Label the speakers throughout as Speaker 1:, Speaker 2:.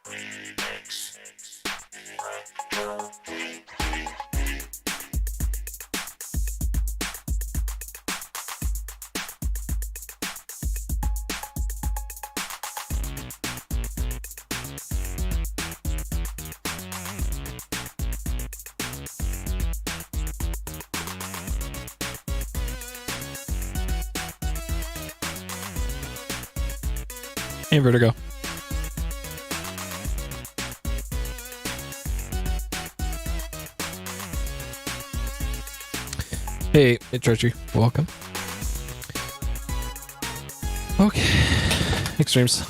Speaker 1: Hey, Vertigo. Hey, it's Archie. Welcome. Okay. Extremes.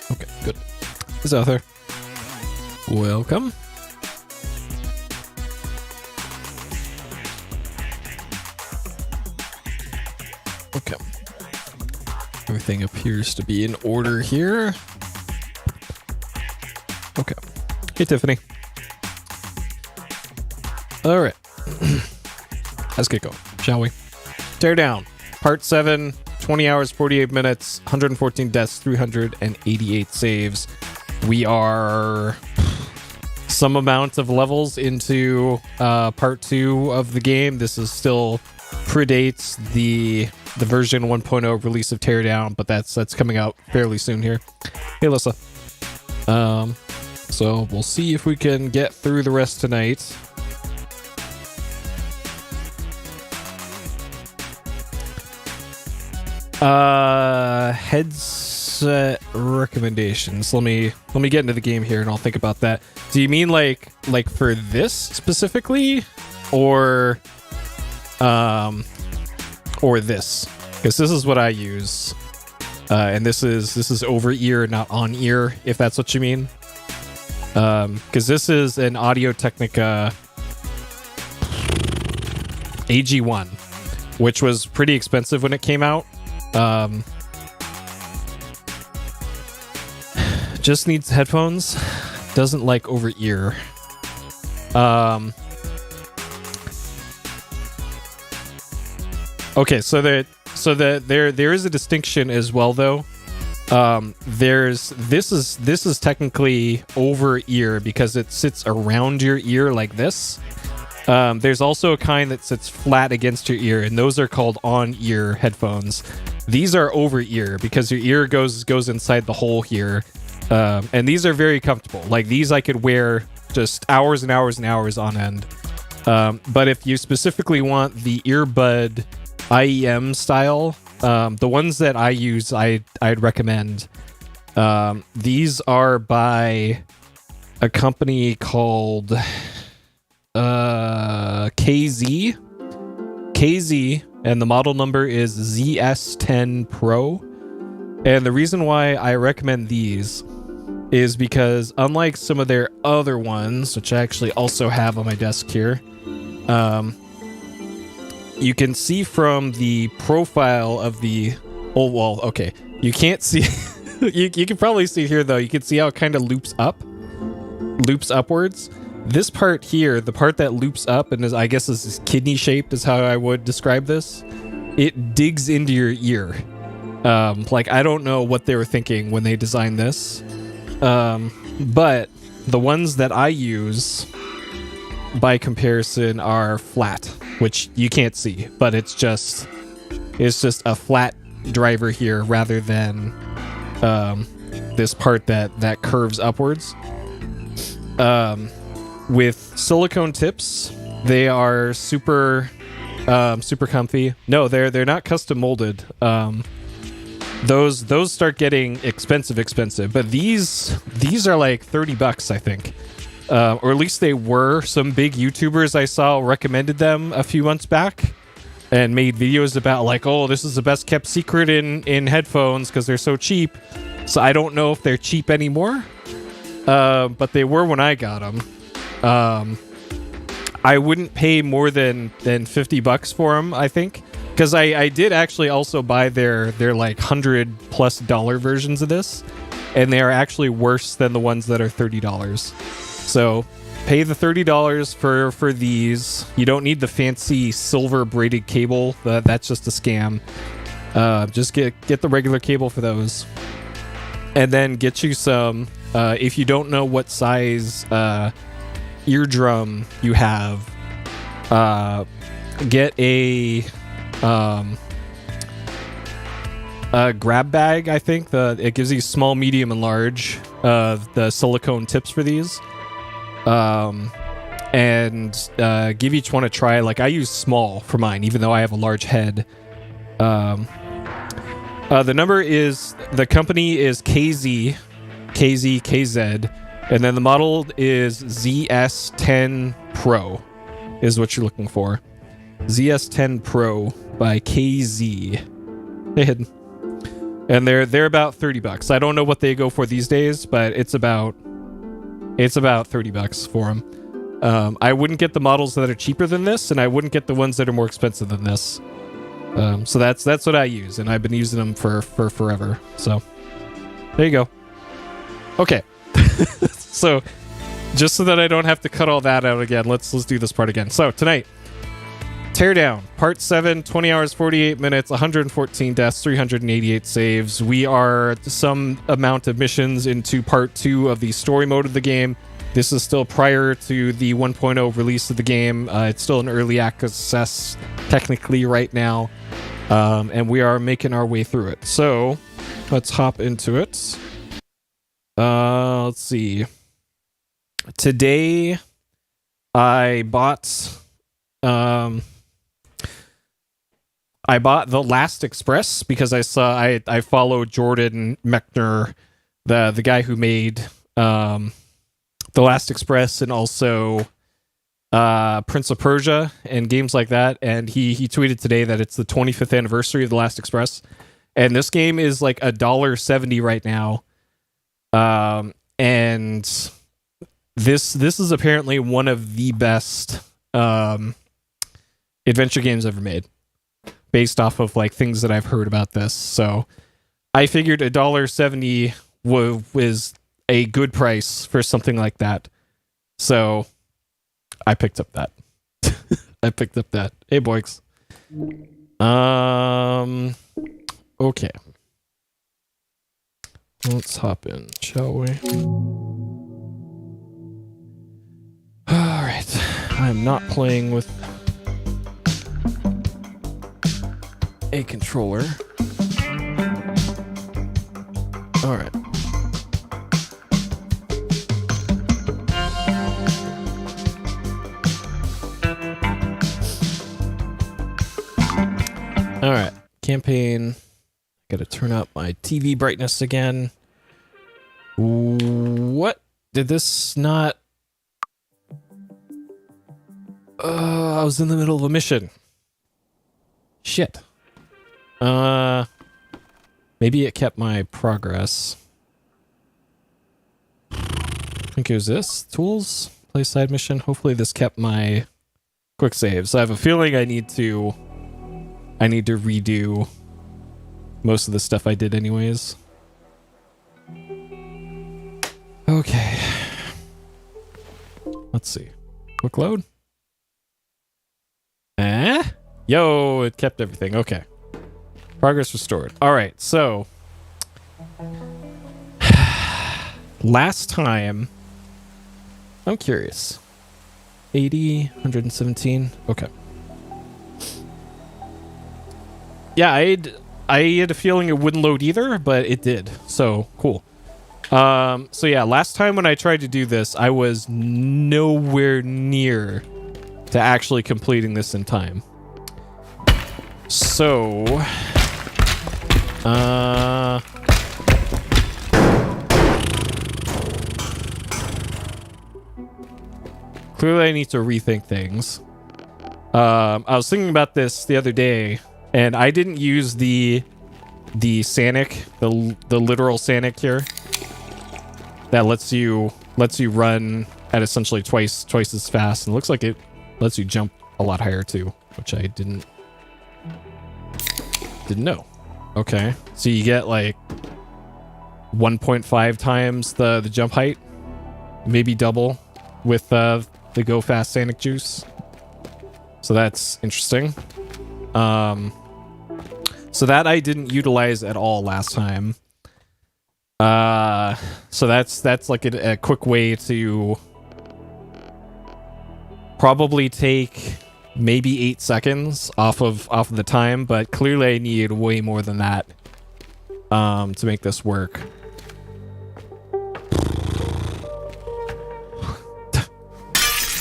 Speaker 1: Okay, good. This is Arthur. Welcome. Okay. Everything appears to be in order here. Okay. Hey, Tiffany. All right. Let's get going, shall we? Teardown. Part 7. 20 hours, 48 minutes, 114 deaths, 388 saves. We are some amount of levels into part 2 of the game. This is still predates the version 1.0 release of Teardown, but that's coming out fairly soon here. Hey, Alyssa. So we'll see if we can get through the rest tonight. Headset recommendations. Let me get into the game here and I'll think about that. Do you mean like for this specifically, or this? Because this is what I use, and this is over ear, not on ear, if that's what you mean. Because this is an Audio-Technica AG1, which was pretty expensive when it came out. Just needs headphones. Doesn't like over ear. Okay, so there is a distinction as well, though. This is technically over ear because it sits around your ear like this. There's also a kind that sits flat against your ear, and those are called on-ear headphones. These are over-ear because your ear goes inside the hole here, and these are very comfortable. Like, these I could wear just hours and hours and hours on end. But if you specifically want the earbud IEM style, the ones that I use, I'd recommend. These are by a company called KZ, and the model number is ZS10 Pro. And the reason why I recommend these is because, unlike some of their other ones, which I actually also have on my desk here, you can see from the profile of the... Oh, well, okay. You can't see... you can probably see here, though. You can see how it kind of loops upwards. This part here, the part that loops up and I guess is kidney shaped is how I would describe this. It digs into your ear. Like, I don't know what they were thinking when they designed this. But the ones that I use, by comparison, are flat, which you can't see, but it's just a flat driver here rather than this part that curves upwards. With silicone tips, they are super comfy. No, they're not custom molded. Those start getting expensive, but these are like $30, I think. Or at least they were. Some big YouTubers I saw recommended them a few months back and made videos about like, oh, this is the best kept secret in headphones because they're so cheap. So I don't know if they're cheap anymore, but they were when I got them. I wouldn't pay more than $50 for them, I think. Because I did actually also buy their like $100+ versions of this, and they are actually worse than the ones that are $30. So pay the $30 for these. You don't need the fancy silver braided cable. That's just a scam. Just get the regular cable for those, and then get you some. If you don't know what size eardrum you have, get a grab bag. I think it gives you small, medium, and large the silicone tips for these, and give each one a try. Like I use small for mine, even though I have a large head. The company is KZ, and then the model is ZS10 Pro is what you're looking for. ZS10 Pro by KZ. They hidden. And they're about $30. I don't know what they go for these days, but it's about $30 for them. I wouldn't get the models that are cheaper than this, and I wouldn't get the ones that are more expensive than this. So that's what I use, and I've been using them for forever. So there you go. Okay. So just so that I don't have to cut all that out again, let's do this part again. So tonight, Teardown, Part 7, 20 hours, 48 minutes, 114 deaths, 388 saves. We are some amount of missions into Part 2 of the story mode of the game. This is still prior to the 1.0 release of the game. It's still in early access technically right now, and we are making our way through it. So let's hop into it. Let's see. Today, I bought The Last Express because I follow Jordan Mechner, the guy who made The Last Express and also Prince of Persia and games like that. And he tweeted today that it's the 25th anniversary of The Last Express, and this game is like $1.70 right now. And this is apparently one of the best adventure games ever made, based off of like things that I've heard about this. So I figured $1.70 was a good price for something like that. So I picked up that. Hey, boys. Okay. Let's hop in, shall we? Alright. I'm not playing with a controller. Alright. Alright. Campaign. Gotta turn up my TV brightness again. What? Did this not... I was in the middle of a mission. Shit. Maybe it kept my progress. I think it was this. Tools. Play side mission. Hopefully this kept my quick saves. I have a feeling I need to redo most of the stuff I did anyways. Okay. Let's see. Quick load. Yo, it kept everything. Okay. Progress restored. Alright, so last time, I'm curious. 80, 117. Okay. Yeah, I had a feeling it wouldn't load either, but it did. So cool. So yeah, last time when I tried to do this, I was nowhere near to actually completing this in time. So clearly I need to rethink things. I was thinking about this the other day, and I didn't use the Sanic, the literal Sanic here that lets you run at essentially twice as fast, and it looks like it Lets you jump a lot higher too, which I didn't know. Okay, so you get like 1.5 times the jump height, maybe double with the Go Fast Sanic Juice. So that's interesting. So that I didn't utilize at all last time. So that's like a quick way to probably take maybe 8 seconds off of the time, but clearly I need way more than that to make this work.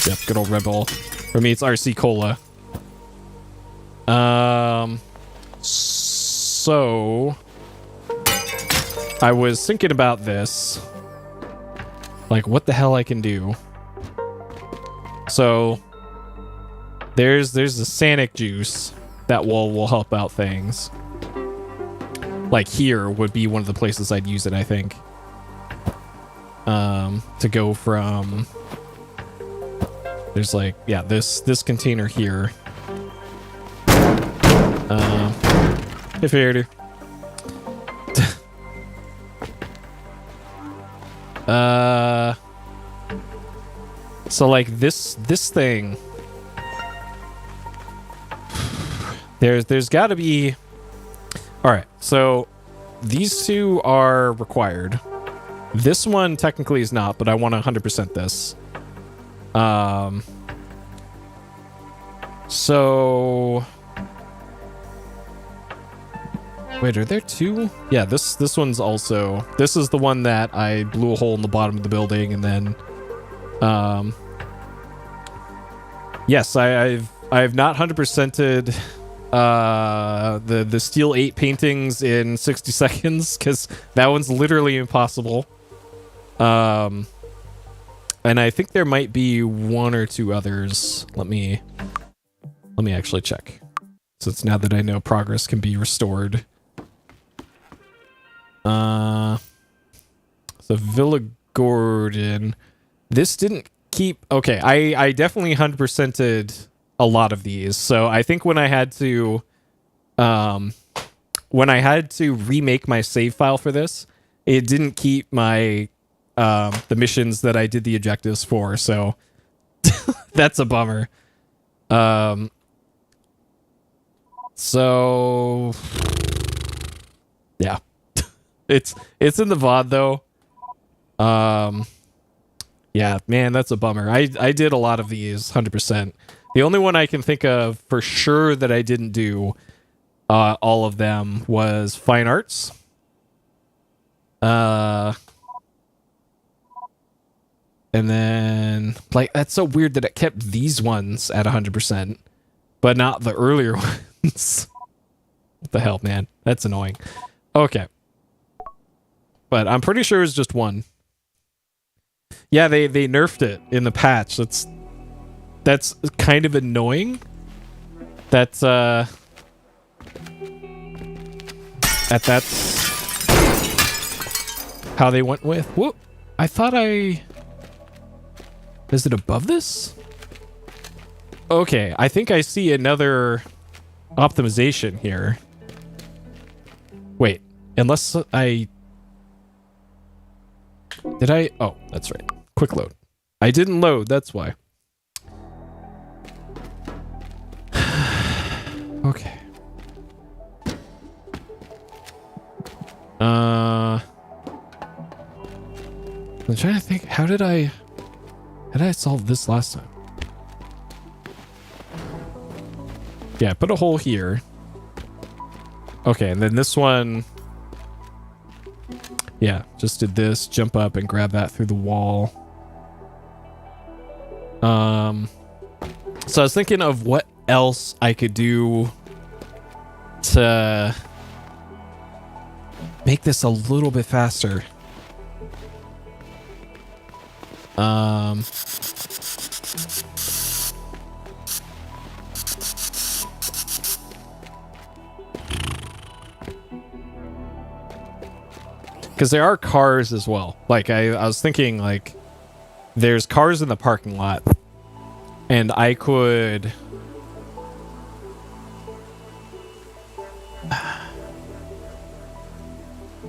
Speaker 1: Yep, good old Red Bull. For me, it's RC Cola. So I was thinking about this, like what the hell I can do. So there's the Sanic Juice that will help out things. Like here would be one of the places I'd use it, I think. To go from, there's like, yeah, this container here. If you're so like this thing, there's got to be. All right, so these two are required. This one technically is not, but I want to 100% this. So wait, are there two? Yeah, this one's also. This is the one that I blew a hole in the bottom of the building, and then, yes, I've not 100%ed the Steel 8 paintings in 60 seconds because that one's literally impossible. And I think there might be one or two others. Let me actually check. Since now that I know progress can be restored. So Villa Gordon. This didn't keep. Okay, I definitely 100%ed a lot of these. So I think when I had to remake my save file for this, it didn't keep my the missions that I did the objectives for. So that's a bummer. So yeah. It's in the VOD though. Yeah, man, that's a bummer. I did a lot of these 100%. The only one I can think of for sure that I didn't do all of them was Fine Arts. And then like that's so weird that it kept these ones at 100%, but not the earlier ones. What the hell, man? That's annoying. Okay. But I'm pretty sure it's just one. Yeah, they nerfed it in the patch. That's kind of annoying. That's how they went with. Whoop! I thought is it above this? Okay, I think I see another optimization here. Wait, unless I... Did I? Oh, that's right. Quick load. I didn't load, that's why. Okay. I'm trying to think, how did I solve this last time? Yeah, put a hole here. Okay, and then this one... Yeah, just did this, jump up and grab that through the wall. So I was thinking of what else I could do to make this a little bit faster. Because there are cars as well. Like, I was thinking, like, there's cars in the parking lot. And I could...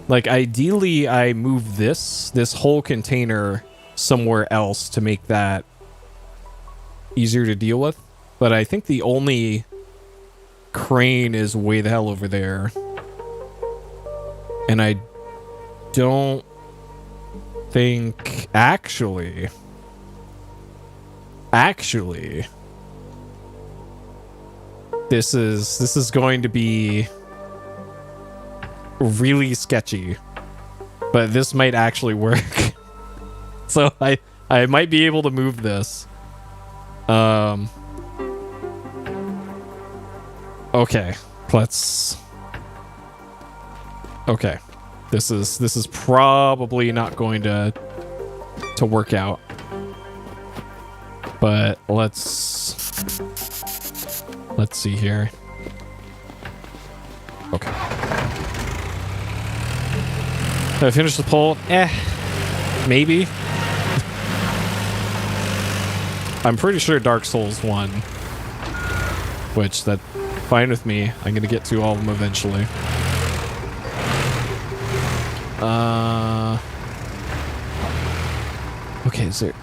Speaker 1: Like, ideally, I move this whole container somewhere else to make that easier to deal with. But I think the only crane is way the hell over there. And I don't think... Actually, this is going to be really sketchy, but this might actually work. So I might be able to move this. Okay, let's... Okay, this is probably not going to work out, but let's see here. Okay. Did I finish the poll? Maybe. I'm pretty sure Dark Souls won, which that's fine with me. I'm gonna get to all of them eventually. Okay, is there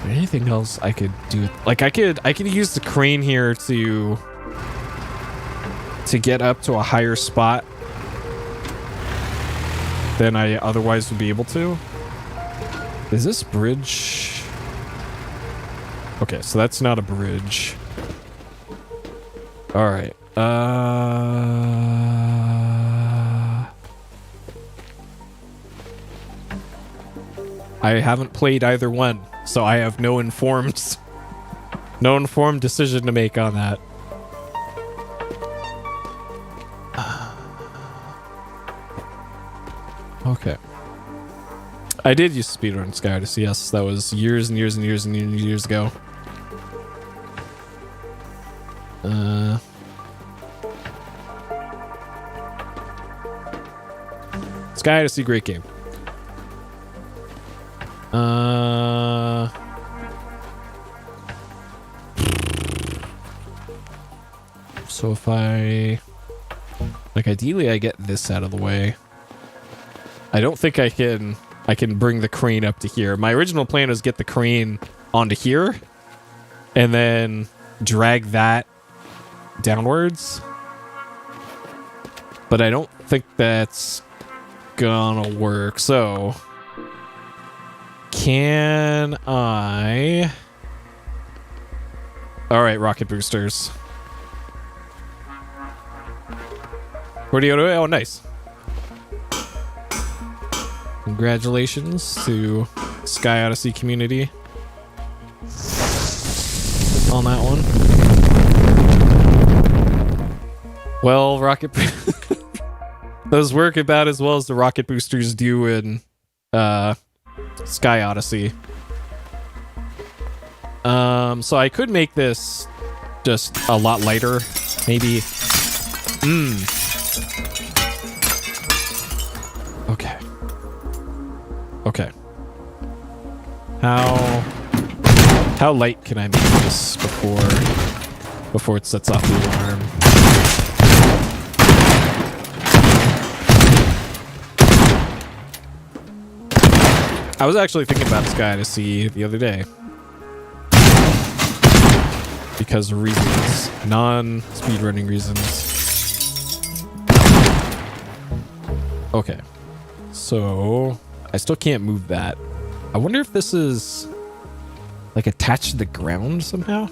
Speaker 1: anything else I could do? Like, I could use the crane here to get up to a higher spot than I otherwise would be able to. Is this bridge? Okay, so that's not a bridge. All right. I haven't played either one, so I have no informed decision to make on that. Okay. I did use speedrun Sky Odyssey, yes. That was years and years and years and years ago. Sky Odyssey, great game. So if I... Like, ideally I get this out of the way. I don't think I can bring the crane up to here. My original plan was get the crane onto here and then drag that downwards. But I don't think that's gonna work. So can I... All right, rocket boosters. Where do you go? Oh, nice. Congratulations to Sky Odyssey community on that one. Well, rocket those work about as well as the rocket boosters do in Sky Odyssey. So I could make this just a lot lighter, maybe. Okay. Okay. How light can I make this before it sets off the alarm? I was actually thinking about Sky Odyssey the other day. Because of reasons. Non-speedrunning reasons. Okay. So I still can't move that. I wonder if this is like attached to the ground somehow.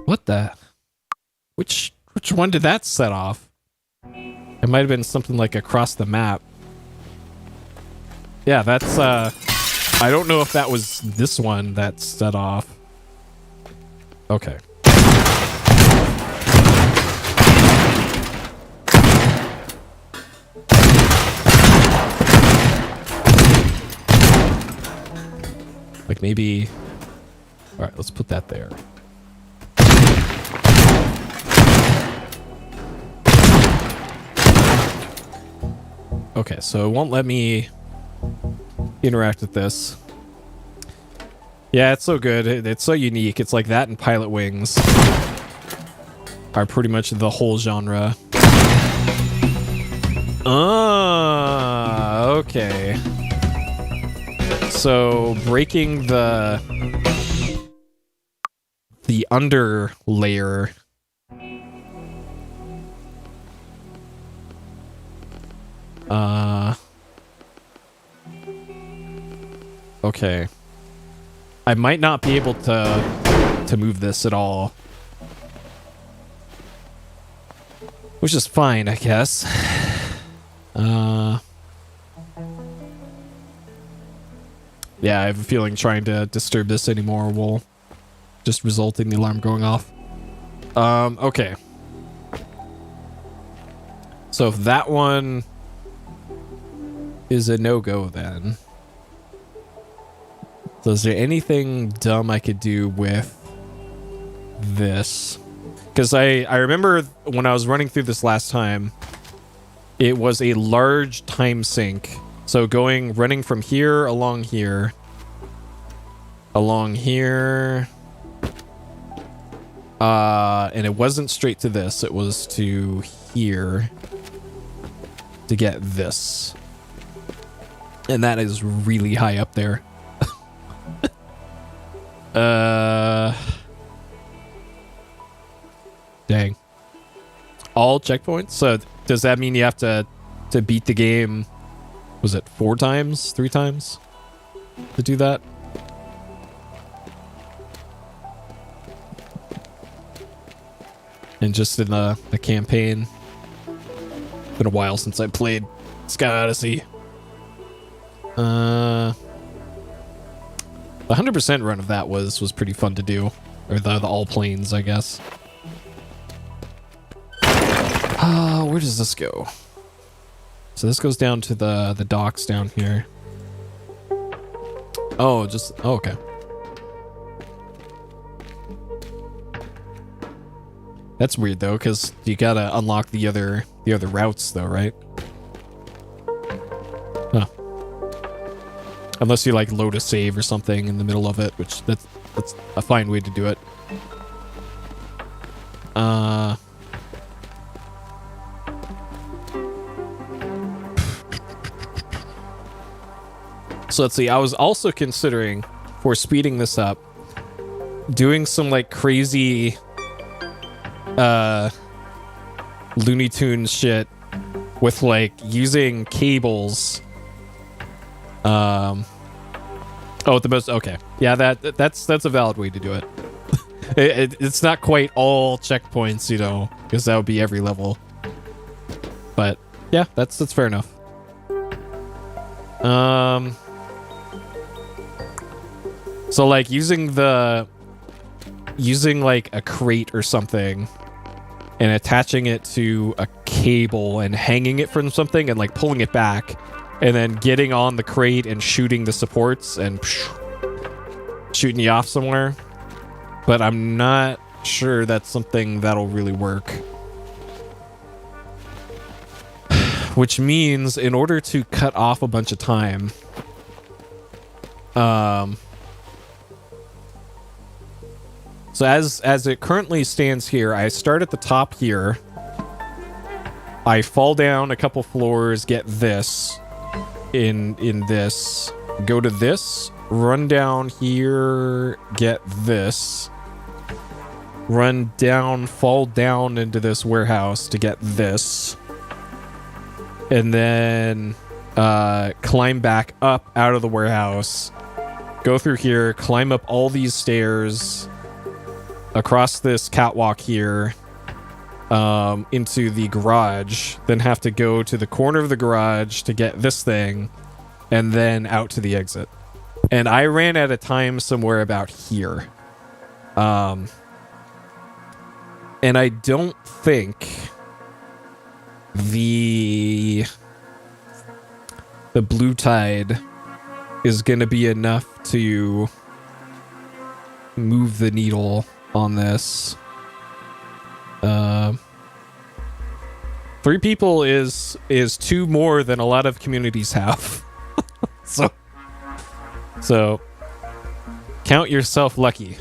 Speaker 1: What the? Which one did that set off? It might have been something like across the map. Yeah, that's I don't know if that was this one that set off. Okay. Like maybe... Alright, let's put that there. Okay, so it won't let me interact with this. Yeah, it's so good. It's so unique. It's like that and Pilot Wings are pretty much the whole genre. Okay. So breaking the under layer. Okay. I might not be able to move this at all. Which is fine, I guess. Yeah, I have a feeling trying to disturb this anymore will just result in the alarm going off. Okay. So if that one is a no-go then. So is there anything dumb I could do with this? Because I remember when I was running through this last time, it was a large time sink. So running from here, along here, and it wasn't straight to this, it was to here to get this. And that is really high up there. Dang. All checkpoints? So does that mean you have to beat the game, was it 4 times? 3 times? To do that? And just in the campaign. Been a while since I played Sky Odyssey. The 100% run of that was pretty fun to do. Or the all planes, I guess. Where does this go? So this goes down to the docks down here. Oh, okay. That's weird though, because you gotta unlock the other routes though, right? Huh. Unless you like load a save or something in the middle of it, which that's a fine way to do it. So let's see, I was also considering, for speeding this up, doing some like crazy Looney Tunes shit with like using cables. Okay. Yeah, that's a valid way to do it. It's not quite all checkpoints, you know, because that would be every level. But yeah, that's fair enough. So like using like a crate or something and attaching it to a cable and hanging it from something and like pulling it back and then getting on the crate and shooting the supports and shooting you off somewhere. But I'm not sure that's something that'll really work. Which means in order to cut off a bunch of time, so as it currently stands here, I start at the top here. I fall down a couple floors, get this in this, go to this, run down here, get this, run down, fall down into this warehouse to get this, and then climb back up out of the warehouse, go through here, climb up all these stairs, across this catwalk here, into the garage, then have to go to the corner of the garage to get this thing, and then out to the exit. And I ran out of time somewhere about here. And I don't think the blue tide is going to be enough to move the needle on this. 3 people is 2 more than a lot of communities have. So count yourself lucky.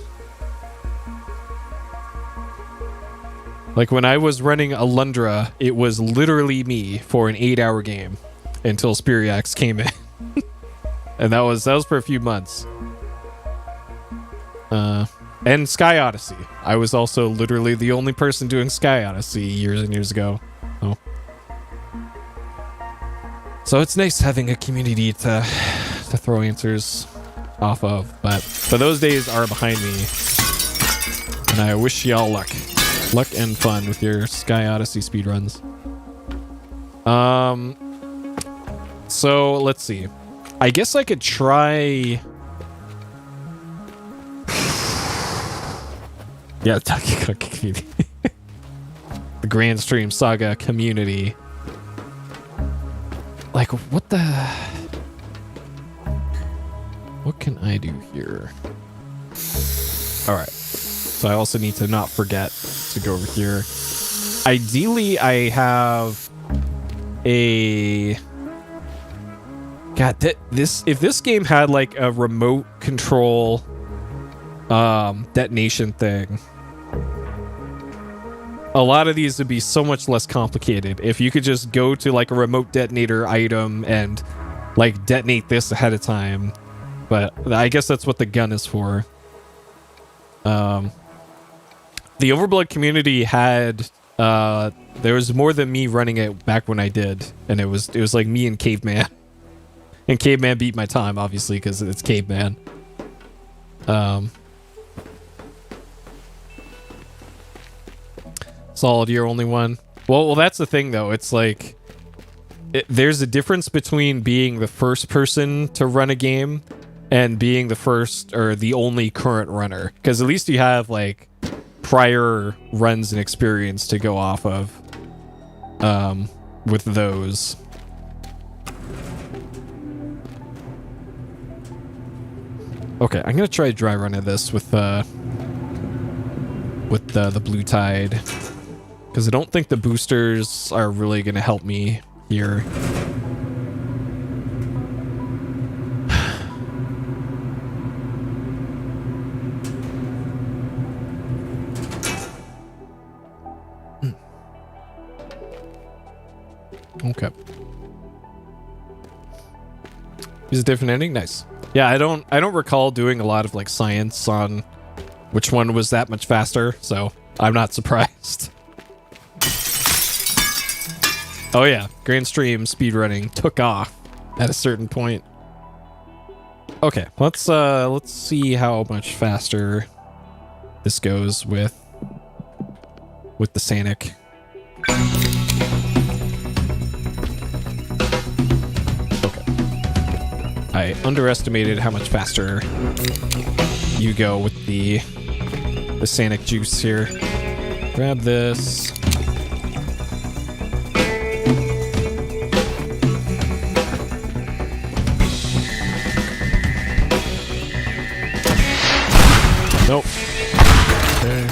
Speaker 1: Like when I was running Alundra, it was literally me for an 8-hour game until Spiriax came in. And that was for a few months. And Sky Odyssey. I was also literally the only person doing Sky Odyssey years and years ago. Oh. So it's nice having a community to throw answers off of, but those days are behind me. And I wish y'all luck. Luck and fun with your Sky Odyssey speedruns. So let's see. I guess I could try. Yeah, Donkey Kong community. The Grand Stream Saga community. Like, what can I do here? All right. So I also need to not forget to go over here. Ideally, I have a... God, if this game had like a remote control detonation thing, a lot of these would be so much less complicated. If you could just go to like a remote detonator item and like detonate this ahead of time. But I guess that's what the gun is for. The Overblood community had there was more than me running it back when I did, and it was like me and Caveman. And Caveman beat my time, obviously, because it's Caveman. Solid, you're only one. Well, that's the thing, though. It's like there's a difference between being the first person to run a game and being the first or the only current runner, because at least you have like prior runs and experience to go off of with those. Okay, I'm gonna try dry running this with the Blue Tide, because I don't think the boosters are really gonna help me here. Okay. Is a different ending? Nice. Yeah, I don't recall doing a lot of like science on which one was that much faster, so I'm not surprised. Oh yeah, Grand Stream speedrunning took off at a certain point. Okay, let's see how much faster this goes with the Sanic. I underestimated how much faster you go with the Sanic juice here. Grab this. Nope. Okay.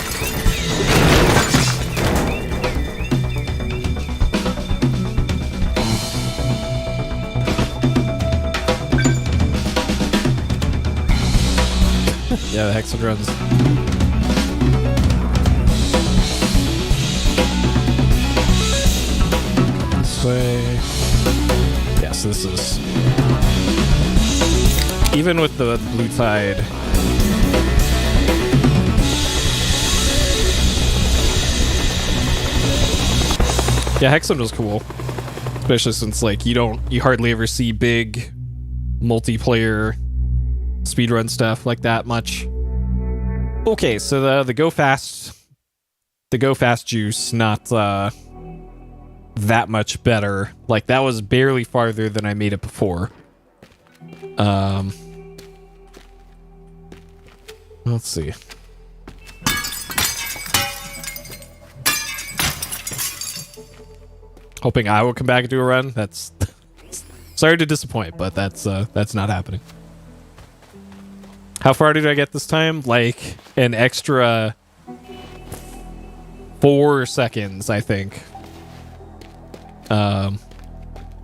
Speaker 1: Yeah, the Hexen runs. This way. Yeah, so this is... Even with the Blue Tide... Yeah, Hexen was cool. Especially since, like, you hardly ever see big multiplayer speedrun stuff like that much. Okay, so the go fast juice, not that much better. Like, that was barely farther than I made it before. Let's see. Hoping I will come back and do a run. That's sorry to disappoint, but that's not happening. How far did I get this time? Like an extra 4 seconds, I think.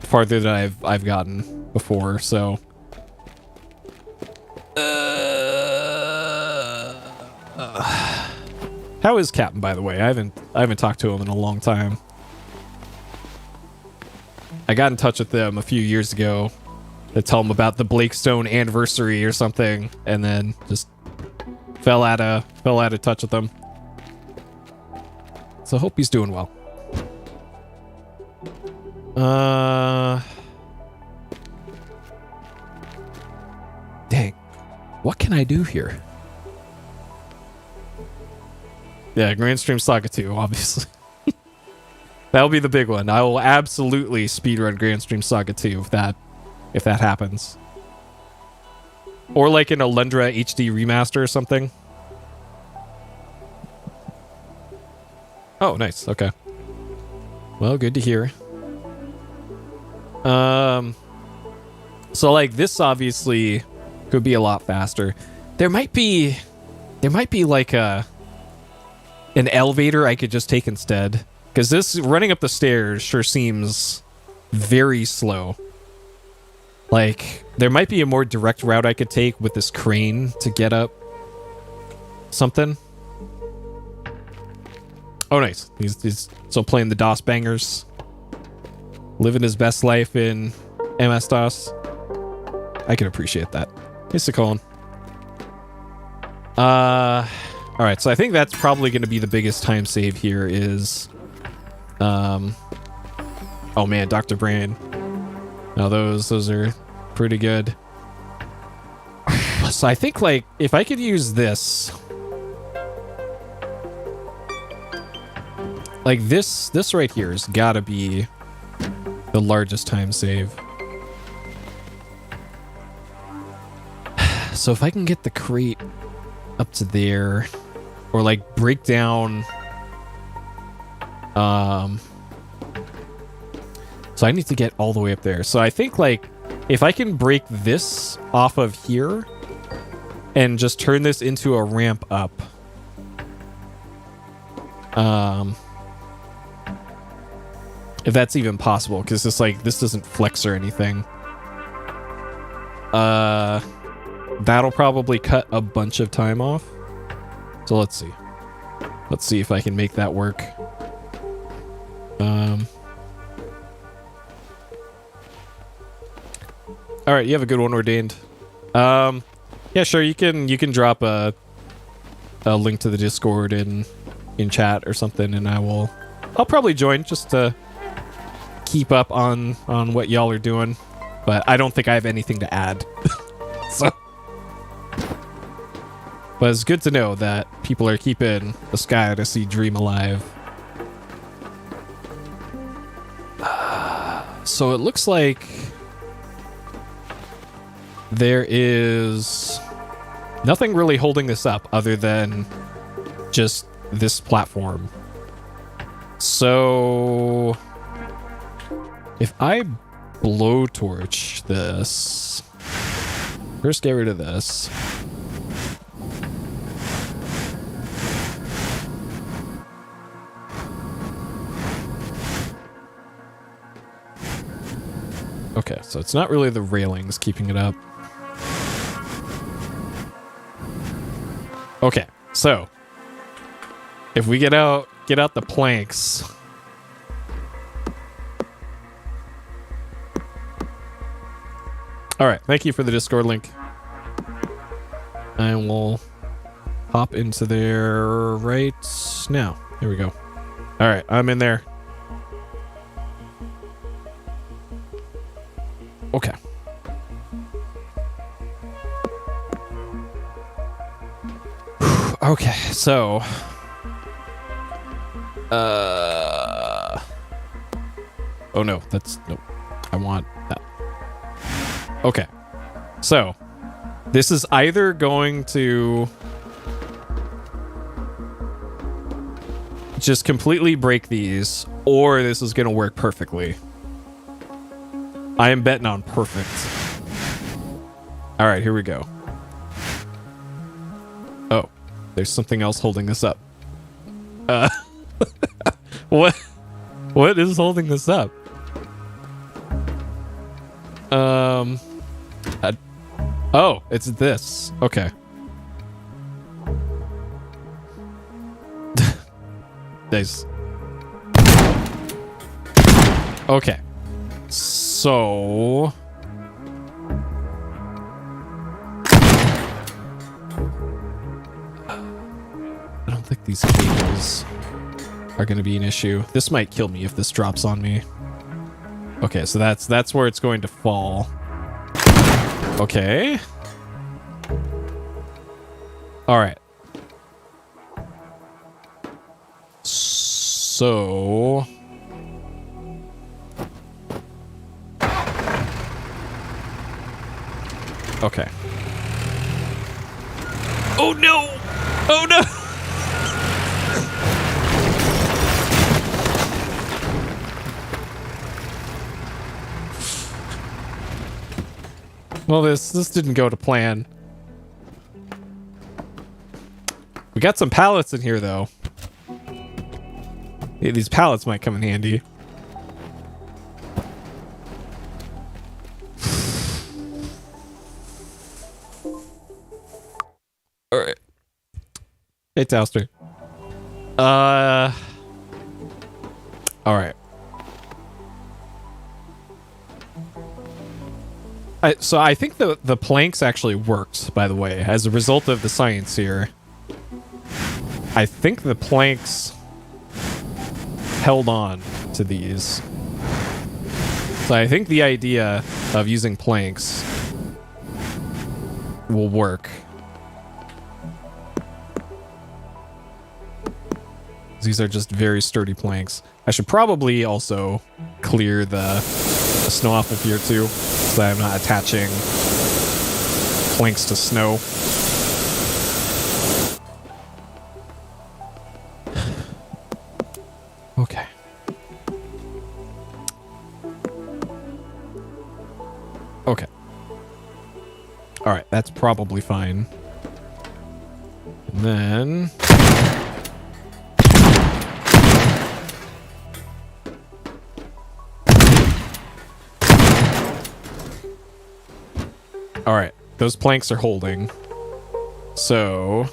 Speaker 1: farther than I've gotten before. So how is Captain, by the way? I haven't talked to him in a long time. I got in touch with them a few years ago to tell him about the Blakestone anniversary or something, and then just fell out of touch with them. So I hope he's doing well. Dang. What can I do here? Yeah, Grand Stream Saga 2, obviously. That'll be the big one. I will absolutely speedrun Grand Stream Saga 2 if that happens. Or like an Alundra HD remaster or something. Oh, nice. Okay. Well, good to hear. So like this obviously could be a lot faster. There might be like an elevator I could just take instead. Because this running up the stairs sure seems very slow. Like, there might be a more direct route I could take with this crane to get up something. Oh, nice. He's still playing the DOS bangers. Living his best life in MS-DOS. I can appreciate that. Hey, Colin. Alright, so I think that's probably going to be the biggest time save here is... oh man, Dr. Brain. Now those are pretty good. So I think like if I could use this, like this right here has got to be the largest time save. So if I can get the crate up to there, or like break down. So I need to get all the way up there. So I think like if I can break this off of here and just turn this into a ramp up. If that's even possible, because it's like this doesn't flex or anything. That'll probably cut a bunch of time off. So let's see. Let's see if I can make that work. All right, you have a good one, Ordained. Yeah, sure. You can drop a link to the Discord in chat or something, and I'll probably join just to keep up on what y'all are doing. But I don't think I have anything to add. So, but it's good to know that people are keeping the Sky Odyssey dream alive. So it looks like there is nothing really holding this up other than just this platform. So if I blowtorch this, first get rid of this. Okay, so it's not really the railings keeping it up. Okay, so if we get out the planks. All right, thank you for the Discord link. And we'll hop into there right now. Here we go. All right, I'm in there. Okay. Okay, so oh no, nope. I want that. Okay. So this is either going to just completely break these, or this is going to work perfectly. I am betting on perfect. All right, here we go. Oh, there's something else holding this up. What is holding this up? Oh, it's this. Okay. Nice. Okay. So... I don't think these cables are going to be an issue. This might kill me if this drops on me. Okay, so that's where it's going to fall. Okay. All right. So... Okay. Oh no! Oh no! Well, this didn't go to plan. We got some pallets in here, though. Yeah, these pallets might come in handy. All right. Hey, Towster. All right. So I think the planks actually worked, by the way, as a result of the science here. I think the planks held on to these. So I think the idea of using planks will work. These are just very sturdy planks. I should probably also clear the snow off of here too, so that I'm not attaching planks to snow. Okay. Okay. All right, that's probably fine. And then... All right, those planks are holding. So...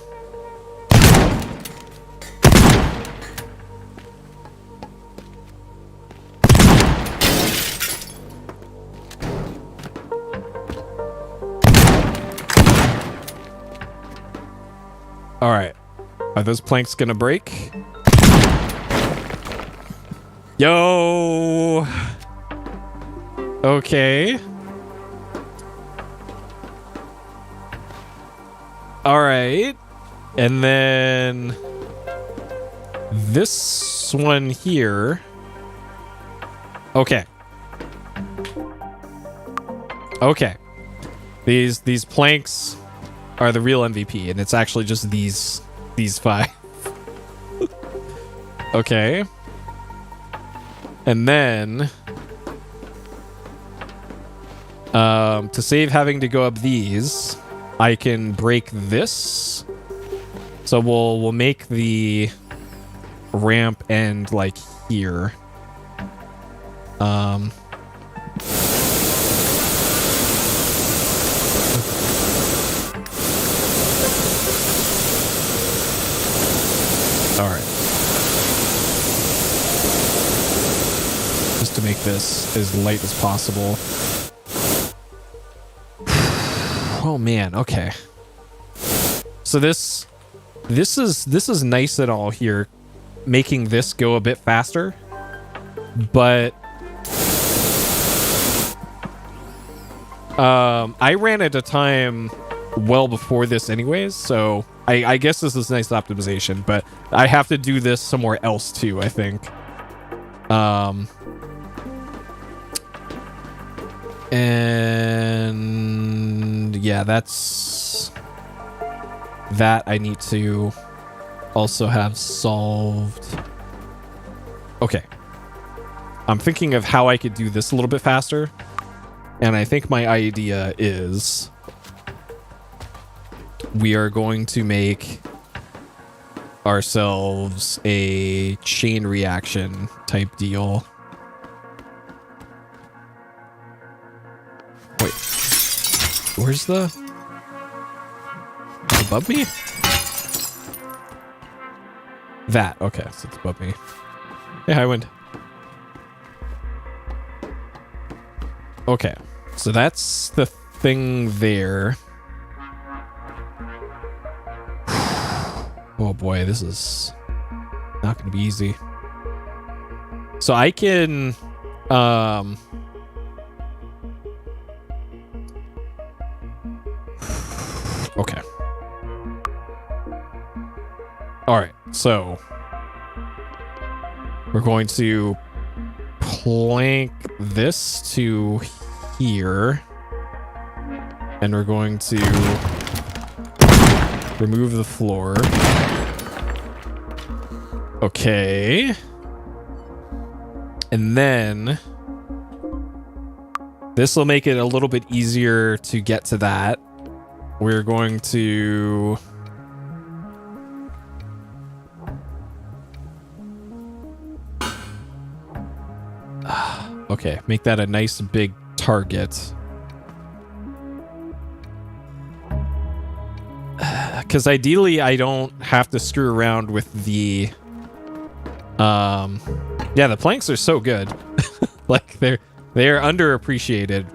Speaker 1: All right, are those planks gonna break? Yo! Okay. All right. And then this one here. Okay. Okay. These planks are the real MVP, and it's actually just these five. Okay. And then to save having to go up these, I can break this. So we'll make the ramp end like here. All right. Just to make this as light as possible. Oh man, okay. So this is nice and all here, making this go a bit faster, but I ran at a time well before this anyways, so I guess this is nice optimization, but I have to do this somewhere else too, I think. And yeah, that's that I need to also have solved. Okay. I'm thinking of how I could do this a little bit faster. And I think my idea is we are going to make ourselves a chain reaction type deal. Wait. Where's the... above me? That. Okay, so it's above me. Hey, hi, wind. Okay, so that's the thing there. Oh boy, this is not going to be easy. So I can... okay. All right, so we're going to plank this to here, and we're going to remove the floor. Okay. And then this will make it a little bit easier to get to that. We're going to... okay, make that a nice big target. Because ideally, I don't have to screw around with the... yeah, the planks are so good. Like, they're underappreciated.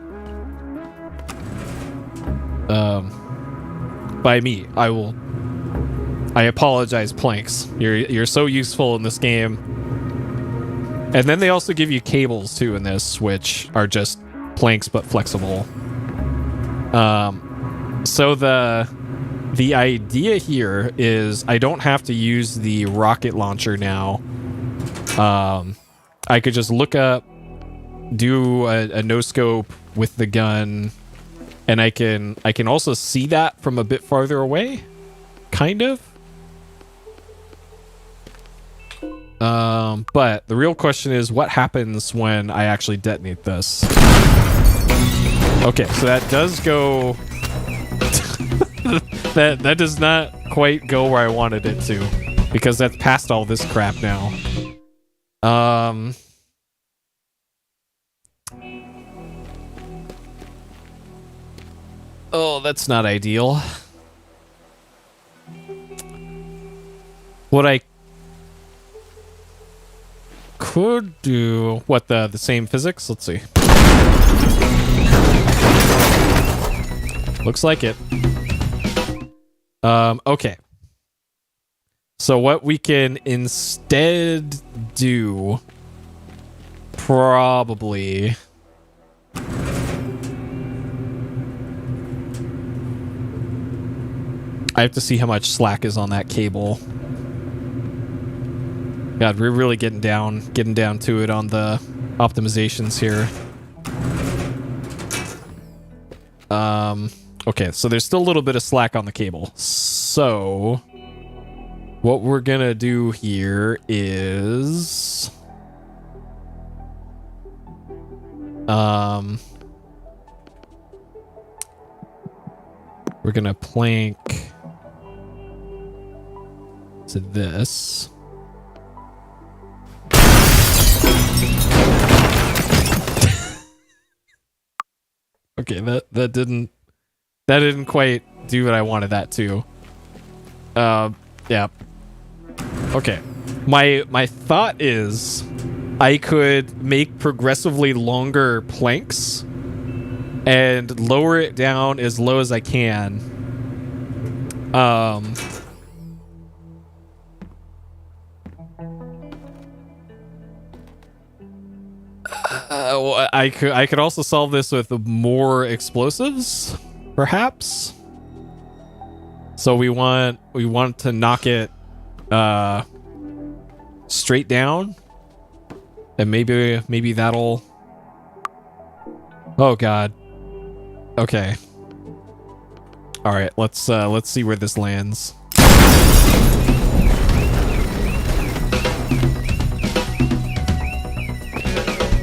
Speaker 1: By me. I apologize, planks. You're so useful in this game. And then they also give you cables too in this, which are just planks but flexible. So the idea here is I don't have to use the rocket launcher now. I could just look up, do a no scope with the gun, and I can also see that from a bit farther away, kind of. But the real question is, what happens when I actually detonate this? Okay, so that does go... that does not quite go where I wanted it to, because that's past all this crap now. Oh, that's not ideal. What I could do... what, the same physics? Let's see. Looks like it. Okay. So what we can instead do... probably... I have to see how much slack is on that cable. God, we're really getting down to it on the optimizations here. Okay, so there's still a little bit of slack on the cable. So what we're gonna do here is we're gonna plank to this. Okay, that didn't quite do what I wanted that to. Yeah. Okay. My thought is I could make progressively longer planks and lower it down as low as I can. Well, I could also solve this with more explosives, perhaps. So we want to knock it straight down, and maybe that'll... oh god. Okay. All right, let's see where this lands.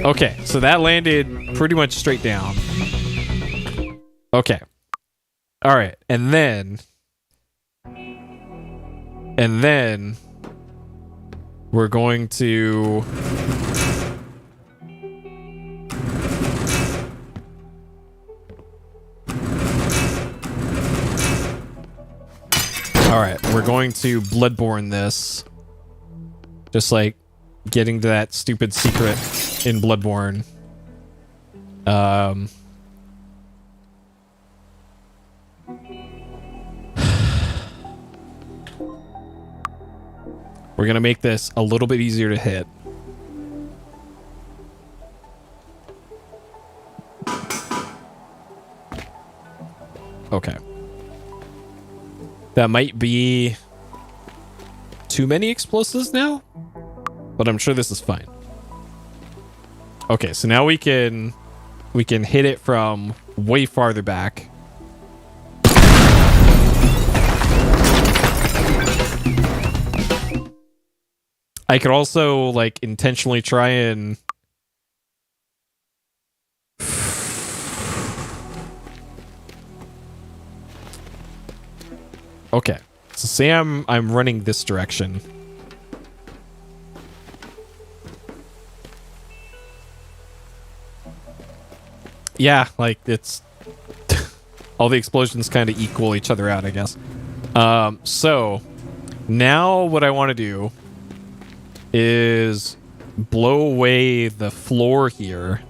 Speaker 1: Okay, so that landed pretty much straight down. Okay. All right, and then we're going to All right, we're going to Bloodborne this. Just like getting to that stupid secret in Bloodborne. We're gonna make this a little bit easier to hit. Okay. That might be too many explosives now, but I'm sure this is fine. Okay, so now we can hit it from way farther back. I could also like intentionally try and okay. So say I'm running this direction. Yeah, like it's all the explosions kind of equal each other out, I guess. So now what I want to do is blow away the floor here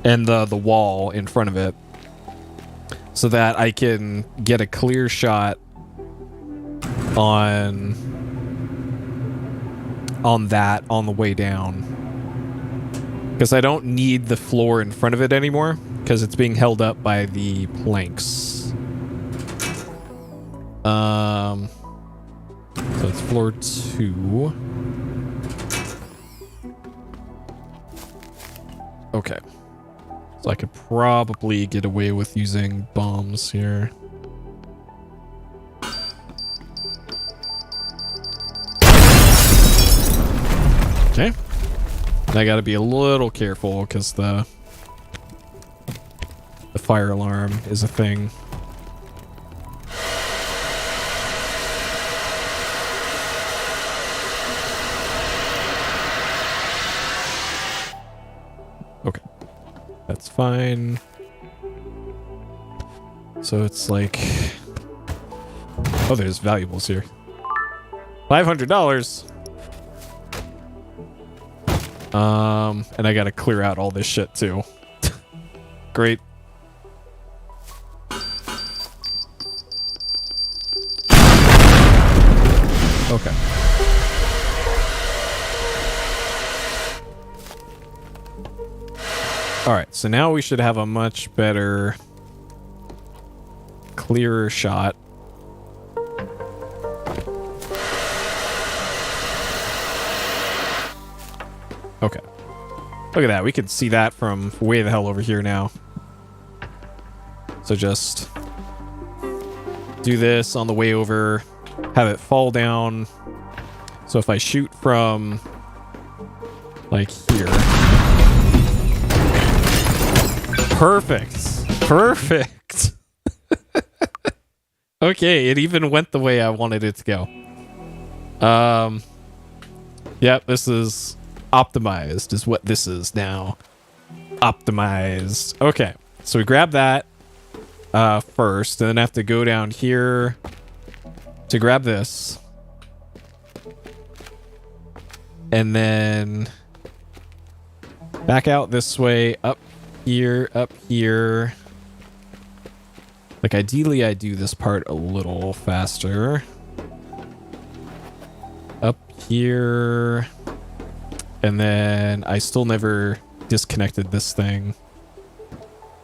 Speaker 1: and the wall in front of it so that I can get a clear shot on that on the way down, because I don't need the floor in front of it anymore because it's being held up by the planks. So it's floor 2. Okay. So I could probably get away with using bombs here. Okay. And I gotta be a little careful because the fire alarm is a thing. Okay. That's fine. So it's like... Oh, there's valuables here. $500! And I gotta clear out all this shit too. Great. Okay. Alright, so now we should have a much better, clearer shot. Okay. Look at that. We can see that from way the hell over here now. So just do this on the way over, have it fall down. So if I shoot from like here. Perfect. Perfect. Okay, it even went the way I wanted it to go. Yep, this is optimized is what this is now. Optimized. Okay, so we grab that first, and then have to go down here to grab this. And then back out this way, up here, up here. Like, ideally, I do this part a little faster. Up here. And then I still never disconnected this thing.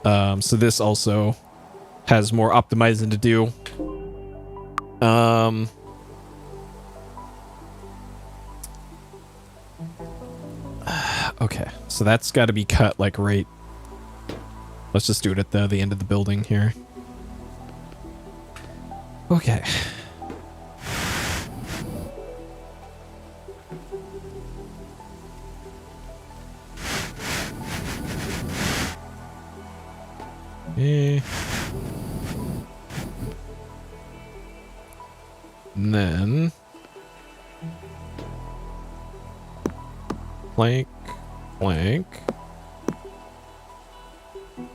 Speaker 1: So this also has more optimizing to do. Okay, so that's got to be cut like right. Let's just do it at the end of the building here. Okay. Okay. And then plank, plank.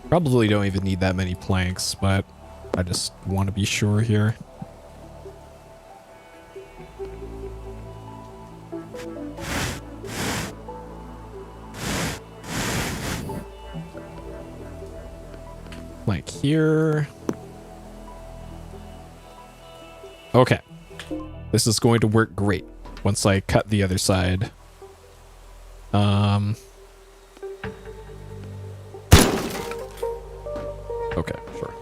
Speaker 1: Probably don't even need that many planks, but I just want to be sure here. like here. Okay. This is going to work great once I cut the other side. Okay, sure.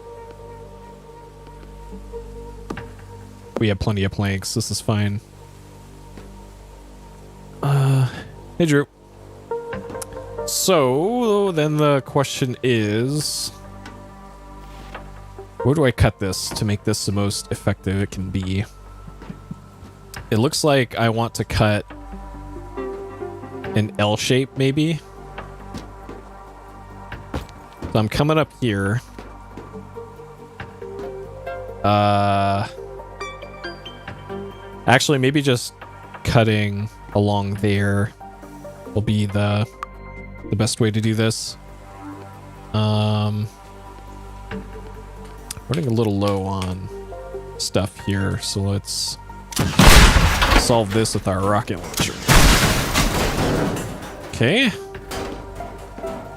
Speaker 1: We have plenty of planks. This is fine. Hey, Drew. So, then the question is, where do I cut this to make this the most effective it can be? It looks like I want to cut an L shape, maybe. So I'm coming up here. Actually, maybe just cutting along there will be the best way to do this. Running a little low on stuff here, so let's solve this with our rocket launcher. Okay.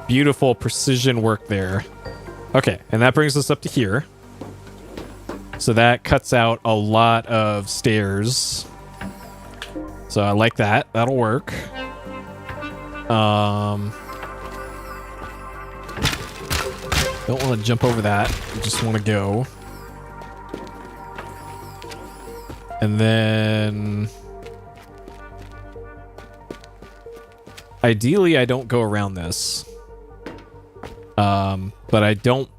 Speaker 1: Beautiful precision work there. Okay, and that brings us up to here. So that cuts out a lot of stairs. So I like that. That'll work. Don't want to jump over that. I just want to go. And then ideally I don't go around this. But I don't,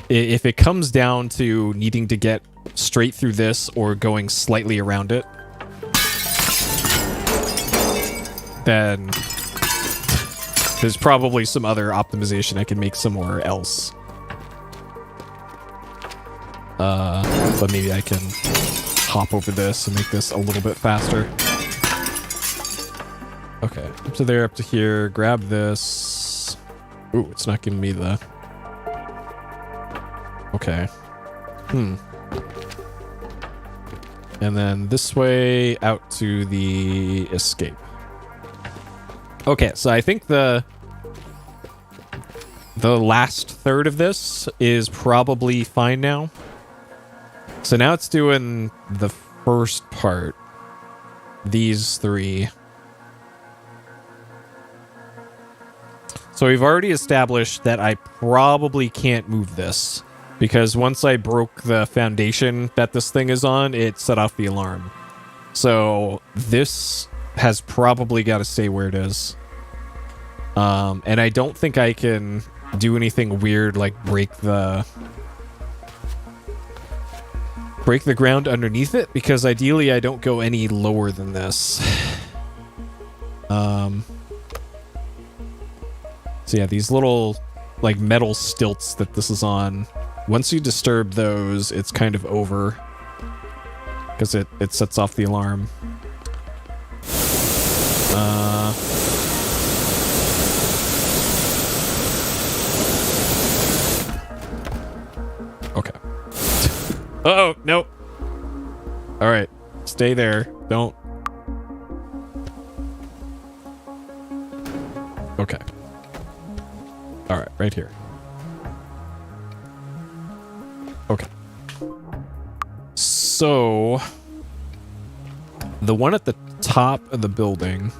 Speaker 1: if it comes down to needing to get straight through this or going slightly around it, then there's probably some other optimization I can make somewhere else. But maybe I can hop over this and make this a little bit faster. Okay, up to there, up to here, grab this. Ooh, it's not giving me the... Okay. And then this way out to the escape. Okay, so I think the last third of this is probably fine now. So now it's doing the first part. These three. So we've already established that I probably can't move this, because once I broke the foundation that this thing is on, it set off the alarm. So this has probably got to stay where it is. And I don't think I can do anything weird like break the ground underneath it, because ideally I don't go any lower than this. So yeah, these little like metal stilts that this is on, once you disturb those, it's kind of over, because it sets off the alarm. Okay. Uh-oh, nope. All right, stay there. Don't. Okay. All right, right here. Okay. So, the one at the top of the building.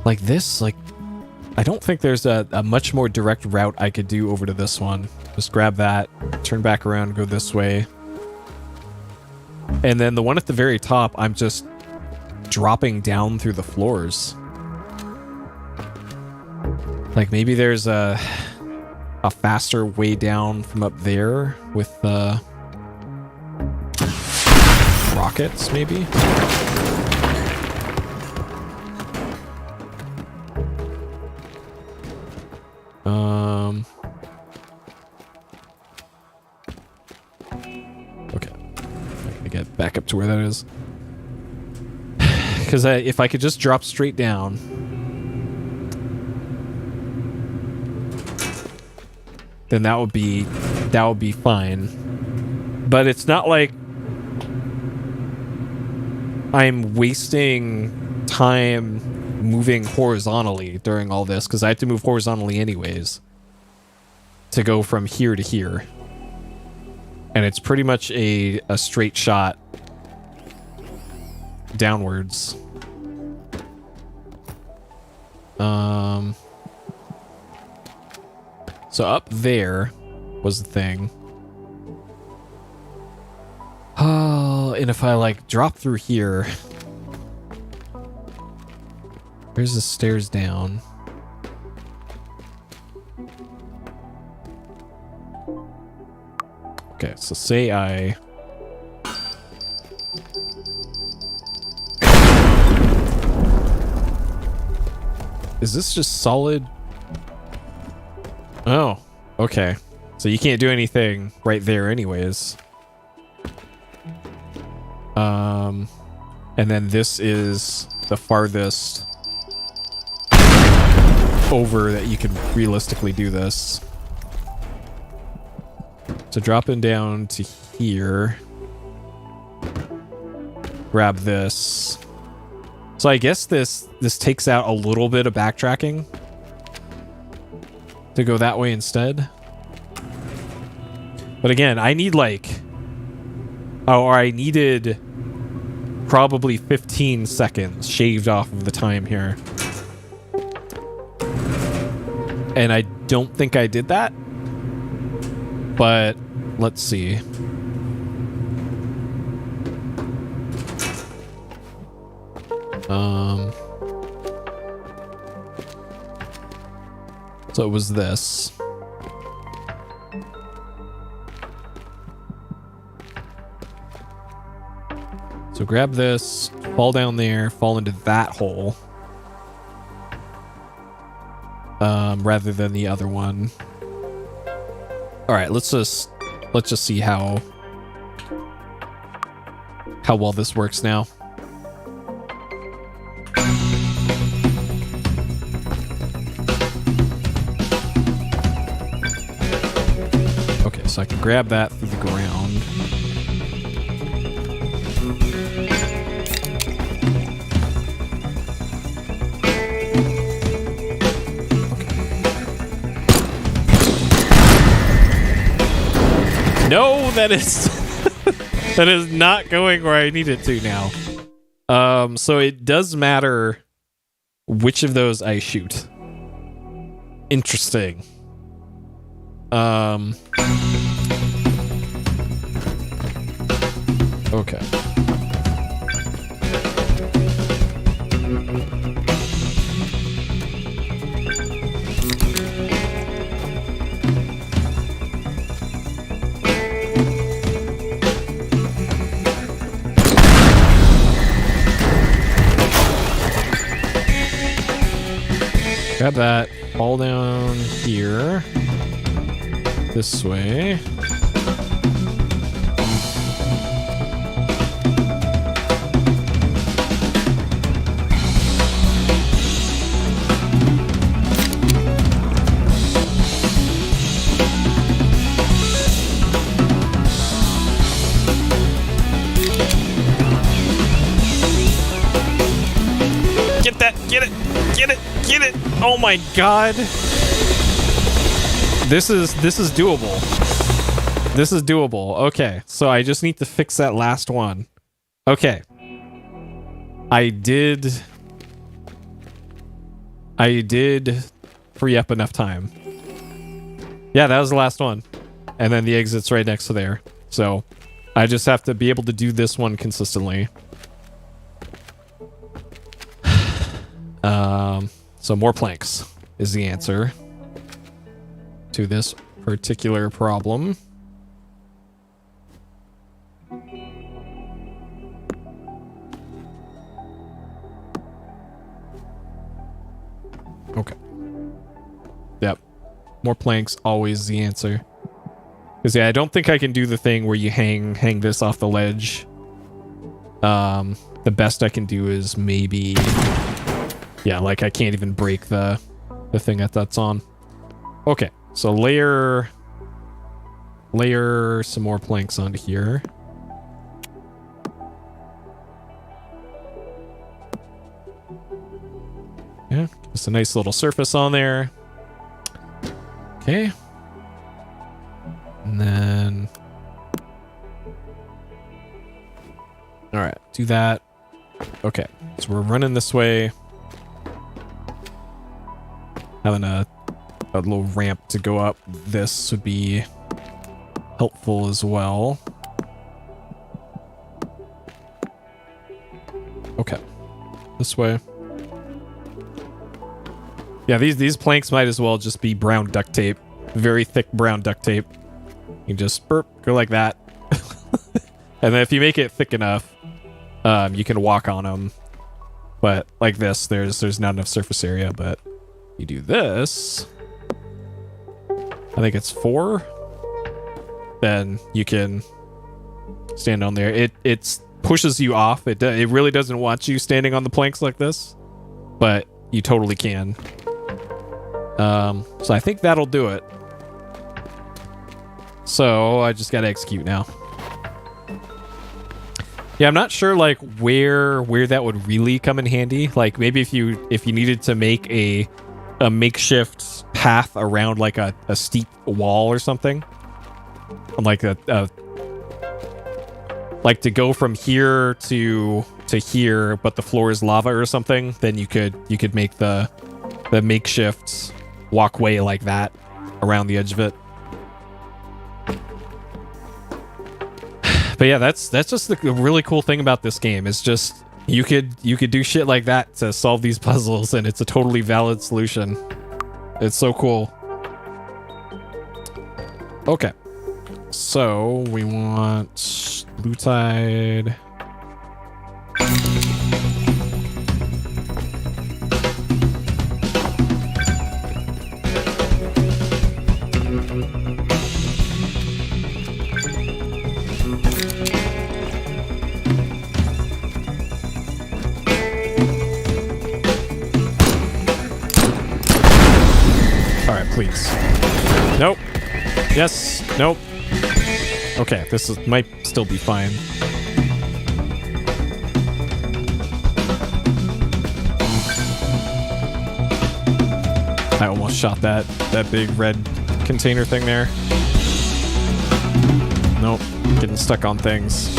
Speaker 1: Like this, like, I don't think there's a much more direct route I could do over to this one. Just grab that, turn back around, go this way. And then the one at the very top, I'm just dropping down through the floors. Like maybe there's a faster way down from up there with rockets, maybe? Okay. I'm gonna get back up to where that is. Because if I could just drop straight down. Then that would be fine. But it's not like I'm wasting time moving horizontally during all this, because I have to move horizontally anyways to go from here to here. And it's pretty much a straight shot downwards. So up there was the thing. Oh, and if I like drop through here, where's the stairs down? Okay, so say I... Is this just solid? Oh, okay. So you can't do anything right there anyways. And then this is the farthest over that you can realistically do this. So dropping down to here. Grab this. So I guess this takes out a little bit of backtracking to go that way instead. But again, I need like... Oh, or I needed probably 15 seconds shaved off of the time here. And I don't think I did that. But let's see. So it was this. So grab this, fall down there, fall into that hole. Rather than the other one. All right, let's just see how well this works now. Okay, so I can grab that through the ground. No, that is that is not going where I need it to now. So it does matter which of those I shoot. Interesting. Okay. Grab that, fall down here, this way. Get that, get it, get it, get it. Oh my god. This is doable. This is doable. Okay, so I just need to fix that last one. Okay. I did free up enough time. Yeah, that was the last one. And then the exit's right next to there. So I just have to be able to do this one consistently. So more planks is the answer to this particular problem. Okay. Yep. More planks, always the answer. Because yeah, I don't think I can do the thing where you hang this off the ledge. The best I can do is maybe... Yeah, like I can't even break the thing that's on. Okay, so layer some more planks onto here. Yeah, just a nice little surface on there. Okay. And then... Alright, do that. Okay, so we're running this way. Having a little ramp to go up this would be helpful as well. Okay, this way. Yeah, these planks might as well just be brown duct tape. Very thick brown duct tape. You just burp, go like that. And then if you make it thick enough, you can walk on them. But like this, there's not enough surface area, but you do this. I think it's 4. Then you can stand on there. It pushes you off. It really doesn't want you standing on the planks like this, but you totally can. So I think that'll do it. So I just gotta execute now. Yeah, I'm not sure like where that would really come in handy. Like maybe if you needed to make a makeshift path around like a steep wall or something. Like like to go from here to here, but the floor is lava or something, then you could make the makeshift walkway like that around the edge of it. But yeah, that's just the really cool thing about this game. Is just you could do shit like that to solve these puzzles, and it's a totally valid solution. It's so cool. Okay, so we want blue tide. Please. Nope. Yes. Nope. Okay, might still be fine. I almost shot that big red container thing there. Nope. Getting stuck on things.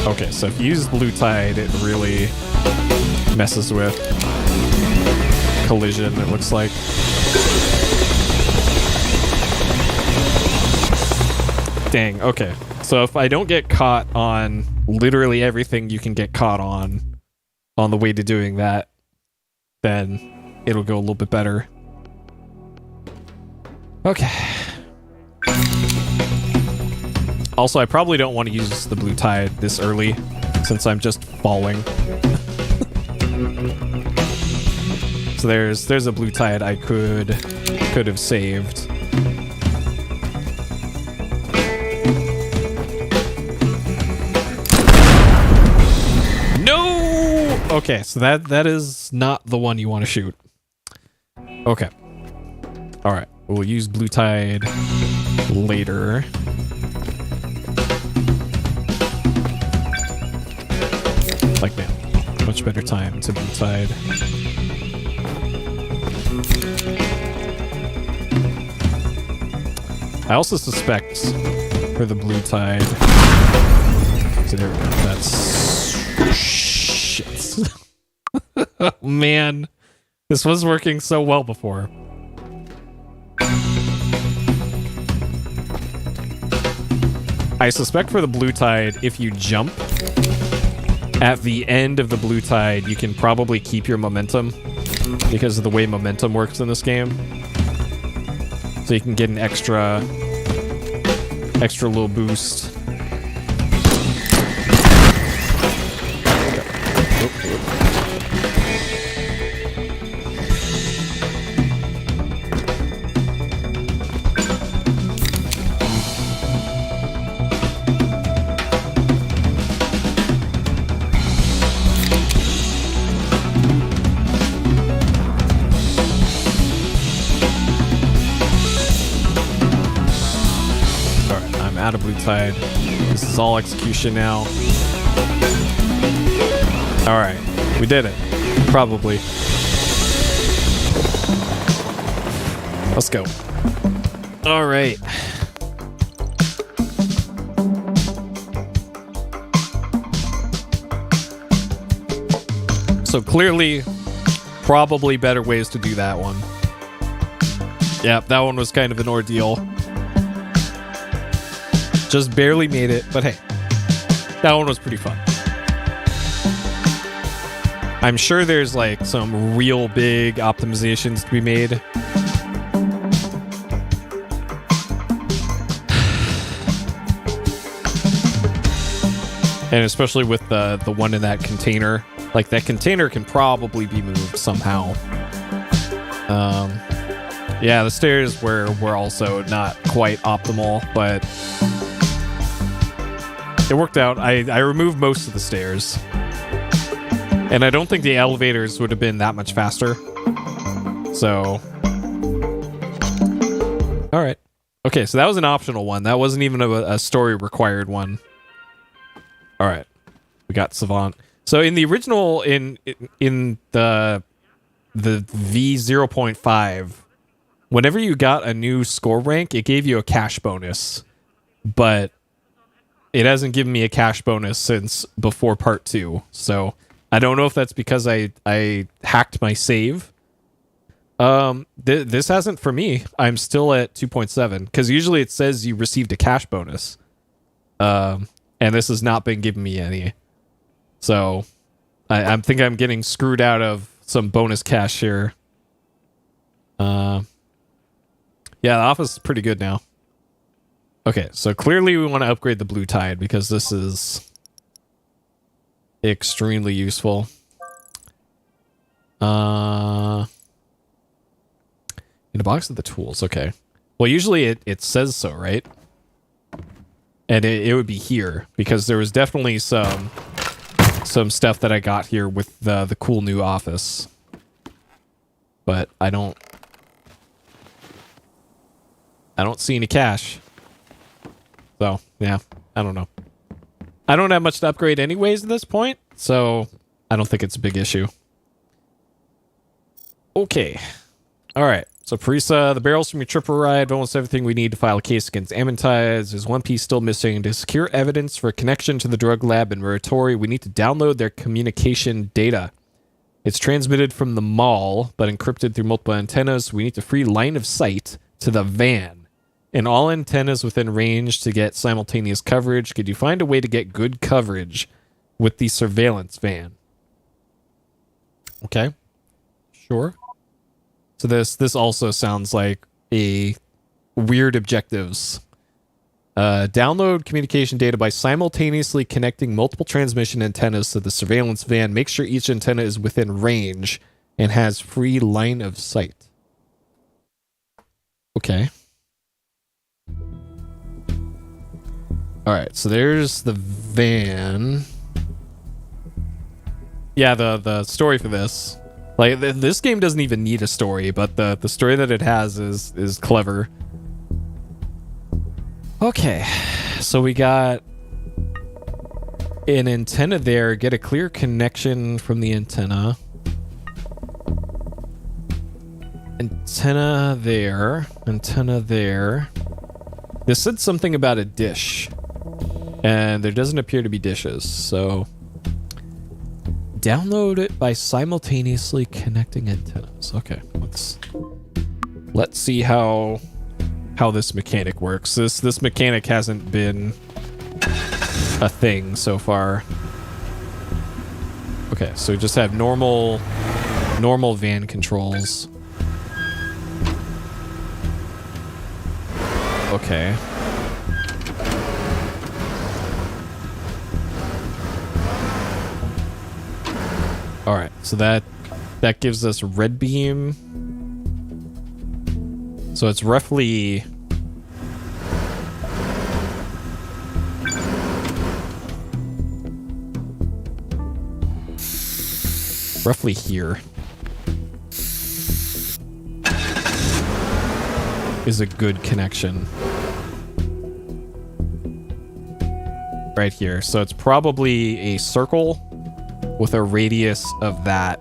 Speaker 1: Okay, so if you use blue tide, it really messes with collision, it looks like. Dang, okay. So if I don't get caught on literally everything you can get caught on the way to doing that, then it'll go a little bit better. Okay. Also, I probably don't want to use the blue tide this early, since I'm just falling. So there's a blue tide I could have saved. No! Okay, so that is not the one you want to shoot. Okay. Alright, we'll use blue tide later. Like now. Much better time to blue tide. I also suspect for the blue tide. So there we go. That's shit. Oh, man. This was working so well before. I suspect for the blue tide, if you jump at the end of the blue tide, you can probably keep your momentum because of the way momentum works in this game. So you can get an extra little boost. Out of blue Vermintide. This is all execution now. All right, we did it. Probably. Let's go. All right. So clearly, probably better ways to do that one. Yeah, that one was kind of an ordeal. Just barely made it, but hey, that one was pretty fun. I'm sure there's like some real big optimizations to be made. And especially with the one in that container. Like, that container can probably be moved somehow. Yeah, the stairs were also not quite optimal, but it worked out. I removed most of the stairs. And I don't think the elevators would have been that much faster. So. Alright. Okay, so that was an optional one. That wasn't even a story required one. Alright. We got Savant. So in the original, in the V0.5, whenever you got a new score rank, it gave you a cash bonus. But it hasn't given me a cash bonus since before part 2. So I don't know if that's because I hacked my save. This hasn't for me. I'm still at 2.7 because usually it says you received a cash bonus. And this has not been giving me any. So I think I'm getting screwed out of some bonus cash here. Yeah, the office is pretty good now. Okay, so clearly we want to upgrade the blue tide because this is extremely useful. In a box of the tools, okay. Well, usually it says so, right? And it would be here because there was definitely some stuff that I got here with the cool new office. But I don't see any cash. So, yeah, I don't know. I don't have much to upgrade anyways at this point, so I don't think it's a big issue. Okay. All right. So, Parisa, the barrels from your triple ride, almost everything we need to file a case against Ammontides. There's one piece still missing. To secure evidence for a connection to the drug lab in Muratori, we need to download their communication data. It's transmitted from the mall, but encrypted through multiple antennas. We need to free line of sight to the van. And all antennas within range to get simultaneous coverage. Could you find a way to get good coverage with the surveillance van? Okay. Sure. So this also sounds like a weird objectives. Download communication data by simultaneously connecting multiple transmission antennas to the surveillance van. Make sure each antenna is within range and has free line of sight. Okay. All right, so there's the van. Yeah, the story for this. Like, this game doesn't even need a story, but the story that it has is clever. Okay, so we got an antenna there. Get a clear connection from the antenna. Antenna there. Antenna there. This said something about a dish. And there doesn't appear to be dishes, so download it by simultaneously connecting antennas. Okay, let's see how this mechanic works. This mechanic hasn't been a thing so far. Okay, so we just have normal van controls. Okay. All right, so that gives us red beam. So it's roughly here is a good connection. right here. So it's probably a circle with a radius of that.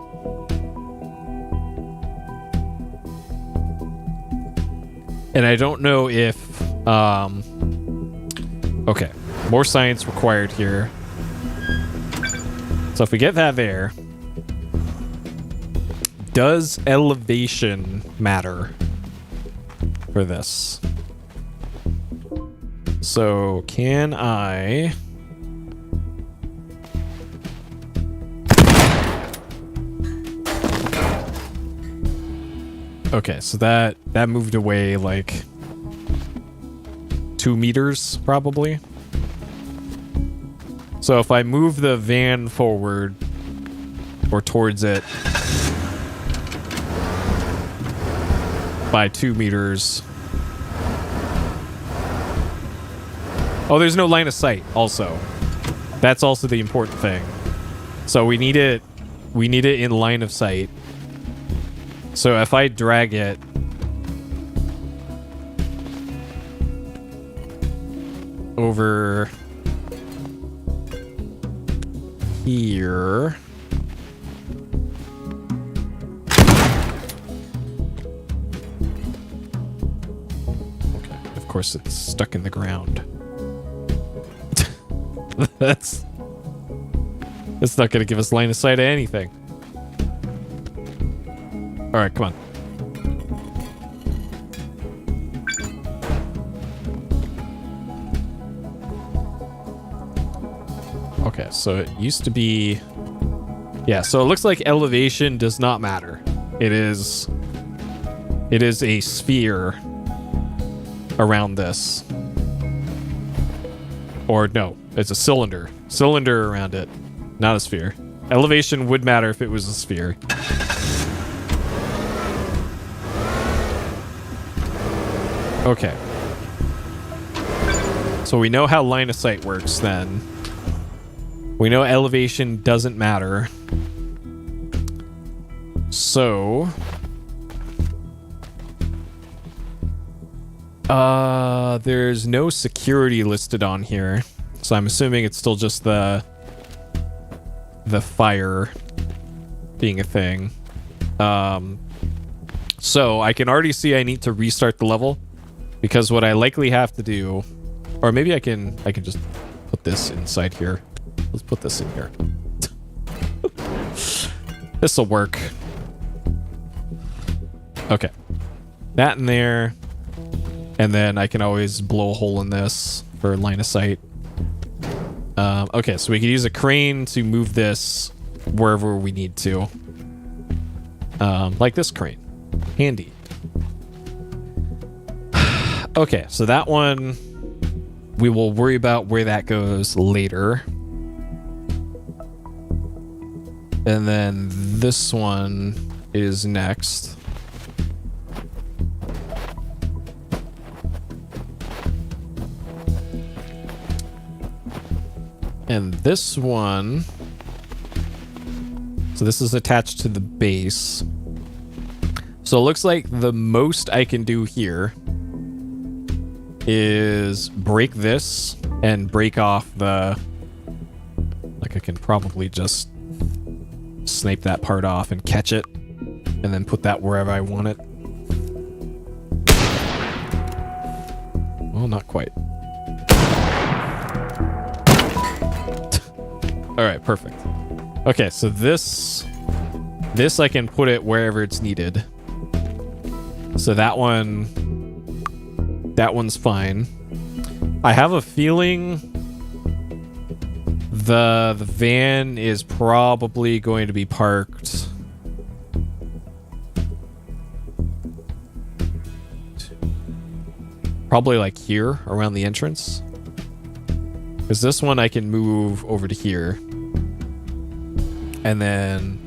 Speaker 1: And I don't know if... okay, more science required here. So if we get that there... Does elevation matter for this? So can I... Okay, so that moved away like 2 meters probably. So if I move the van forward or towards it by 2 meters. Oh, there's no line of sight also. That's also the important thing. So we need it in line of sight. So if I drag it over here. Okay, of course it's stuck in the ground. That's not going to give us line of sight of anything. All right, come on. Okay, so it used to be... Yeah, so it looks like elevation does not matter. It is a sphere around this. Or no, it's a cylinder. Cylinder around it, not a sphere. Elevation would matter if it was a sphere. Okay. So we know how line of sight works then. We know elevation doesn't matter. So... there's no security listed on here. So I'm assuming it's still just the fire being a thing. So I can already see I need to restart the level. Because what I likely have to do... Or maybe I can just put this inside here. Let's put this in here. This'll work. Okay. That in there. And then I can always blow a hole in this for line of sight. Okay, so we can use a crane to move this wherever we need to. Like this crane. Handy. Okay, so that one, we will worry about where that goes later. And then this one is next. And this one, so this is attached to the base. So it looks like the most I can do here is break this and break off the, like I can probably just snipe that part off and catch it and then put that wherever I want it. Well, not quite. All right, perfect. Okay, so this I can put it wherever it's needed. So that one's fine. I have a feeling the van is probably going to be parked probably like here around the entrance. Because this one I can move over to here. And then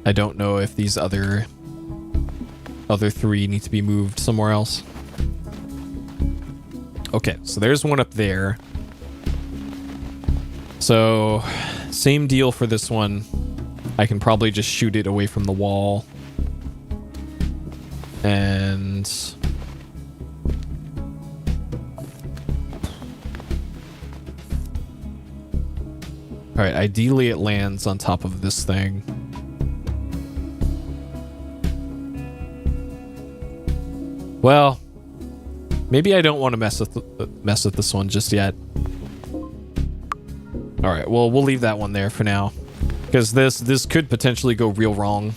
Speaker 1: I don't know if these other three need to be moved somewhere else. Okay, so there's one up there. So same deal for this one. I can probably just shoot it away from the wall. And All right, ideally it lands on top of this thing. Well, maybe I don't want to mess with this one just yet. All right, well, we'll leave that one there for now, because this could potentially go real wrong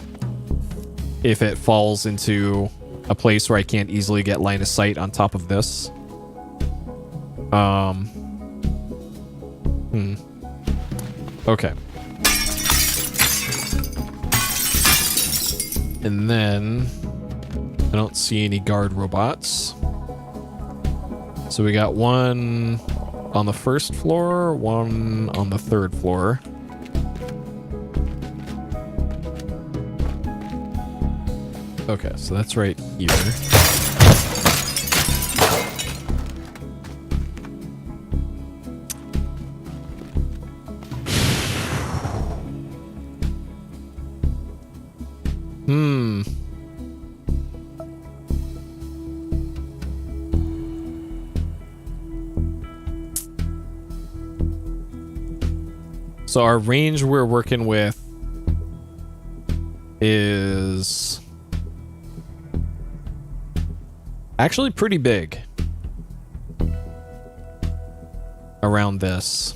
Speaker 1: if it falls into a place where I can't easily get line of sight on top of this. Okay. And then I don't see any guard robots. So we got one on the first floor, one on the third floor. Okay, so that's right here. So our range we're working with is actually pretty big around this.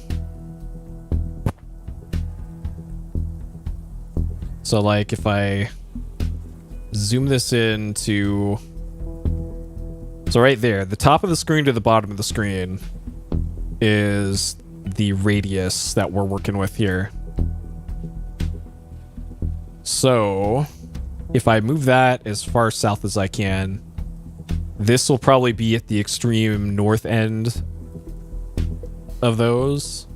Speaker 1: So like if I zoom this into, so right there, the top of the screen to the bottom of the screen is the radius that we're working with here. So if I move that as far south as I can, this will probably be at the extreme north end of those.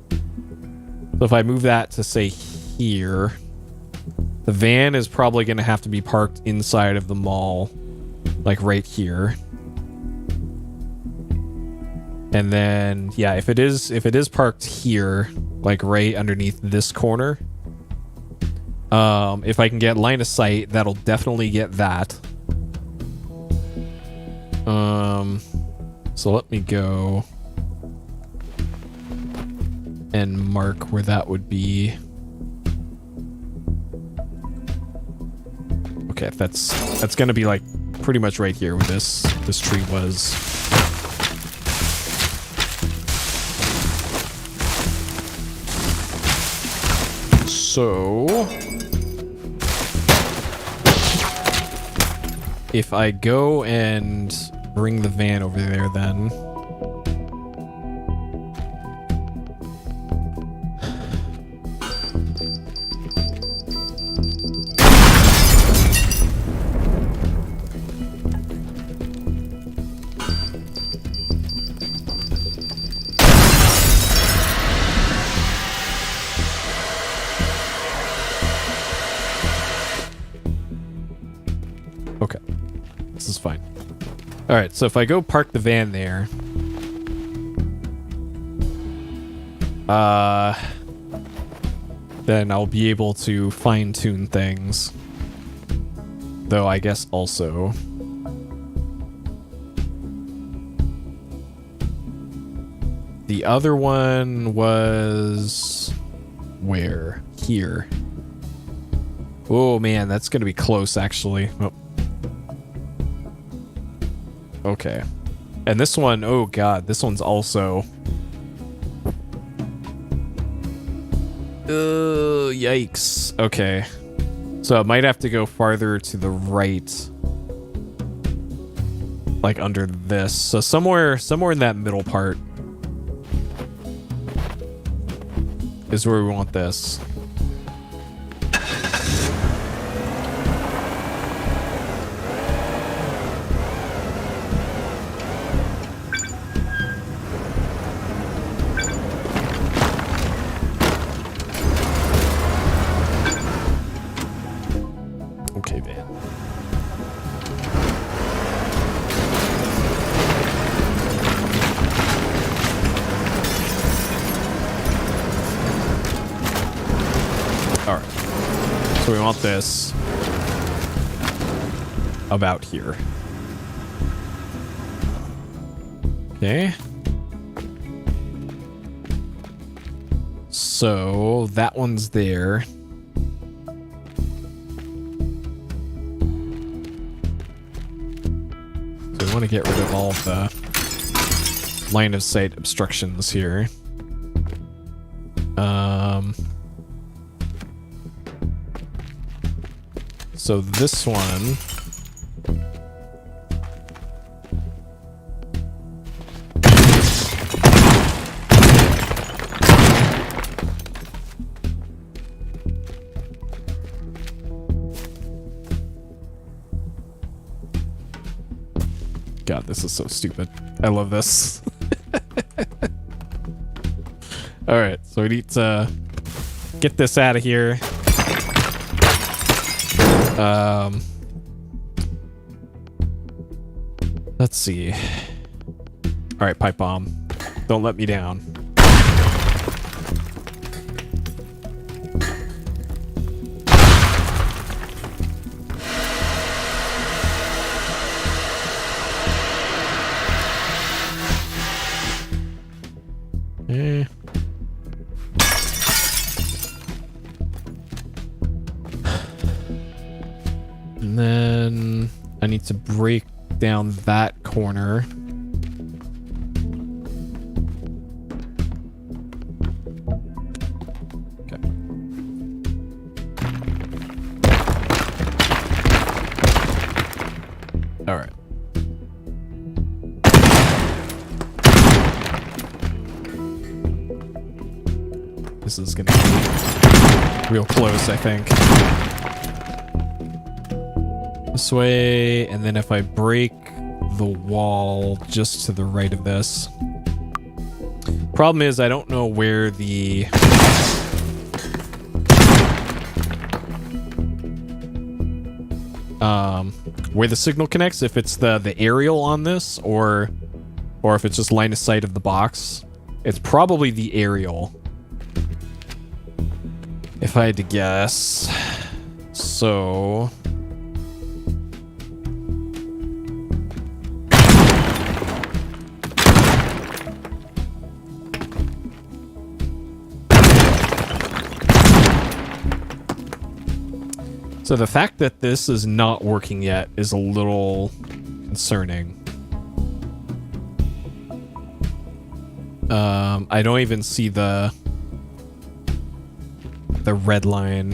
Speaker 1: So if I move that to say here, the van is probably going to have to be parked inside of the mall, like right here. And then, yeah, if it is parked here, like right underneath this corner, if I can get line of sight, that'll definitely get that. So let me go and mark where that would be. Okay, that's gonna be like pretty much right here where this tree was. So if I go and bring the van over there, then okay, this is fine. All right, so if I go park the van there, then I'll be able to fine-tune things. Though I guess also the other one was where? Here. Oh man, that's gonna be close actually. Oh. Okay. And this one, oh god, this one's also... yikes. Okay. So it might have to go farther to the right. Like under this. So somewhere in that middle part is where we want this. So we want this about here. Okay. So that one's there. So we want to get rid of all of the line of sight obstructions here. So this one. God, this is so stupid. I love this. All right, so we need to get this out of here. Let's see. All right, pipe bomb. Don't let me down. And then I need to break down that corner. Okay. All right. This is gonna be real close, I think. This way, and then if I break the wall just to the right of this. Problem is, I don't know where the... where the signal connects, if it's the aerial on this, or if it's just line of sight of the box. It's probably the aerial, if I had to guess. So... So the fact that this is not working yet is a little concerning. I don't even see the red line.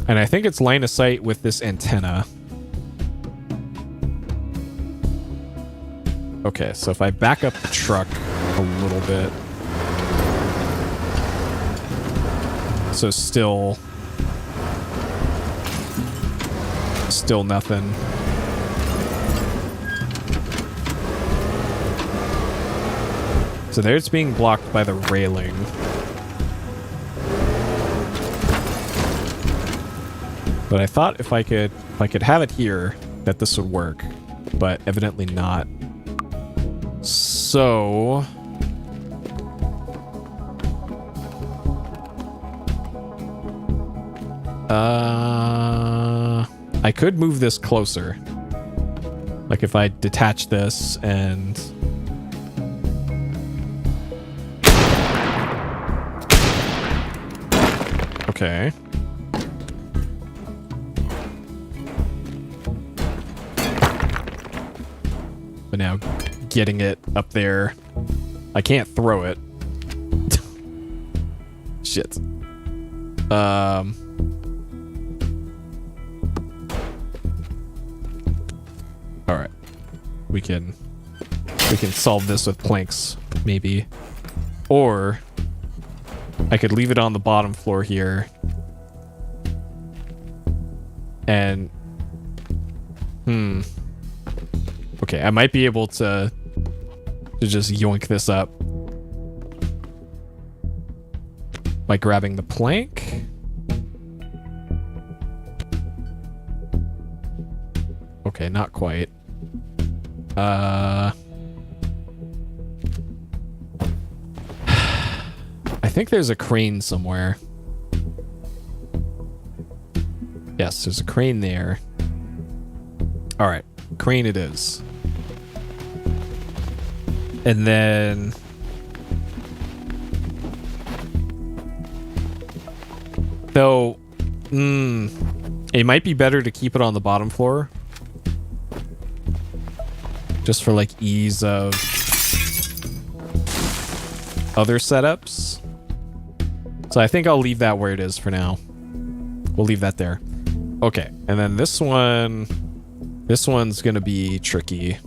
Speaker 1: And I think it's line of sight with this antenna. Okay, so if I back up the truck a little bit. So still nothing. So there it's being blocked by the railing. But I thought if I could have it here, that this would work, but evidently not. So I could move this closer. Like if I detach this and... Okay. But now getting it up there, I can't throw it. Shit. All right, we can solve this with planks, maybe, or I could leave it on the bottom floor here, and okay, I might be able to just yoink this up by grabbing the plank. Okay, not quite. I think there's a crane somewhere. Yes, there's a crane there. All right, crane it is. And then Though, it might be better to keep it on the bottom floor. Just for like ease of other setups. So I think I'll leave that where it is for now. We'll leave that there. Okay, and then this one's gonna be tricky.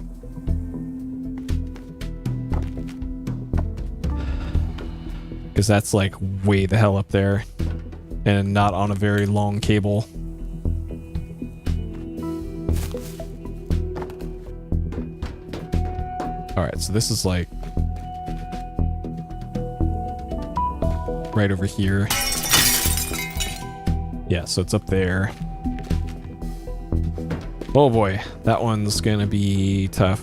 Speaker 1: Because that's like way the hell up there. And not on a very long cable. Alright, so this is like right over here. Yeah, so it's up there. Oh boy, that one's gonna be tough.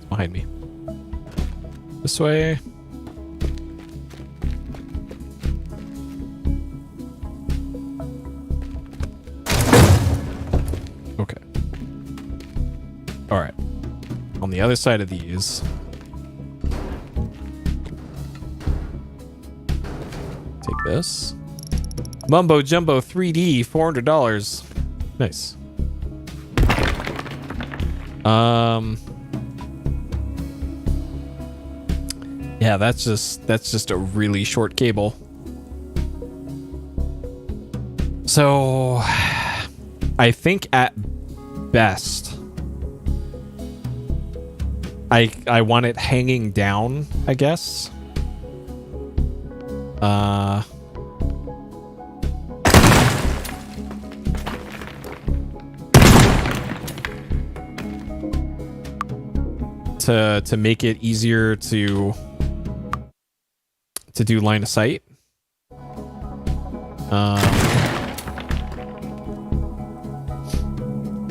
Speaker 1: Behind me. This way. Okay. All right. On the other side of these. Take this. Mumbo Jumbo 3D, $400. Nice. Yeah, that's just a really short cable. So I think at best I want it hanging down, I guess. To make it easier to do line of sight. Hey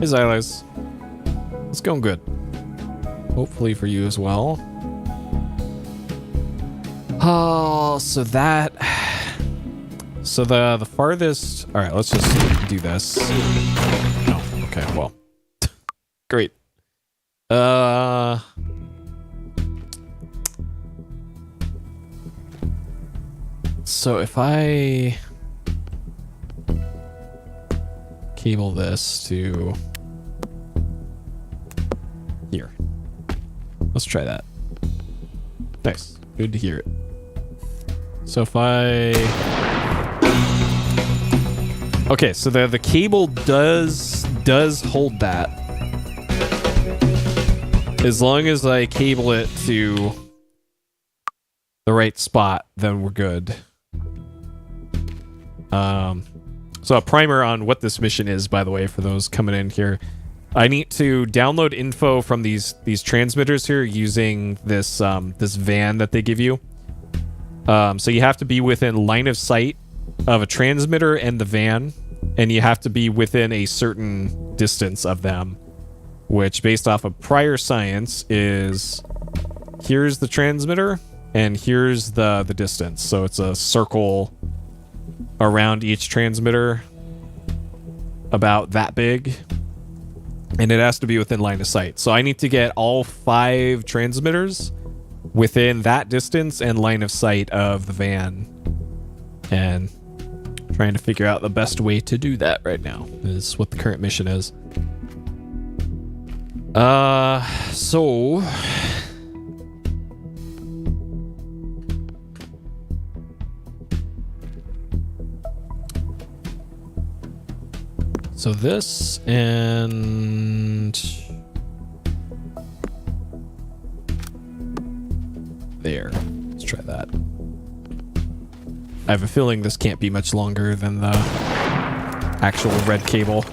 Speaker 1: Xylas. It's going good. Hopefully for you as well. Oh, so the farthest. All right, let's just do this. No, okay, well, great. So if I cable this to here, let's try that. Nice, good to hear it. So if I, okay, so the cable does hold that as long as I cable it to the right spot, then we're good. So a primer on what this mission is, by the way, for those coming in here. I need to download info from these transmitters here using this this van that they give you. So you have to be within line of sight of a transmitter and the van, and you have to be within a certain distance of them, which based off of prior science is here's the transmitter and here's the distance. So it's a circle around each transmitter about that big, and it has to be within line of sight. So I need to get all 5 transmitters within that distance and line of sight of the van, and trying to figure out the best way to do that right now is what the current mission is. So this and there. Let's try that. I have a feeling this can't be much longer than the actual red cable.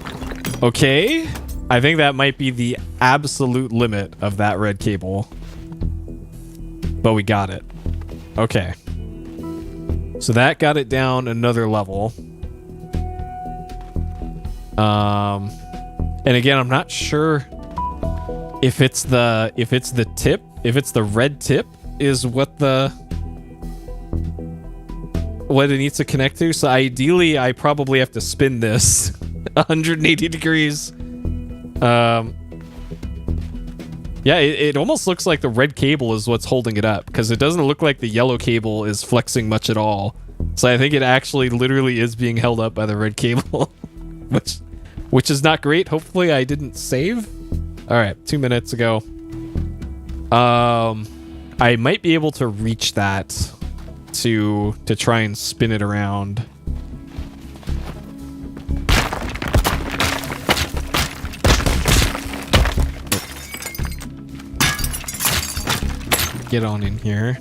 Speaker 1: Okay. I think that might be the absolute limit of that red cable. But we got it. Okay. So that got it down another level. And again, I'm not sure if it's the tip, if it's the red tip is what it needs to connect to. So ideally I probably have to spin this 180 degrees. Yeah, it almost looks like the red cable is what's holding it up, because it doesn't look like the yellow cable is flexing much at all. So I think it actually literally is being held up by the red cable, which is not great. Hopefully I didn't save. All right, 2 minutes ago. I might be able to reach that to try and spin it around. Get on in here.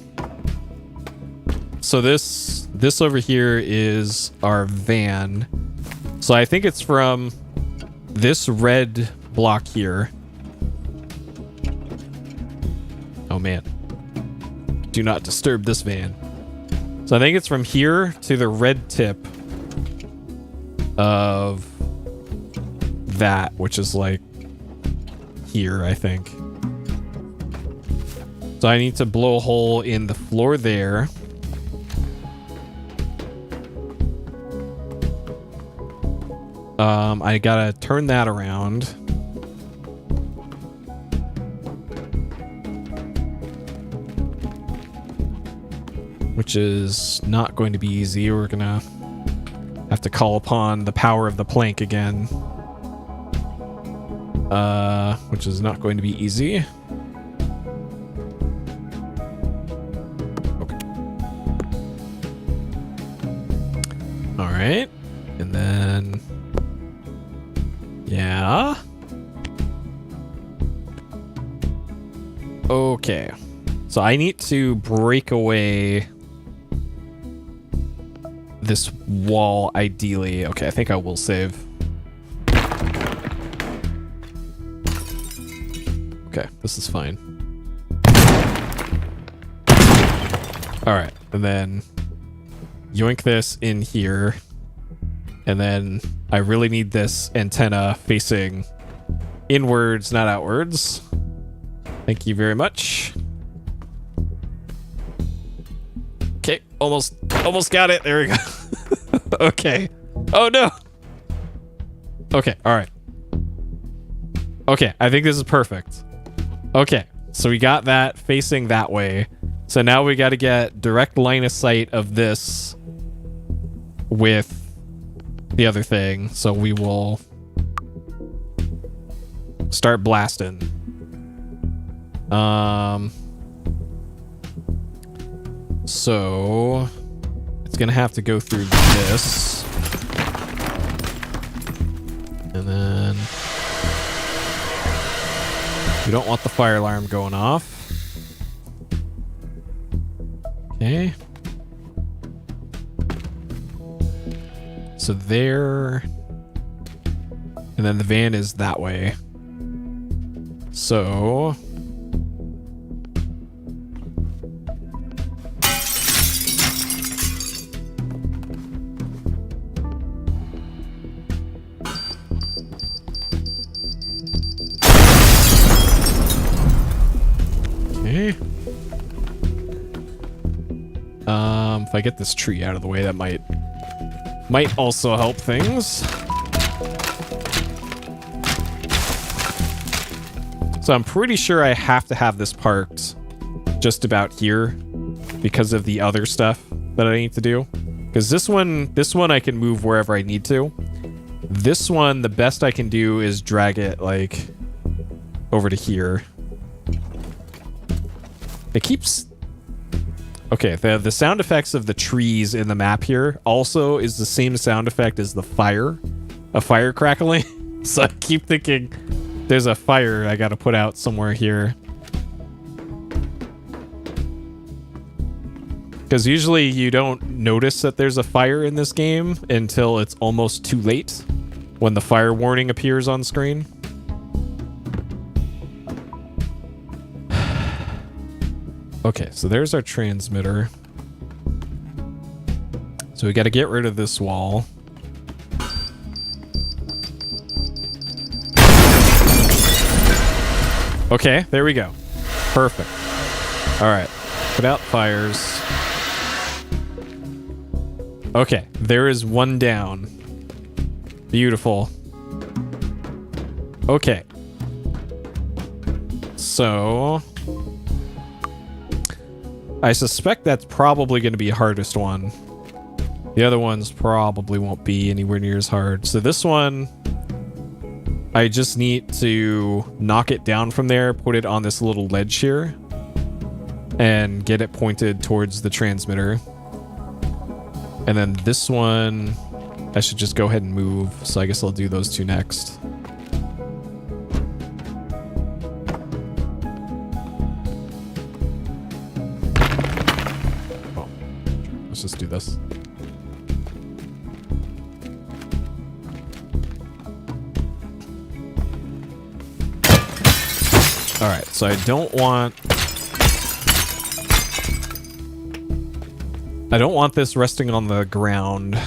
Speaker 1: So this over here is our van. So I think it's from this red block here. Oh man. Do not disturb this van. So I think it's from here to the red tip of that, which is like here, I think. So I need to blow a hole in the floor there. I gotta turn that around. Which is not going to be easy. We're gonna have to call upon the power of the plank again. Which is not going to be easy. Alright, and then, yeah. Okay, so I need to break away this wall, ideally. Okay, I think I will save. Okay, this is fine. Alright, and then yoink this in here, and then I really need this antenna facing inwards, not outwards. Thank you very much. Okay, almost got it. There we go. Okay. Oh no. Okay, all right. Okay, I think this is perfect. Okay, so we got that facing that way. So now we got to get direct line of sight of this with the other thing. So we will start blasting. So it's gonna have to go through this, and then we don't want the fire alarm going off. Okay. So there, and then the van is that way. So okay. If I get this tree out of the way, that might also help things. So I'm pretty sure I have to have this parked just about here because of the other stuff that I need to do. Because this one I can move wherever I need to. This one, the best I can do is drag it like over to here. It keeps... Okay, the sound effects of the trees in the map here also is the same sound effect as the fire. A fire crackling. So I keep thinking there's a fire I gotta put out somewhere here. Because usually you don't notice that there's a fire in this game until it's almost too late when the fire warning appears on screen. Okay, so there's our transmitter. So we got to get rid of this wall. Okay, there we go. Perfect. All right. Put out fires. Okay, there is one down. Beautiful. Okay. So I suspect that's probably going to be the hardest one. The other ones probably won't be anywhere near as hard. So this one, I just need to knock it down from there, put it on this little ledge here, and get it pointed towards the transmitter. And then this one, I should just go ahead and move. So I guess I'll do those two next. Oh, let's just do this. All right, so I don't want this resting on the ground.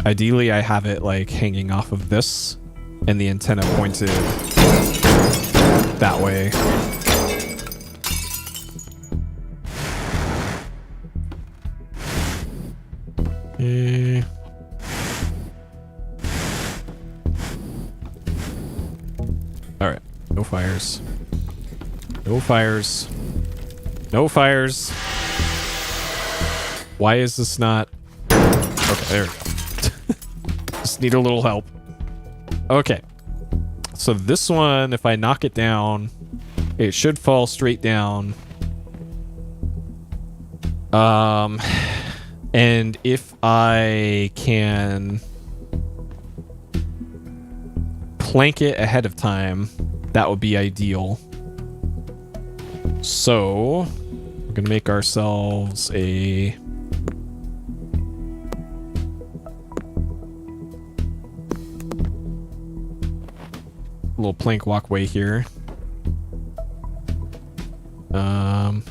Speaker 1: Ideally, I have it like hanging off of this and the antenna pointed that way. All right, no fires. No fires. No fires. Why is this not... Okay, there we go. Just need a little help. Okay. So this one, if I knock it down, it should fall straight down. And if I can plank it ahead of time, that would be ideal. So we're gonna make ourselves a little plank walkway here. All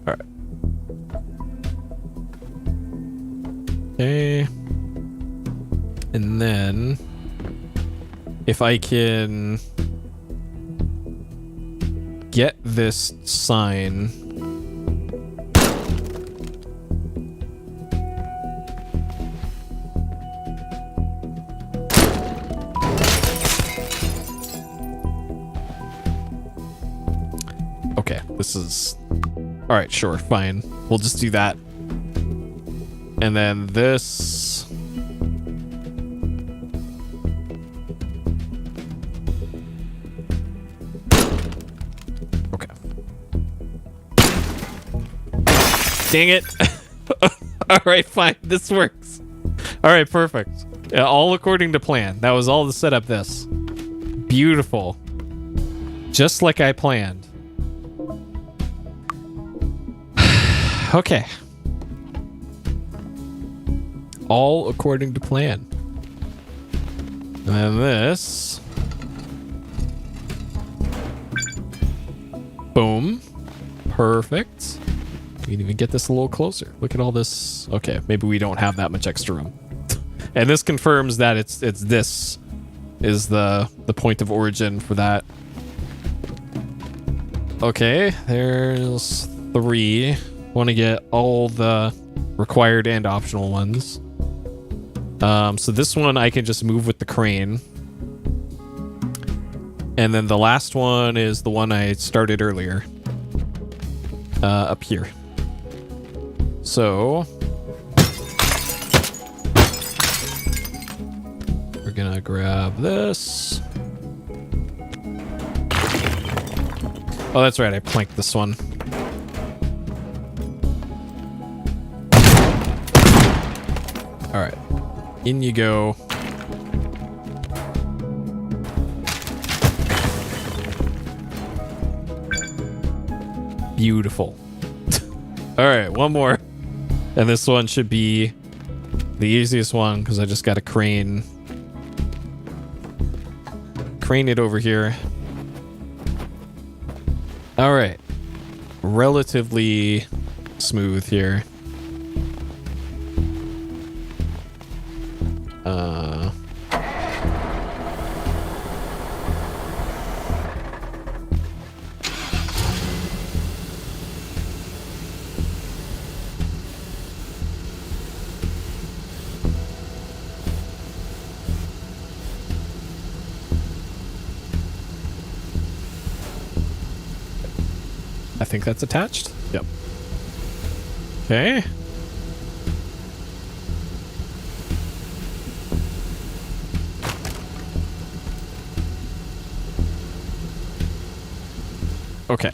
Speaker 1: right. Okay. And then if I can get this sign okay, this is all right, sure, fine. We'll just do that. And then this. Okay. Dang it. All right, fine. This works. All right, perfect. Yeah, all according to plan. That was all to set up this. Beautiful. Just like I planned. Okay. All according to plan. And then this. Boom. Perfect. We can even get this a little closer. Look at all this. Okay, maybe we don't have that much extra room. And this confirms that it's this is the point of origin for that. Okay, there's 3. Want to get all the required and optional ones. So this one I can just move with the crane. And then the last one is the one I started earlier. Up here. So we're gonna grab this. Oh, that's right, I planked this one. All right, in you go. Beautiful. All right, one more. And this one should be the easiest one because I just got to crane it over here. All right. Relatively smooth here. I think that's attached. Yep. Okay. Okay.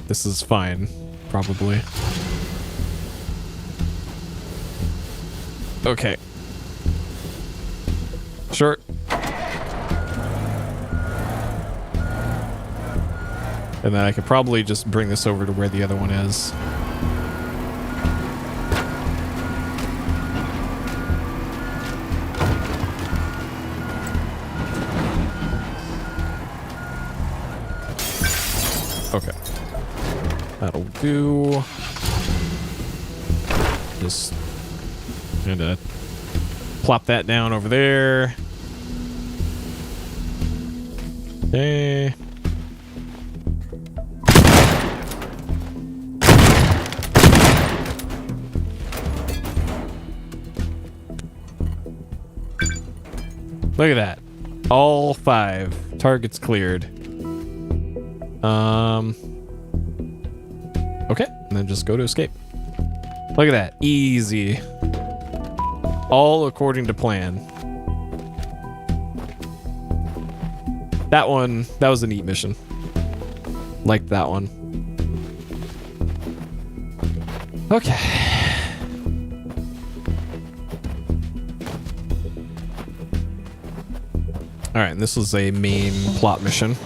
Speaker 1: This is fine, probably. Okay. Sure. And then I could probably just bring this over to where the other one is. Okay. That'll do. Just gonna plop that down over there. Okay. Look at that. All 5 targets cleared. Okay, and then just go to escape. Look at that. Easy. All according to plan. That one, that was a neat mission. Liked that one. Okay. All right, and this was a main plot mission.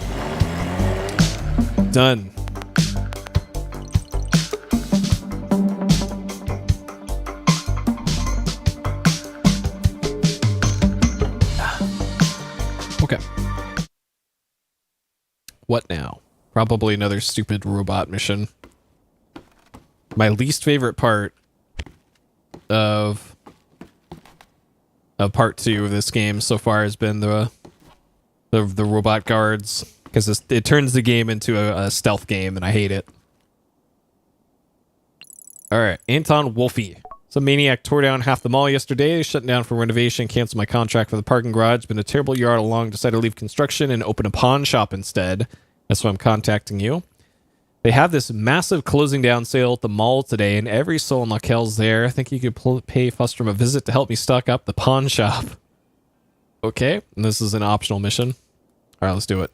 Speaker 1: Done. Okay. What now? Probably another stupid robot mission. My least favorite part of part 2 of this game so far has been the robot guards, because it turns the game into a stealth game, and I hate it. All right, Anton Wolfie. Some maniac tore down half the mall yesterday, shut down for renovation, canceled my contract for the parking garage, been a terrible yard all along, decided to leave construction and open a pawn shop instead. That's why I'm contacting you. They have this massive closing down sale at the mall today, and every soul in Lockel's there. I think you could pay Fustrom a visit to help me stock up the pawn shop. Okay, and this is an optional mission. All right, let's do it.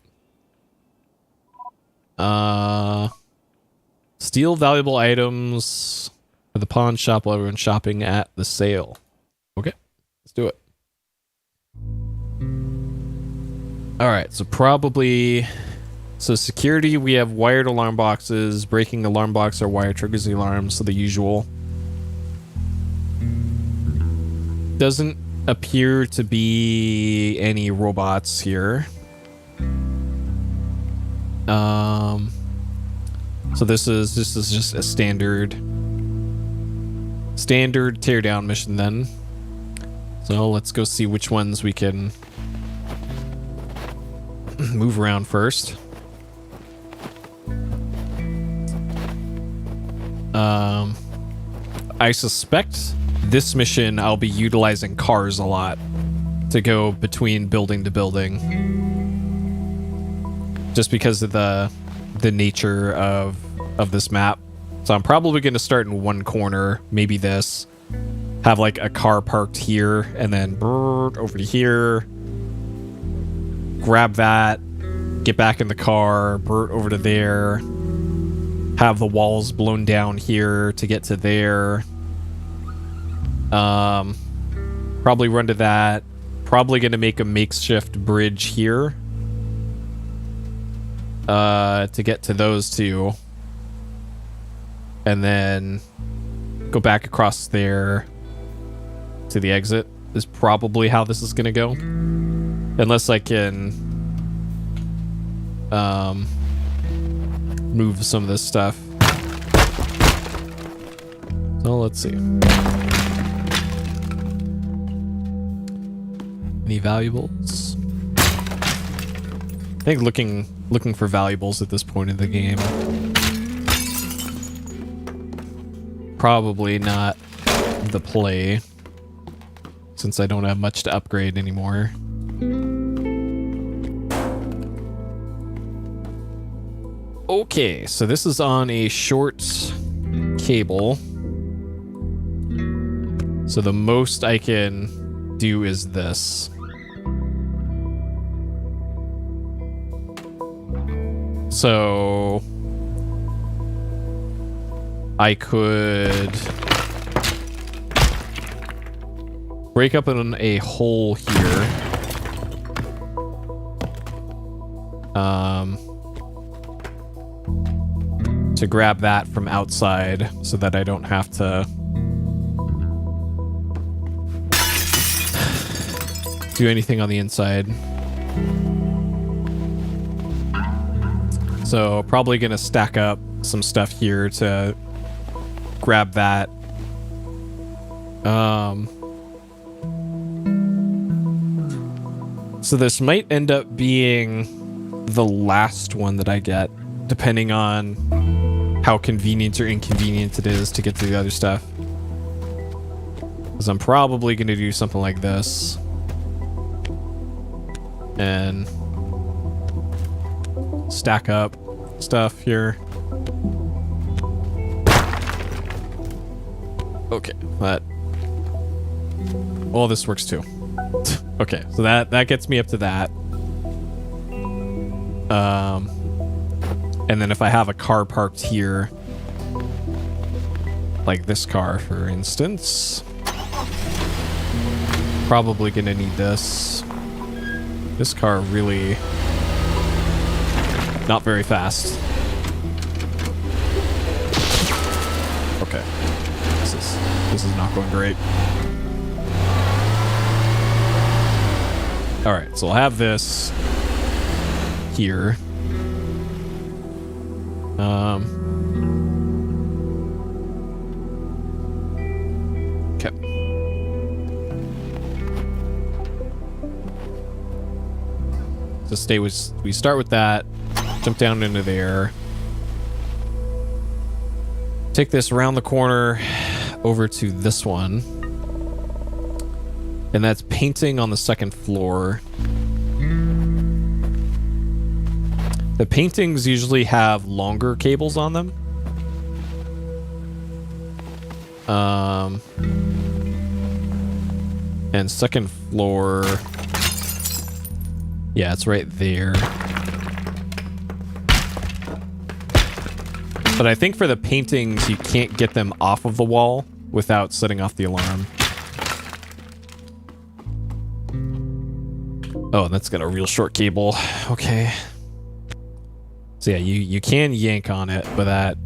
Speaker 1: Steal valuable items for the pawn shop while everyone's shopping at the sale. Okay, let's do it. All right, so probably... So security, we have wired alarm boxes. Breaking alarm box or wire triggers the alarm, so the usual. Doesn't appear to be any robots here. So this is just a standard teardown mission then. So let's go see which ones we can move around first. I suspect this mission I'll be utilizing cars a lot to go between building to building, just because of the nature of this map. So I'm probably going to start in one corner, maybe this, have like a car parked here, and then over to here, grab that, get back in the car, over to there, have the walls blown down here to get to there. Probably run to that. Probably going to make a makeshift bridge here to get to those two. And then go back across there to the exit is probably how this is going to go. Unless I can move some of this stuff. So let's see. Any valuables? I think looking for valuables at this point in the game. Probably not the play, since I don't have much to upgrade anymore. Okay, so this is on a short cable. So the most I can do is this. So I could break up in a hole here. To grab that from outside so that I don't have to do anything on the inside. So probably gonna stack up some stuff here to grab that. So this might end up being the last one that I get, depending on how convenient or inconvenient it is to get to the other stuff. Because I'm probably going to do something like this. And stack up stuff here. Okay, that... Well, this works too. Okay, so that gets me up to that. And then if I have a car parked here, like this car, for instance, probably gonna need this. This car really not very fast. Okay, this is not going great. All right, so I'll have this here. Okay. So we start with that, jump down into there, take this around the corner over to this one, and that's painting on the second floor. The paintings usually have longer cables on them. And second floor, yeah, it's right there. But I think for the paintings, you can't get them off of the wall without setting off the alarm. Oh, that's got a real short cable. Okay. So yeah, you can yank on it, but that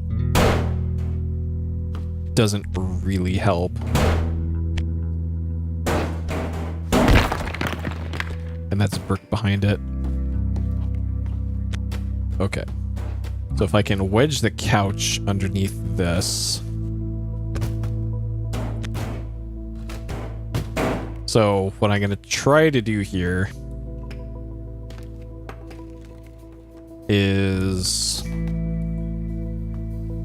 Speaker 1: doesn't really help. And that's a brick behind it. Okay. So if I can wedge the couch underneath this. So what I'm gonna try to do here is...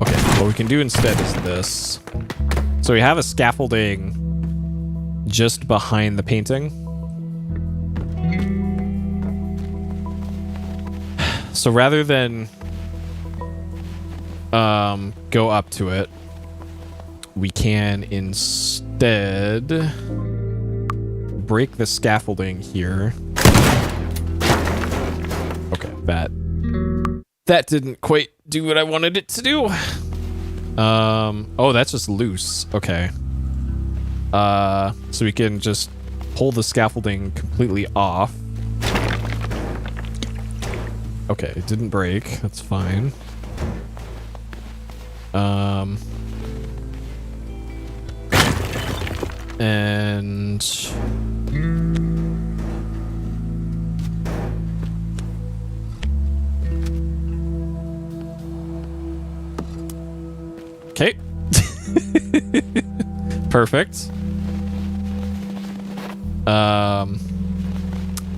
Speaker 1: Okay, what we can do instead is this. So we have a scaffolding just behind the painting. So rather than go up to it, we can instead break the scaffolding here. Okay, that didn't quite do what I wanted it to do. Oh, that's just loose. Okay. So we can just pull the scaffolding completely off. Okay, it didn't break. That's fine. And... Okay. Perfect.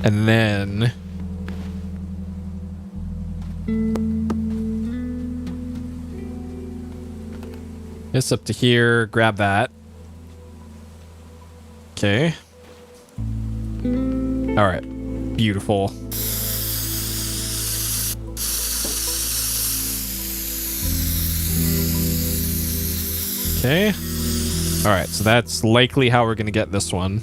Speaker 1: And then... This up to here, grab that. Okay. All right, beautiful. Okay. All right, so that's likely how we're going to get this one.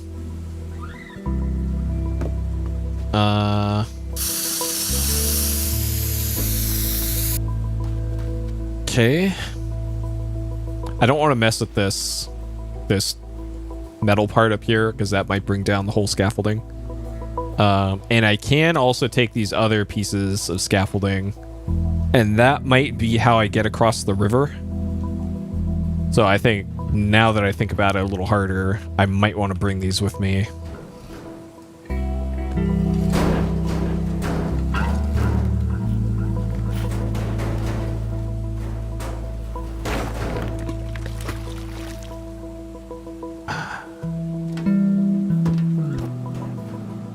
Speaker 1: Okay. I don't want to mess with this metal part up here because that might bring down the whole scaffolding. And I can also take these other pieces of scaffolding, and that might be how I get across the river. So I think, now that I think about it a little harder, I might want to bring these with me.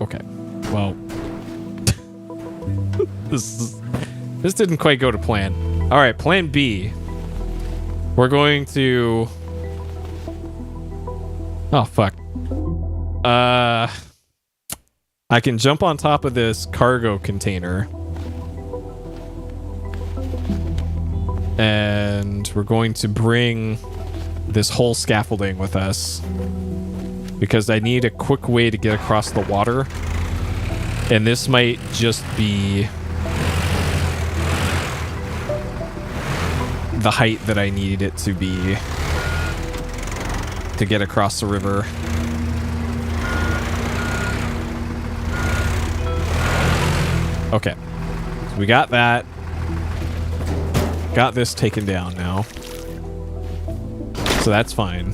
Speaker 1: Okay, well, this didn't quite go to plan. All right, plan B. We're going to... Oh, fuck. I can jump on top of this cargo container. And we're going to bring this whole scaffolding with us. Because I need a quick way to get across the water. And this might just be the height that I need it to be to get across the river. Okay, so we got that. Got this taken down now. So that's fine.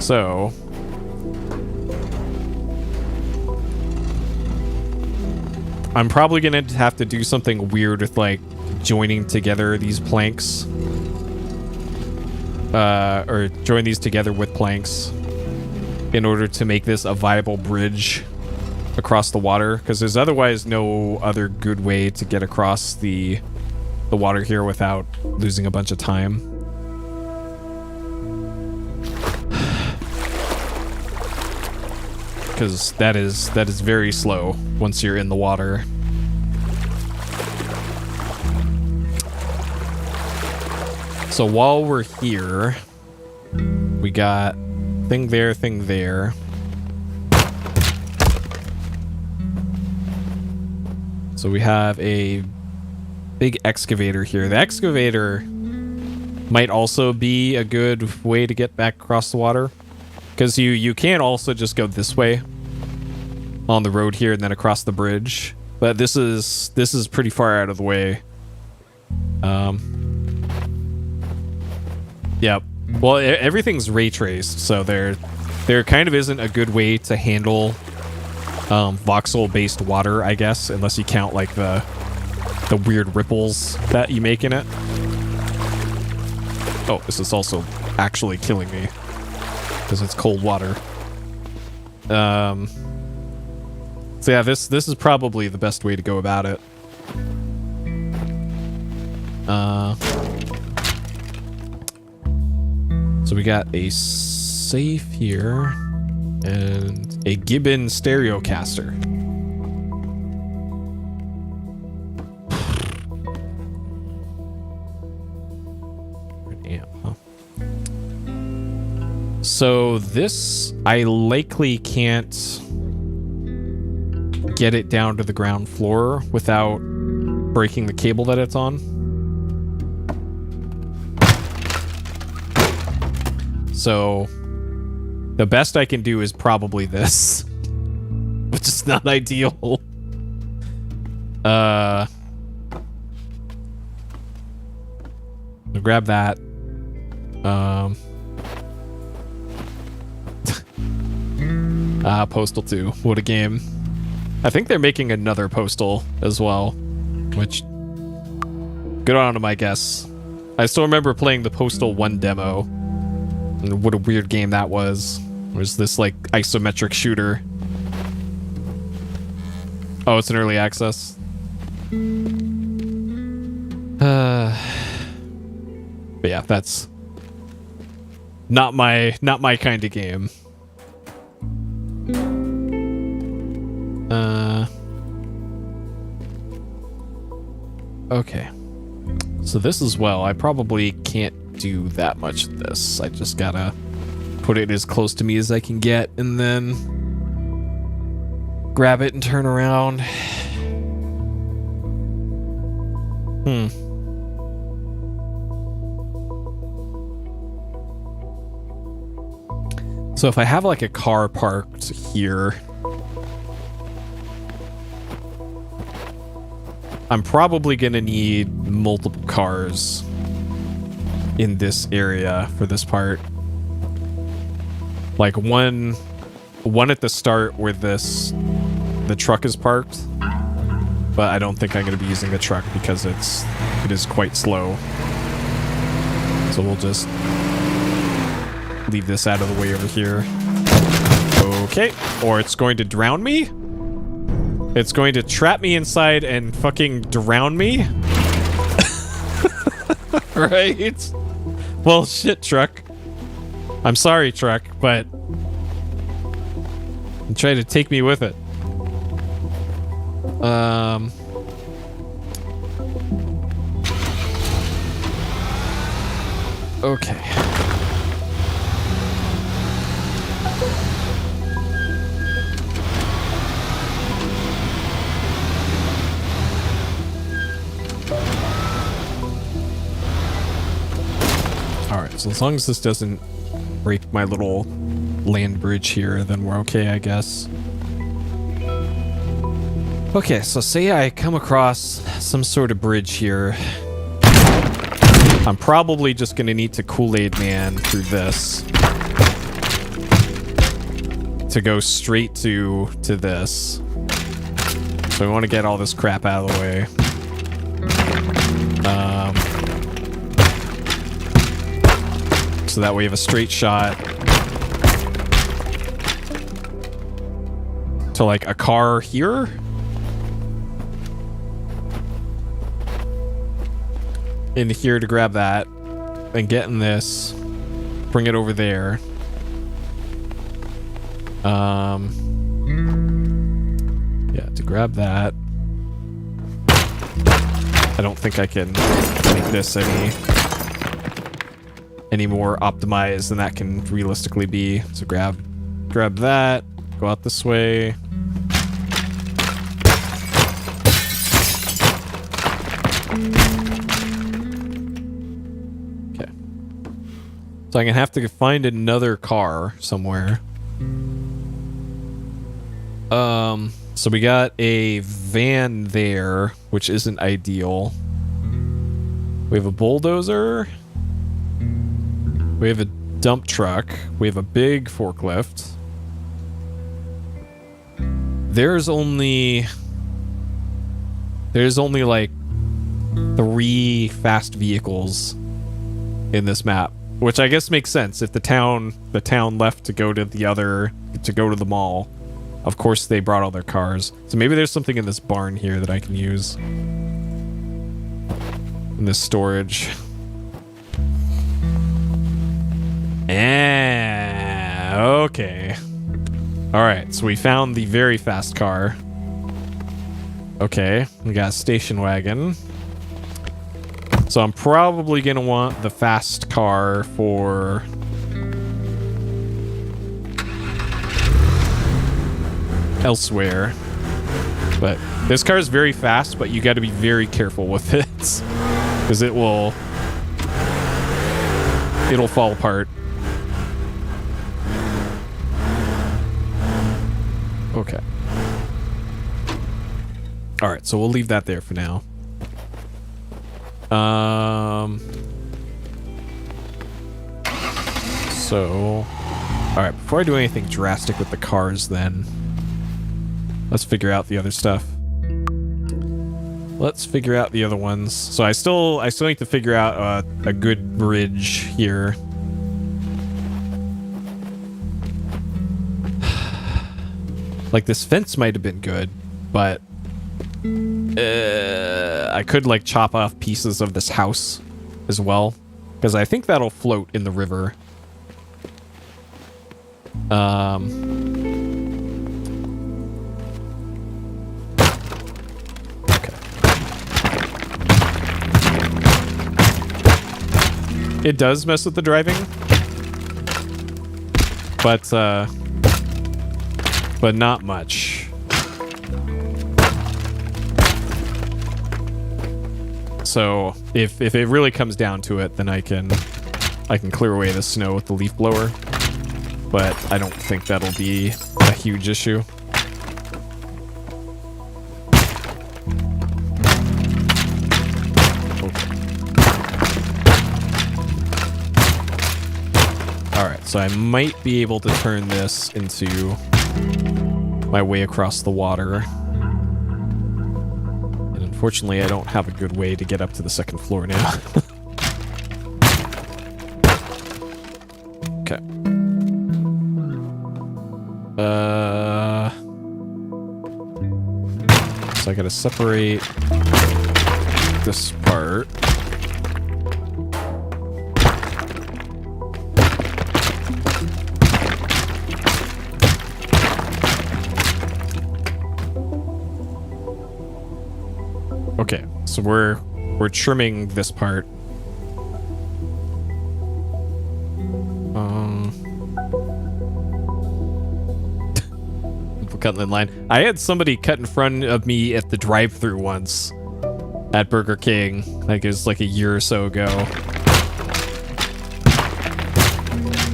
Speaker 1: So I'm probably gonna have to do something weird with like joining together these planks. Or join these together with planks in order to make this a viable bridge across the water, because there's otherwise no other good way to get across the water here without losing a bunch of time. Because that is very slow once you're in the water. So while we're here, we got thing there, thing there. So we have a big excavator here. The excavator might also be a good way to get back across the water, because you can also just go this way on the road here and then across the bridge. But this is pretty far out of the way. Yeah, well, everything's ray traced, so there kind of isn't a good way to handle voxel-based water, I guess, unless you count like the weird ripples that you make in it. Oh, this is also actually killing me because it's cold water. So yeah, this is probably the best way to go about it. So we got a safe here and a Gibbon Stereocaster. So this, I likely can't get it down to the ground floor without breaking the cable that it's on. So the best I can do is probably this, which is not ideal. I'll grab that. Postal 2. What a game. I think they're making another Postal as well, which, good on them, I guess. I still remember playing the Postal 1 demo. And what a weird game that was. It was this, like, isometric shooter. Oh, it's an early access. But yeah, that's not my kind of game. Okay. So this as well, I probably can't do that much of this. I just gotta put it as close to me as I can get and then grab it and turn around. So if I have like a car parked here, I'm probably gonna need multiple cars in this area for this part. Like one at the start where the truck is parked, but I don't think I'm gonna be using the truck because it is quite slow. So we'll just leave this out of the way over here. Okay, or it's going to drown me? It's going to trap me inside and fucking drown me? Right? Well, shit, truck. I'm sorry, truck, but try to take me with it. Okay. Alright, so as long as this doesn't break my little land bridge here, then we're okay, I guess. Okay, so say I come across some sort of bridge here. I'm probably just gonna need to Kool-Aid Man through this to go straight to this. So we want to get all this crap out of the way. So that way we have a straight shot to like a car here. In here to grab that, and get in this, bring it over there. Yeah, to grab that. I don't think I can make this any more optimized than that can realistically be. So grab that, go out this way. So I'm gonna have to find another car somewhere. So we got a van there, which isn't ideal. We have a bulldozer. We have a dump truck. We have a big forklift. There's only like 3 fast vehicles in this map. Which I guess makes sense if the town left to go to the mall. Of course they brought all their cars. So maybe there's something in this barn here that I can use. In this storage. Okay. Alright, so we found the very fast car. Okay, we got a station wagon. So I'm probably going to want the fast car for elsewhere. But this car is very fast, but you got to be very careful with it. Because it'll fall apart. Okay. Alright, so we'll leave that there for now. So, alright, before I do anything drastic with the cars then, let's figure out the other stuff. Let's figure out the other ones. So I still need to figure out a good bridge here. Like this fence might have been good, but I could like chop off pieces of this house as well, because I think that'll float in the river. Okay. It does mess with the driving, but not much. So if it really comes down to it, then I can clear away the snow with the leaf blower. But I don't think that'll be a huge issue. Alright, so I might be able to turn this into my way across the water. And unfortunately, I don't have a good way to get up to the second floor now. Okay. So I gotta separate this part. Okay, so we're trimming this part. Cutting in line. I had somebody cut in front of me at the drive-thru once at Burger King. Like it was like a year or so ago.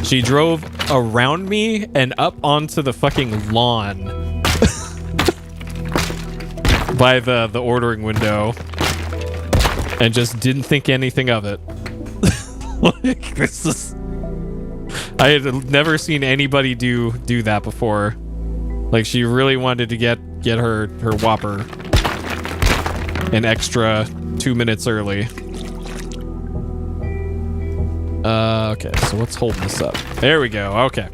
Speaker 1: She drove around me and up onto the fucking lawn by the ordering window and just didn't think anything of it. Like this is, I had never seen anybody do that before. Like she really wanted to get her Whopper an extra 2 minutes early. Okay, so let's hold this up. There we go. Okay.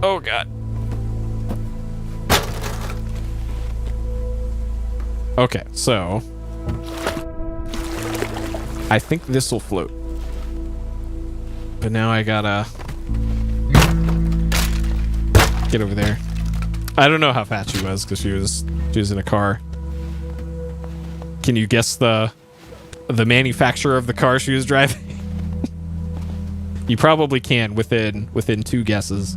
Speaker 1: Oh god. Okay, so I think this will float. But now I gotta get over there. I don't know how fat she was because she was in a car. Can you guess the manufacturer of the car she was driving? You probably can within 2 guesses.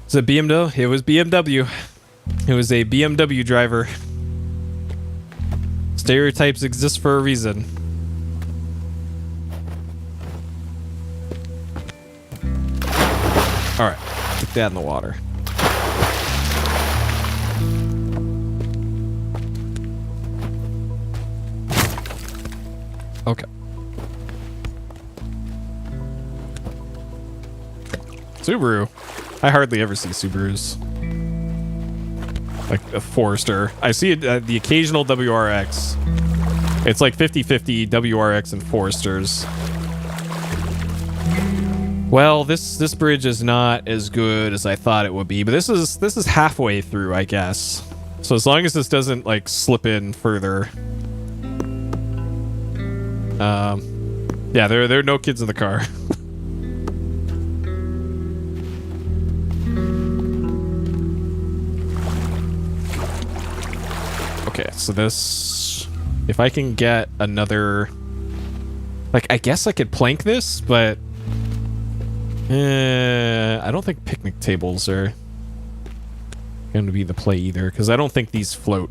Speaker 1: Is it BMW? It was BMW. It was a BMW driver. Stereotypes exist for a reason. Alright, get that in the water. Okay. Subaru. I hardly ever see Subarus. Like a Forester. I see it, the occasional WRX. It's like 50-50 WRX and Foresters. Well, this bridge is not as good as I thought it would be, but this is halfway through, I guess. So as long as this doesn't like slip in further. Yeah, there are no kids in the car. Okay, so this, if I can get another, like, I guess I could plank this, but I don't think picnic tables are going to be the play either, because I don't think these float.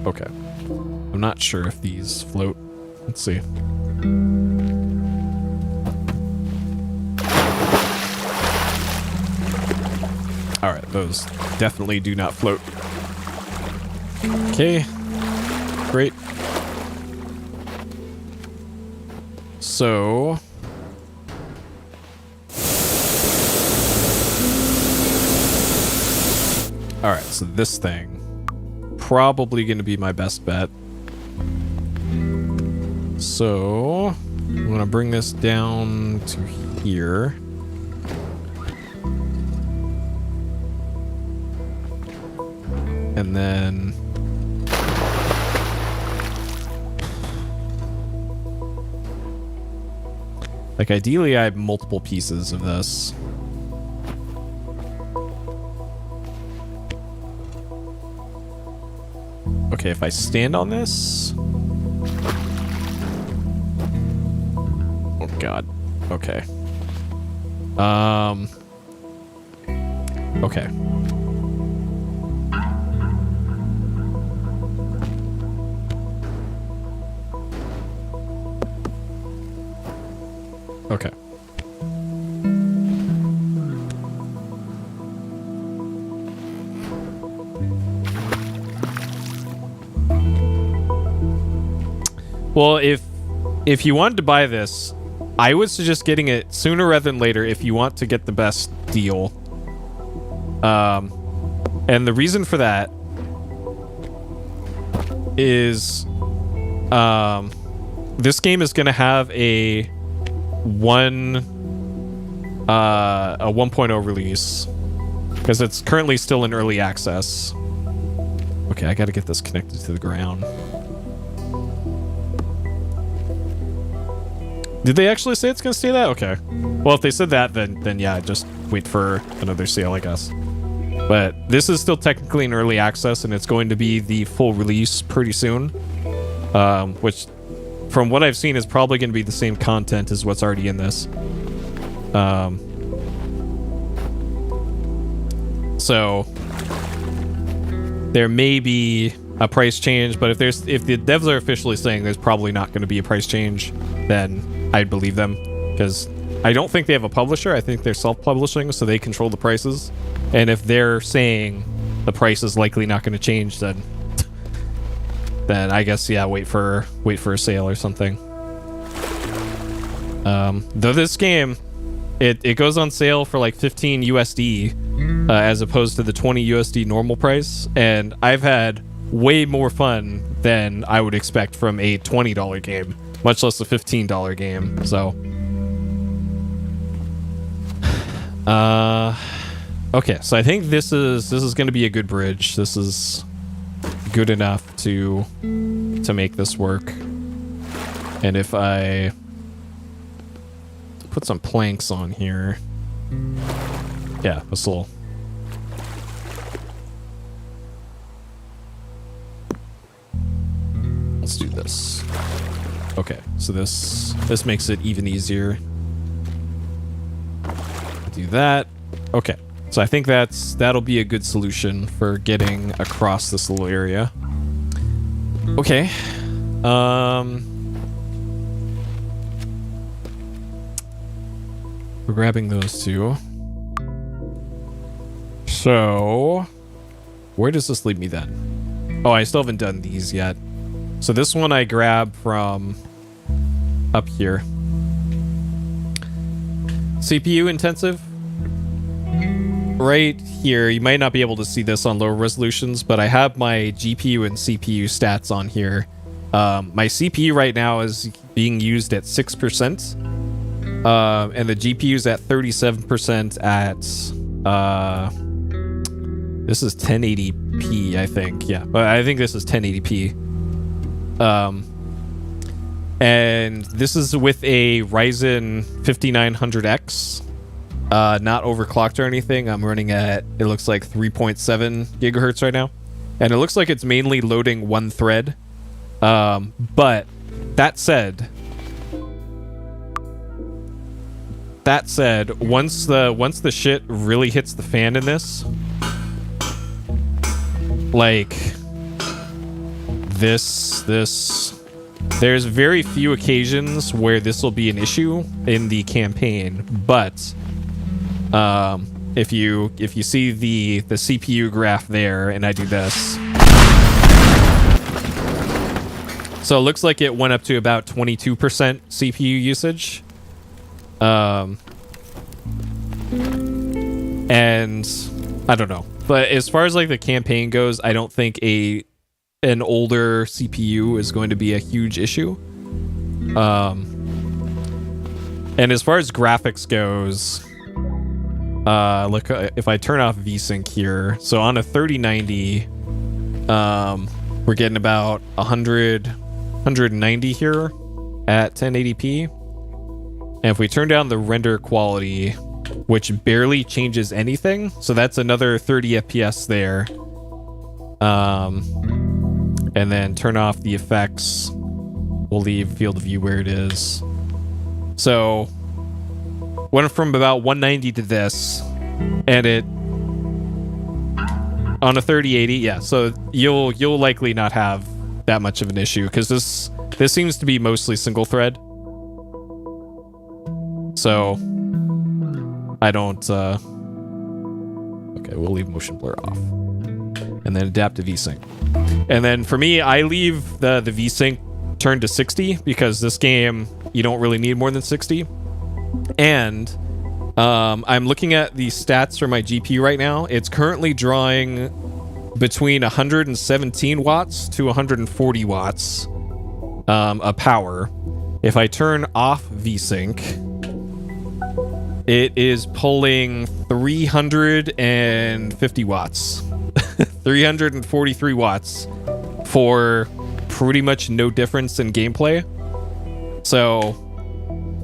Speaker 1: Okay. I'm not sure if these float. Let's see. Alright, those definitely do not float. Okay. Great. So... Alright, so this thing. Probably going to be my best bet. So, want to bring this down to here. And then like ideally I have multiple pieces of this. Okay, if I stand on this. Oh god. Okay. Okay. Okay. Well, if you wanted to buy this, I would suggest getting it sooner rather than later if you want to get the best deal. And the reason for that is this game is going to have a 1.0 release because it's currently still in early access. Okay, I got to get this connected to the ground. Did they actually say it's going to stay that? Okay. Well, if they said that, then yeah, just wait for another sale, I guess. But this is still technically in early access, and it's going to be the full release pretty soon. Which, from what I've seen, is probably going to be the same content as what's already in this. So there may be a price change, but if the devs are officially saying there's probably not going to be a price change, then I'd believe them, because I don't think they have a publisher. I think they're self-publishing, so they control the prices. And if they're saying the price is likely not going to change, then I guess, yeah, wait for a sale or something. Though this game, it goes on sale for like 15 USD as opposed to the 20 USD normal price, and I've had way more fun than I would expect from a $20 game, much less a $15 game. So okay, so I think this is going to be a good bridge. This is good enough to make this work. And if I put some planks on here, yeah, this will. Let's do this. Okay, so this makes it even easier. Do that. Okay, so I think that'll be a good solution for getting across this little area. Okay. We're grabbing those two. So where does this leave me then? Oh, I still haven't done these yet. So this one I grab from up here. CPU intensive. Right here, you might not be able to see this on lower resolutions, but I have my GPU and CPU stats on here. My CPU right now is being used at 6%, and the GPU's at 37% at this is 1080p, I think. Yeah, but I think this is 1080p. And this is with a Ryzen 5900X. Not overclocked or anything. I'm running at, it looks like 3.7 gigahertz right now. And it looks like it's mainly loading one thread. But that said, once the shit really hits the fan in this, like this, there's very few occasions where this will be an issue in the campaign, but if you see the CPU graph there, and I do this, so it looks like it went up to about 22% CPU usage, and I don't know, but as far as like the campaign goes, I don't think an older CPU is going to be a huge issue. And as far as graphics goes, look, if I turn off VSync here, so on a 3090, we're getting about 190 here at 1080p. And if we turn down the render quality, which barely changes anything, so that's another 30 FPS there. And then turn off the effects. We'll leave field of view where it is. So went from about 190 to this, and it on a 3080, yeah. So you'll likely not have that much of an issue because this seems to be mostly single thread. So I don't. Okay, we'll leave motion blur off, and then adaptive VSync. And then for me, I leave the VSync turned to 60 because this game you don't really need more than 60. And I'm looking at the stats for my GPU right now. It's currently drawing between 117 watts to 140 watts of power. If I turn off VSync, it is pulling 350 watts. 343 watts for pretty much no difference in gameplay. So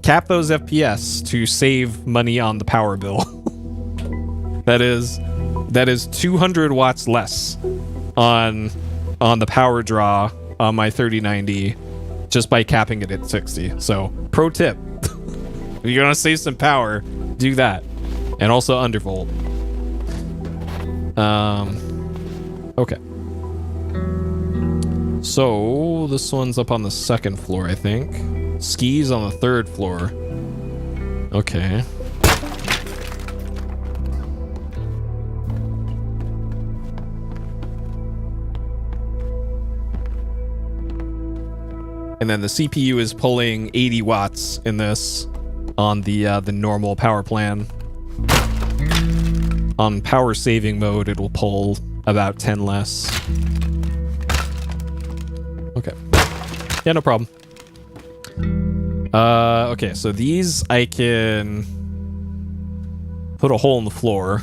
Speaker 1: cap those FPS to save money on the power bill. that is 200 watts less on the power draw on my 3090 just by capping it at 60. So pro tip, if you're gonna save some power, do that. And also undervolt. Okay. So this one's up on the second floor, I think. Skis on the third floor. Okay. And then the CPU is pulling 80 watts in this on the normal power plan. On power saving mode, it will pull about 10 less. Okay. Yeah, no problem. Okay, so these I can put a hole in the floor.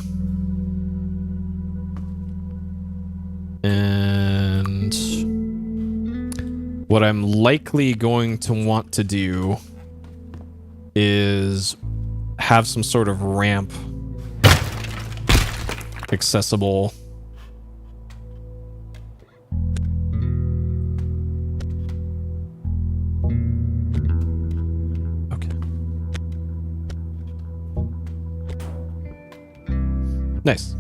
Speaker 1: And what I'm likely going to want to do is have some sort of ramp accessible. Okay. Nice.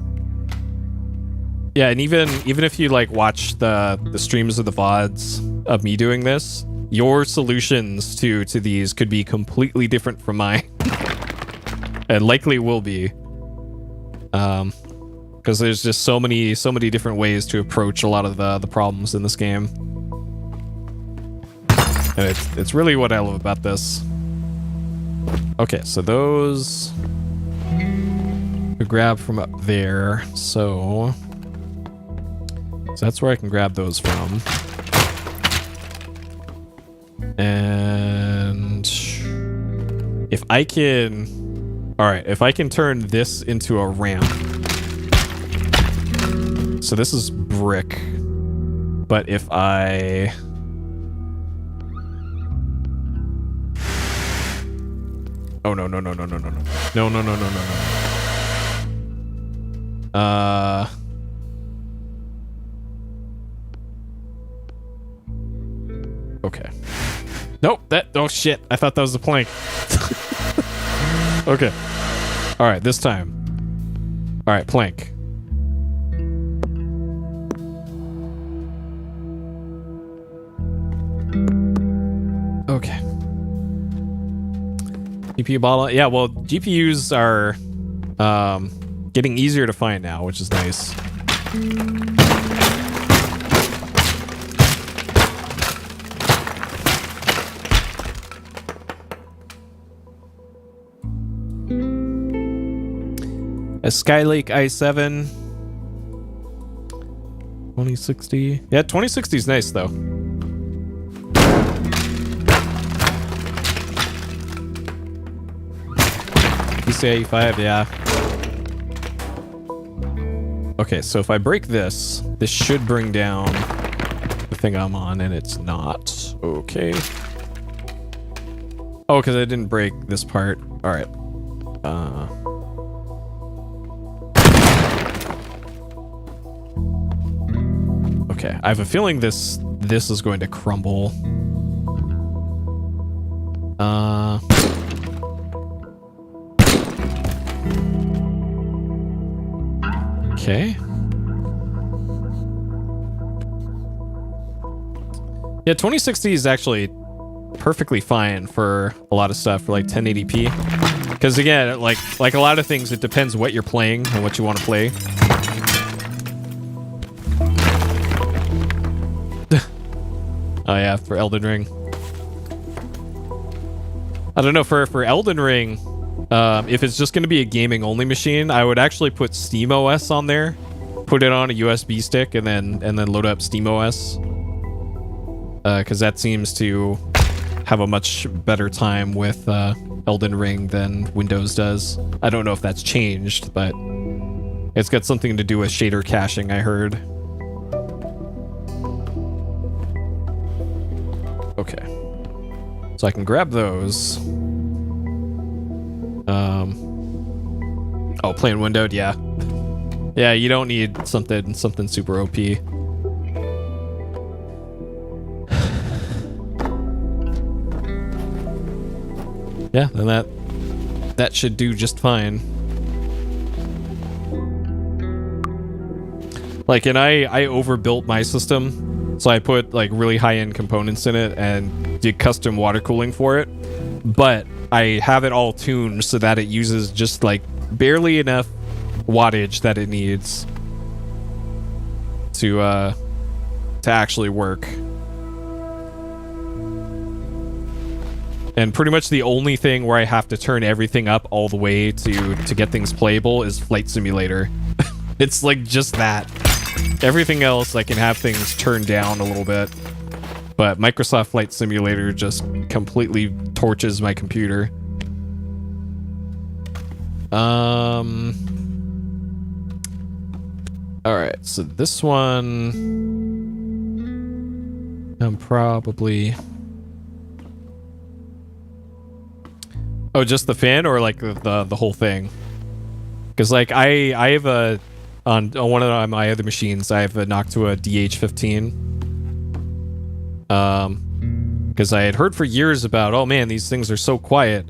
Speaker 1: Yeah, and even if you like watch the streams of the VODs of me doing this, your solutions to these could be completely different from mine. And likely will be. Because there's just so many different ways to approach a lot of the problems in this game. And it's really what I love about this. Okay, so those we grab from up there. So that's where I can grab those from. And if I can... Alright, if I can turn this into a ramp. So this is brick. But if I... Oh, no. No. Okay. Nope, oh shit, I thought that was a plank. Okay. Alright, this time. Alright, plank. Okay. GPU bottle. Yeah, well, GPUs are getting easier to find now, which is nice. A Skylake i7 2060. Yeah, 2060 is nice though. PCIe 5, yeah. Okay, so if I break this, this should bring down the thing I'm on, and it's not. Okay. Oh, because I didn't break this part. All right. Okay, I have a feeling this is going to crumble. Okay. Yeah, 2060 is actually perfectly fine for a lot of stuff, for like 1080p. Because again, like a lot of things, it depends what you're playing and what you want to play. Oh yeah, for Elden Ring. I don't know, for Elden Ring, if it's just going to be a gaming only machine, I would actually put SteamOS on there, put it on a USB stick, and then load up SteamOS, because that seems to have a much better time with Elden Ring than Windows does. I don't know if that's changed, but it's got something to do with shader caching, I heard. Okay. So I can grab those. Oh, playing windowed, yeah. Yeah, you don't need something super OP. Yeah, then that should do just fine. Like, and I overbuilt my system, so I put like really high-end components in it and did custom water cooling for it. But I have it all tuned so that it uses just like barely enough wattage that it needs to actually work. And pretty much the only thing where I have to turn everything up all the way to get things playable is Flight Simulator. It's like just that. Everything else I can have things turned down a little bit. But Microsoft Flight Simulator just completely torches my computer. Alright, so this one I'm probably... Oh, just the fan or like the whole thing? Because like I have a on one of my other machines I have a Noctua DH15. Because I had heard for years about, oh man, these things are so quiet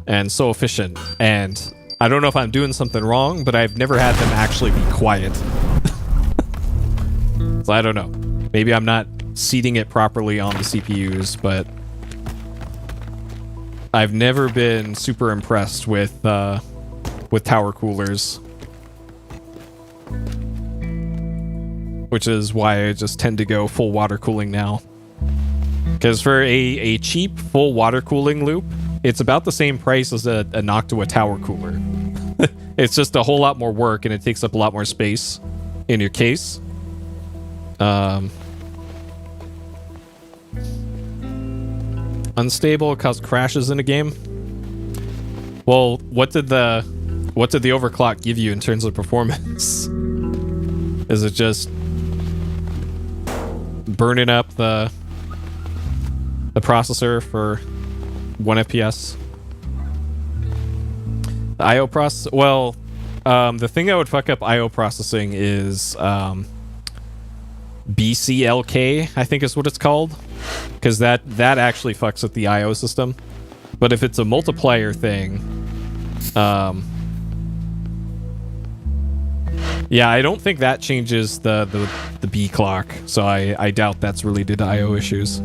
Speaker 1: and so efficient, and I don't know if I'm doing something wrong, but I've never had them actually be quiet. So I don't know. Maybe I'm not seating it properly on the CPUs, but I've never been super impressed with tower coolers, which is why I just tend to go full water cooling now. Because for a cheap full water cooling loop, it's about the same price as a Noctua tower cooler. It's just a whole lot more work, and it takes up a lot more space in your case. Unstable, cause crashes in a game. Well, what did the overclock give you in terms of performance? Is it just burning up the processor for 1 FPS? The IO process. Well, the thing that would fuck up IO processing is BCLK, I think is what it's called, because that actually fucks with the IO system. But if it's a multiplier thing, yeah, I don't think that changes the B clock, so I doubt that's related to IO issues.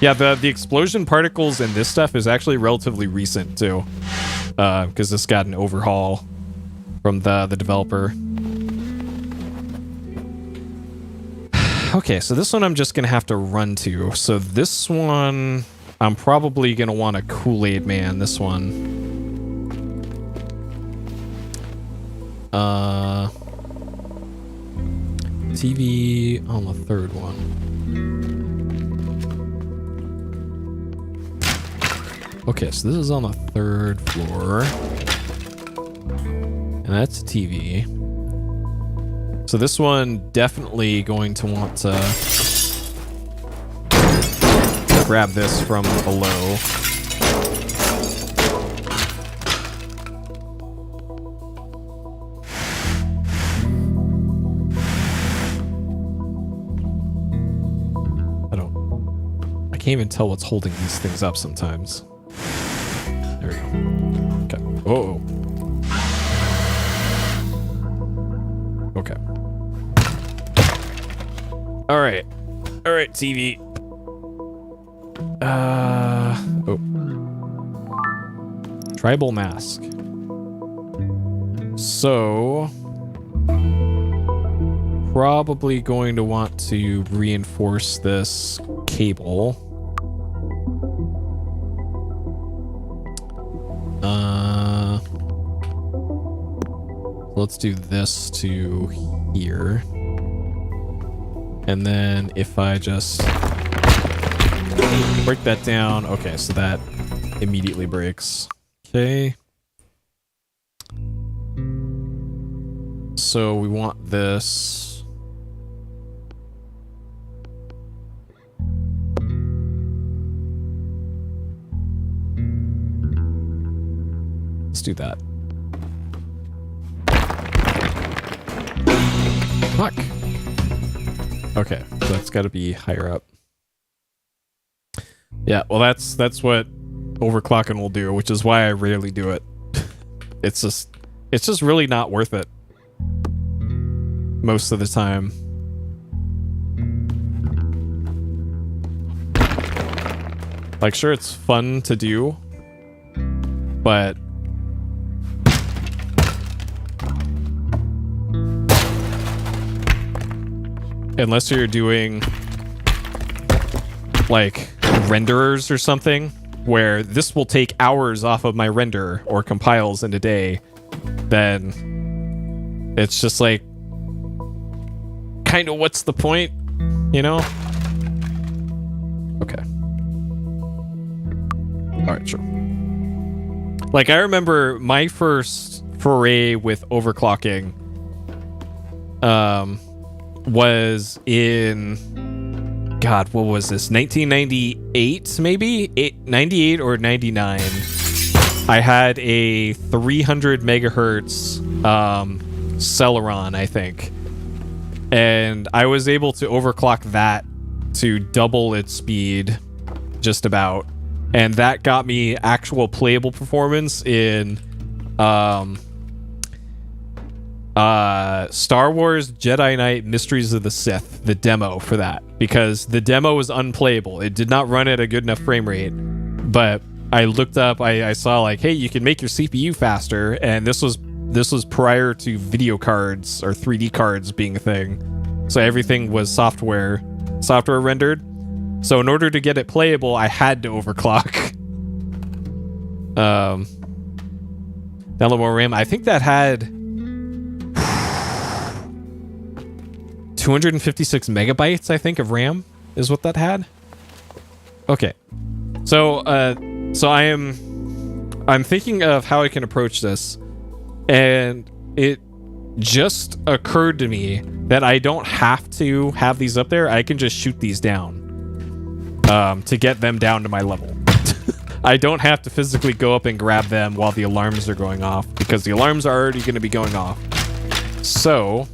Speaker 1: Yeah, the explosion particles in this stuff is actually relatively recent too, because this got an overhaul from the developer. Okay, so this one I'm just gonna have to run to. So this one, I'm probably gonna want a Kool-Aid Man, this one. TV on the third one. Okay, so this is on the 3rd floor. And that's a TV. So this one definitely going to want to grab this from below. I can't even tell what's holding these things up sometimes. There we go. Okay. Oh. Okay. All right. All right, TV. Oh. Tribal mask. So probably going to want to reinforce this cable. Let's do this to here. And then if I just break that down, okay, so that immediately breaks. Okay. So we want this. Let's do that. Fuck. Okay, so that's got to be higher up. Yeah, well that's what overclocking will do, which is why I rarely do it. It's just really not worth it most of the time. Like, sure, it's fun to do, but unless you're doing like renderers or something where this will take hours off of my render or compiles in a day, then it's just like, kind of what's the point, you know? Okay. All right, sure. Like, I remember my first foray with overclocking was in, God, what was this? 1998, maybe? 98 or 99. I had a 300 megahertz Celeron, I think. And I was able to overclock that to double its speed, just about. And that got me actual playable performance in Star Wars Jedi Knight Mysteries of the Sith, the demo for that, because the demo was unplayable. It did not run at a good enough frame rate, but I looked up, I saw like, hey, you can make your CPU faster, and this was prior to video cards or 3D cards being a thing. So everything was software rendered. So in order to get it playable, I had to overclock. Download more RAM. I think that had 256 megabytes, I think, of RAM is what that had. Okay. So I'm thinking of how I can approach this, and it just occurred to me that I don't have to have these up there. I can just shoot these down to get them down to my level. I don't have to physically go up and grab them while the alarms are going off, because the alarms are already going to be going off. So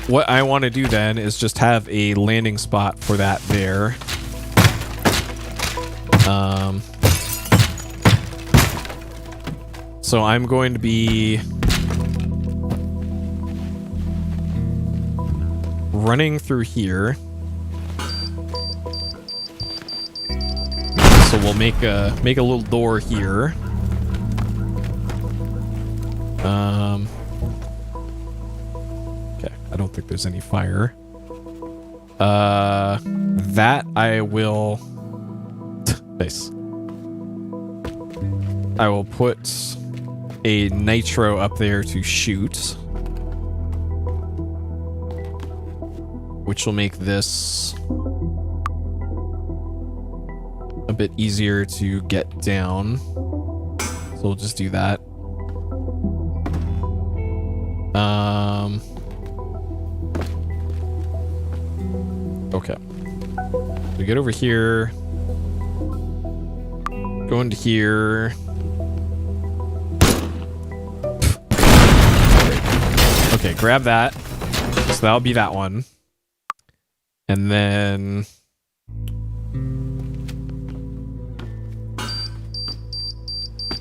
Speaker 1: what I want to do then is just have a landing spot for that there. So I'm going to be running through here. So we'll make a little door here. Okay, I don't think there's any fire. That I will. Nice. I will put a nitro up there to shoot, which will make this a bit easier to get down. So we'll just do that. Okay. We get over here. Go into here. Okay, grab that. So that'll be that one. And then...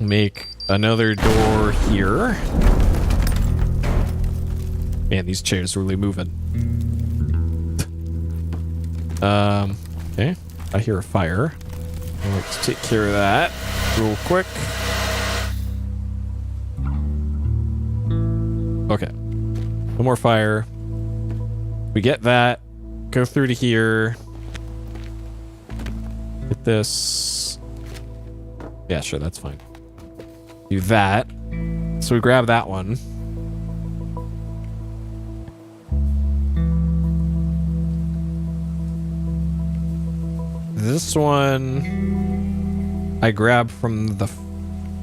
Speaker 1: make another door here. Man, these chairs are really moving. Okay. I hear a fire. Let's take care of that real quick. Okay. No more fire. We get that. Go through to here. Get this. Yeah, sure, that's fine. Do that. So we grab that one. This one I grab from the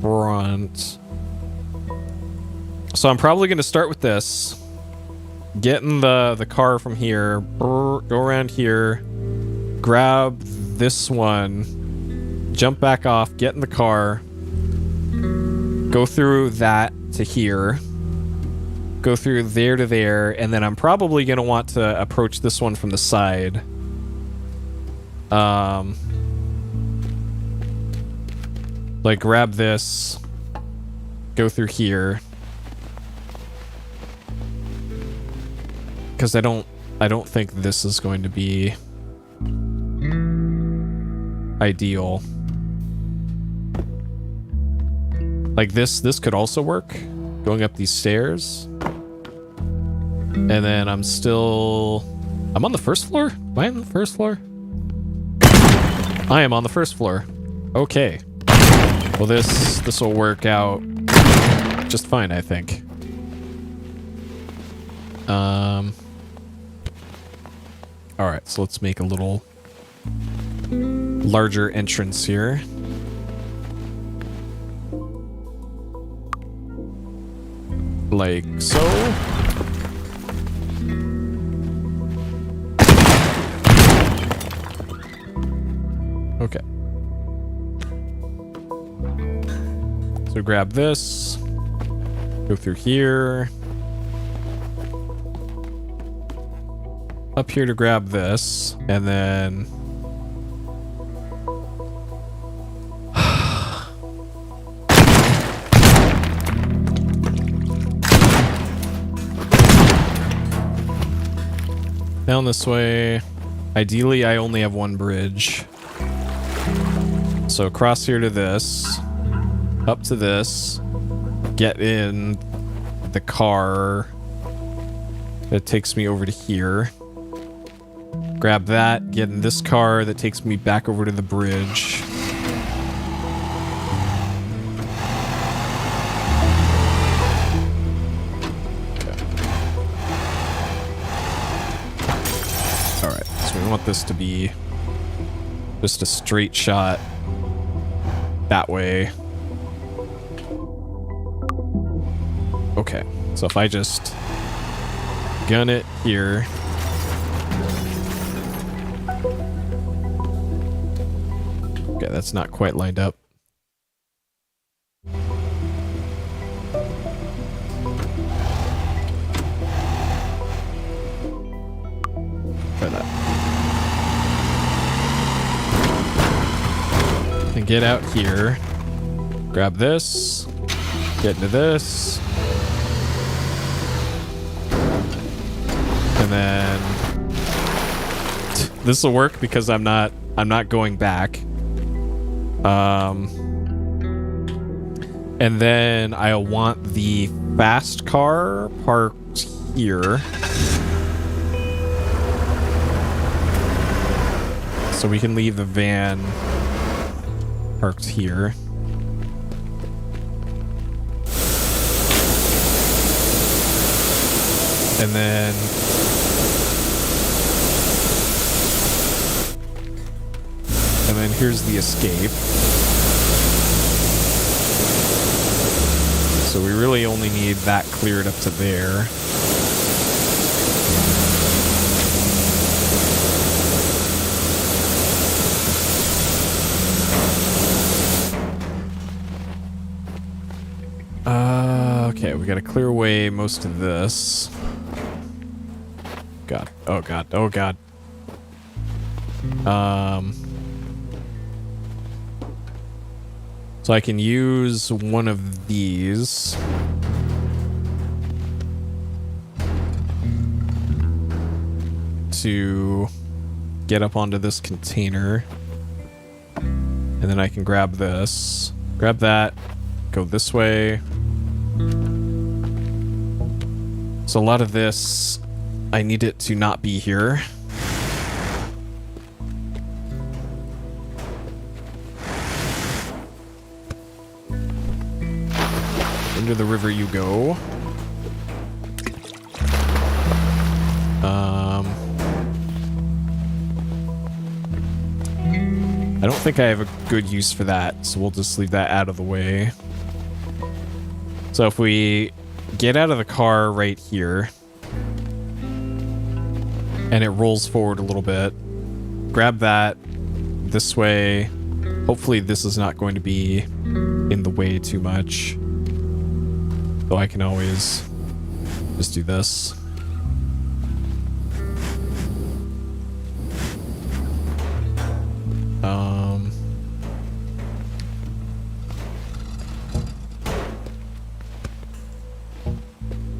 Speaker 1: front. So I'm probably going to start with this. Get in the car from here. Go around here. Grab this one. Jump back off. Get in the car. Go through that to here. Go through there to there. And then I'm probably going to want to approach this one from the side. Like grab this, go through here, because I don't think this is going to be ideal. Like this could also work, going up these stairs, and then I'm on the first floor. Am I on the first floor? I am on the first floor. Okay. Well, this will work out just fine, I think. All right, so let's make a little larger entrance here. Like so. Okay. So grab this, go through here, up here to grab this, and then down this way. Ideally, I only have one bridge. So across here to this, up to this, get in the car that takes me over to here. Grab that, get in this car that takes me back over to the bridge. Okay. Alright, so we want this to be just a straight shot that way. Okay, so if I just gun it here. Okay, that's not quite lined up. Try that. And get out here. Grab this. Get into this. And then this will work because I'm not going back. And then I'll want the fast car parked here. So we can leave the van parked here. And then then here's the escape. So we really only need that cleared up to there. Okay, we gotta clear away most of this. God. Oh god. Oh god. So I can use one of these. To get up onto this container. And then I can grab this. Grab that. Go this way. So a lot of this, I need it to not be here. Into the river you go. I don't think I have a good use for that, so we'll just leave that out of the way. So if we get out of the car right here, and it rolls forward a little bit, grab that this way. Hopefully this is not going to be in the way too much. Though I can always just do this.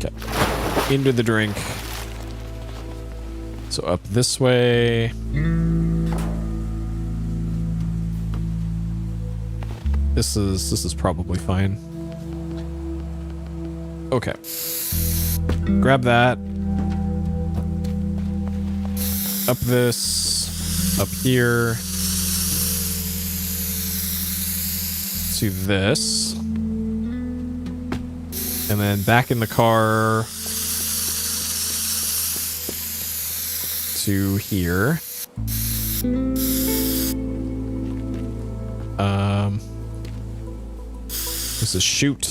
Speaker 1: Okay. Into the drink. So up this way. This is probably fine. Okay. Grab that. Up this. Up here. To this. And then back in the car. To here. This is shoot.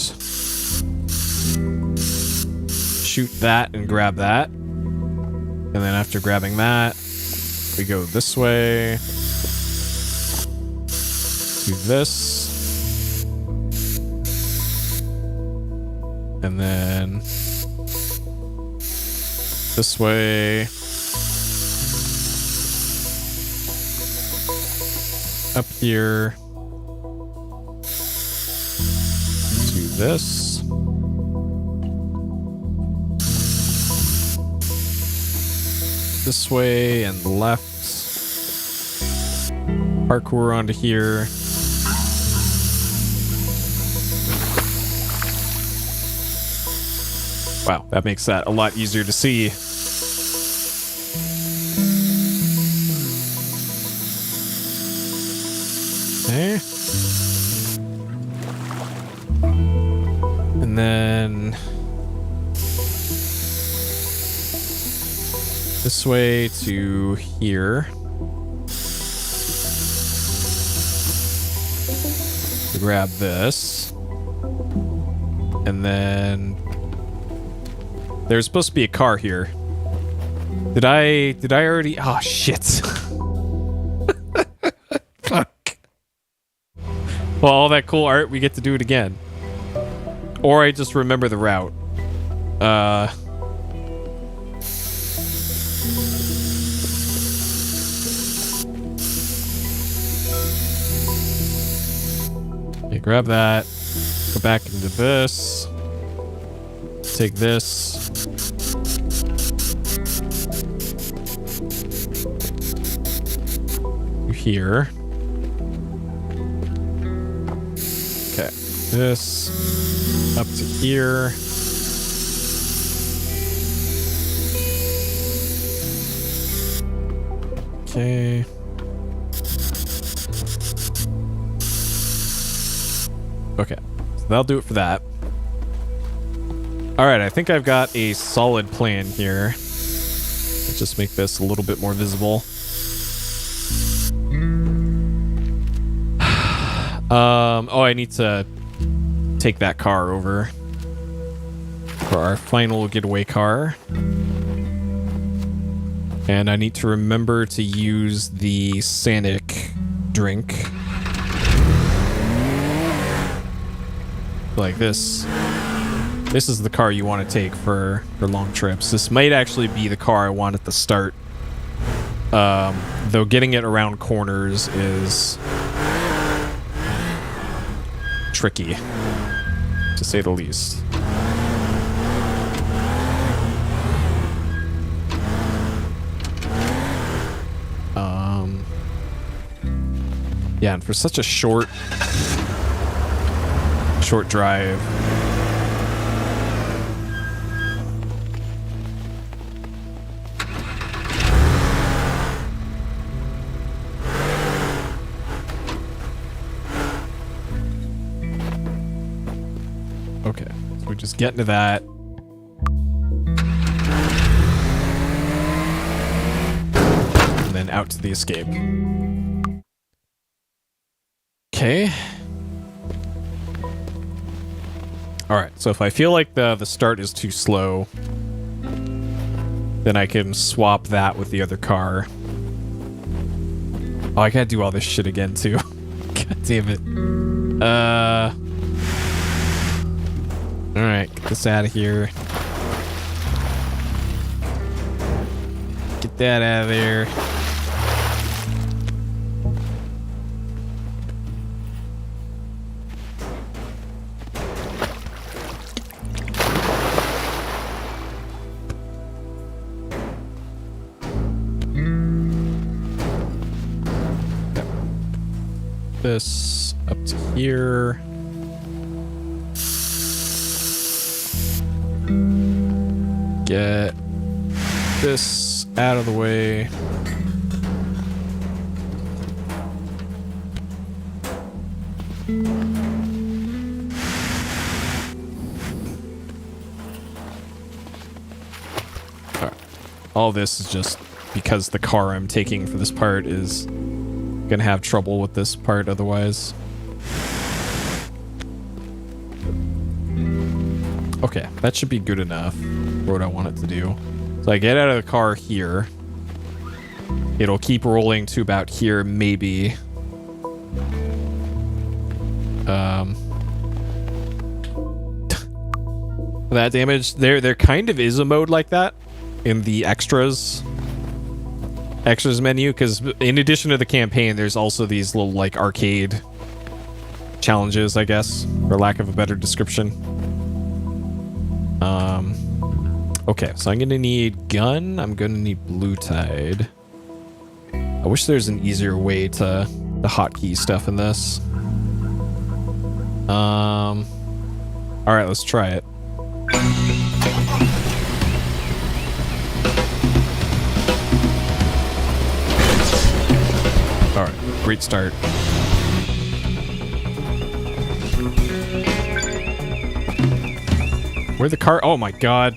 Speaker 1: Shoot that and grab that. And then after grabbing that, we go this way. To this. And then this way. Up here. To this. This way and left. Parkour onto here. Wow, that makes that a lot easier to see. Okay. And then this way to here. Grab this. And then there's supposed to be a car here. Did I already? Oh shit. Fuck. Well, all that cool art, we get to do it again. Or I just remember the route. Okay, grab that. Go back into this. Take this. Here. Okay. This. Up to here. Okay. Okay. So that'll do it for that. Alright, I think I've got a solid plan here. Let's just make this a little bit more visible. Oh, I need to take that car over for our final getaway car. And I need to remember to use the Sanic drink. Like this. This is the car you want to take for long trips. This might actually be the car I want at the start. Though getting it around corners is tricky, to say the least. Yeah, and for such a short drive. Okay, so we just get into that. And then out to the escape. Okay. Alright, so if I feel like the start is too slow, then I can swap that with the other car. Oh, I gotta do all this shit again, too. God damn it. Alright, get this out of here. Get that out of there. This up to here. Get this out of the way. All right. All this is just because the car I'm taking for this part is gonna have trouble with this part otherwise. Okay, that should be good enough for what I want it to do. So I get out of the car here. It'll keep rolling to about here, maybe. That damage, there kind of is a mode like that in the extras menu, because in addition to the campaign, there's also these little like arcade challenges, I guess, for lack of a better description. Okay, so I'm gonna need gun. I'm gonna need blue tide. I wish there's an easier way to the hotkey stuff in this. All right, let's try it. All right, great start. Where'd the car? Oh my god.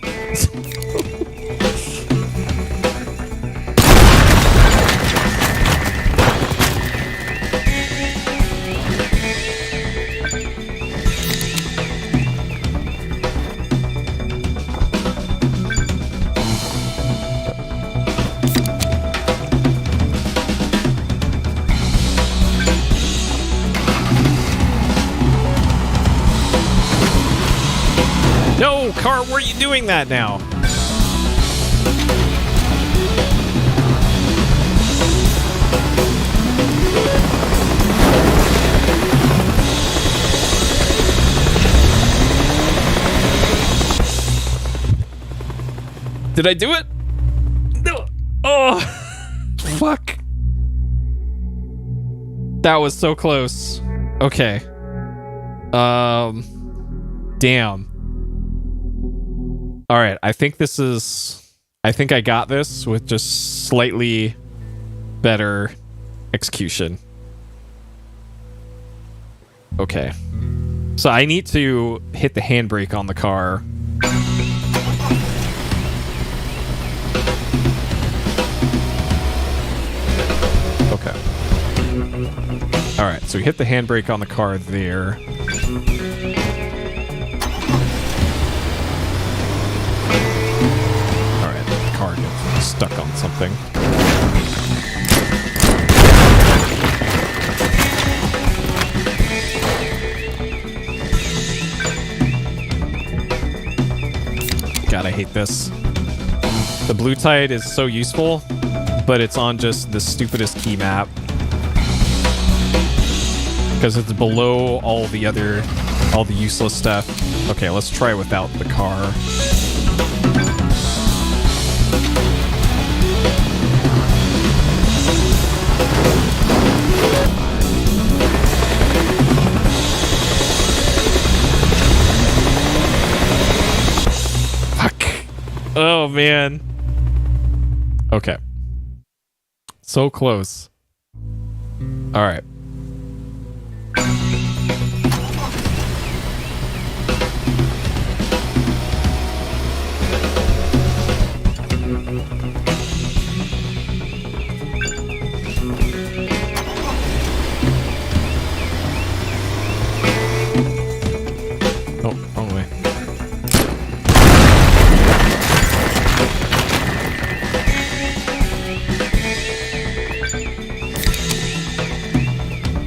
Speaker 1: No, car, why are you doing that now? Did I do it? No. Oh, fuck. That was so close. Okay. Damn. All right, I think I got this with just slightly better execution. Okay. So I need to hit the handbrake on the car. Okay. Alright, so we hit the handbrake on the car there. Alright, the car gets stuck on something. God, I hate this. The blue tide is so useful, but it's on just the stupidest key map. Because it's below all the useless stuff. Okay, let's try without the car. Oh, man. Okay. So close. All right. Oh, wrong way.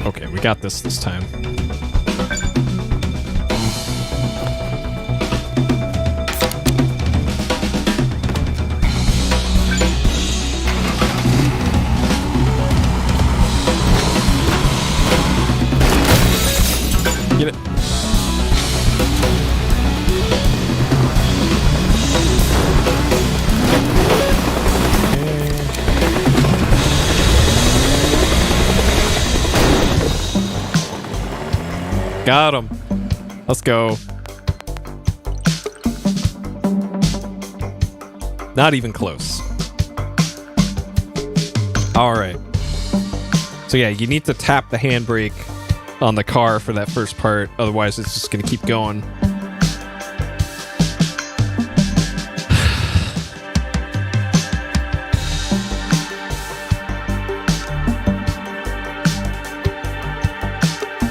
Speaker 1: Okay, we got this time. Get it. Got him. Let's go. Not even close. All right. So yeah, you need to tap the handbrake on the car for that first part. Otherwise, it's just going to keep going.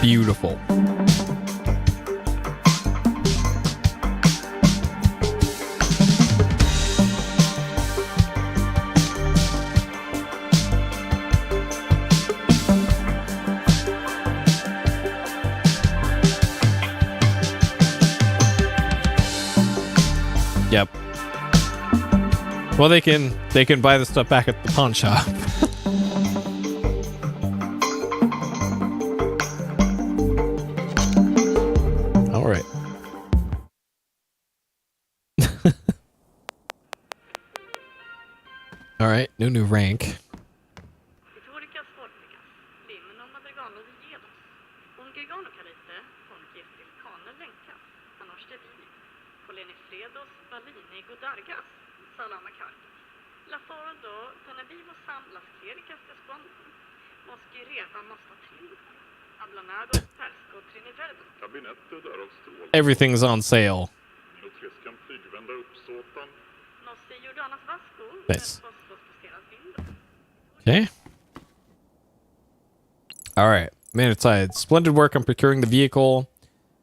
Speaker 1: Beautiful. Yep. Well, they can buy the stuff back at the pawn shop. All right. All right, new rank. Everything's on sale. Nice. Okay. All right. Manatide. Splendid work on procuring the vehicle.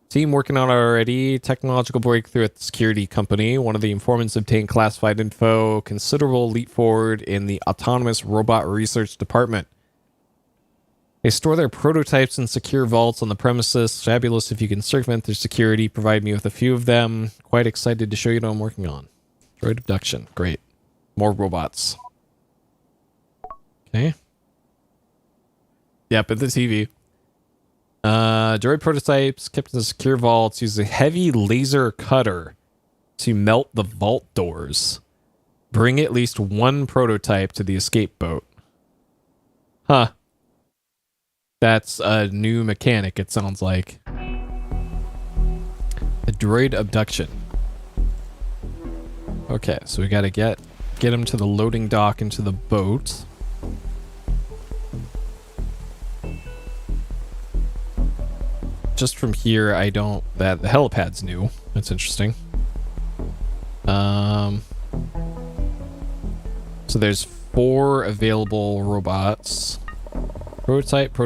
Speaker 1: Team working on it already. Technological breakthrough at the security company. One of the informants obtained classified info. Considerable leap forward in the autonomous robot research department. They store their prototypes in secure vaults on the premises. Fabulous if you can circumvent their security. Provide me with a few of them. Quite excited to show you what I'm working on. Droid abduction. Great. More robots. Okay. Yep, at the TV. Droid prototypes kept in the secure vaults. Use a heavy laser cutter to melt the vault doors. Bring at least one prototype to the escape boat. Huh. That's a new mechanic, it sounds like. The droid abduction. Okay, so we gotta get him to the loading dock into the boat. Just from here, I don't... the helipad's new. That's interesting. So there's 4 available robots. Prototype,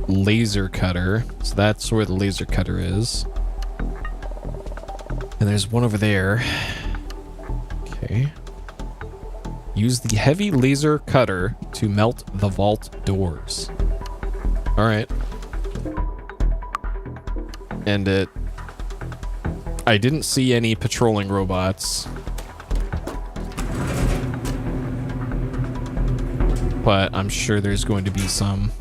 Speaker 1: laser cutter. So that's where the laser cutter is. And there's one over there. Okay. Use the heavy laser cutter to melt the vault doors. All right. And I didn't see any patrolling robots. But I'm sure there's going to be some.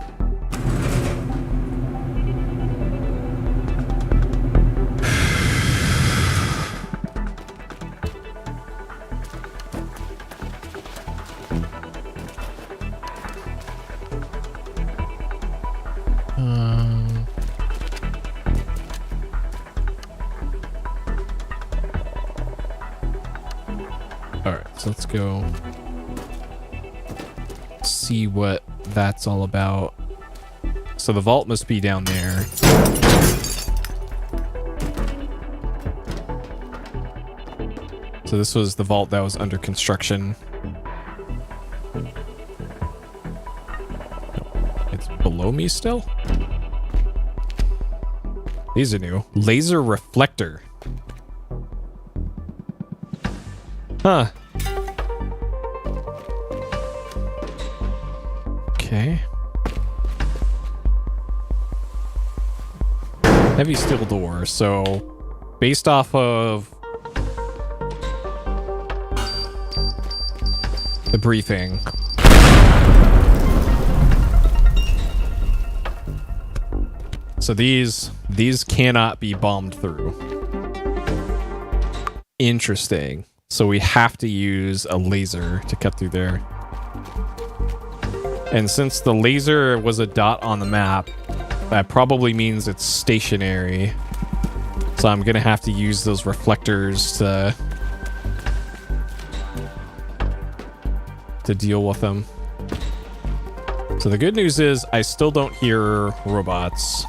Speaker 1: Alright, so let's go see what that's all about. So the vault must be down there. So this was the vault that was under construction. It's below me still? These are new. Laser reflector. Huh. Okay. Heavy steel door. So, based off of the briefing, so these cannot be bombed through. Interesting. So we have to use a laser to cut through there. And since the laser was a dot on the map, that probably means it's stationary. So I'm gonna have to use those reflectors to deal with them. So the good news is I still don't hear robots.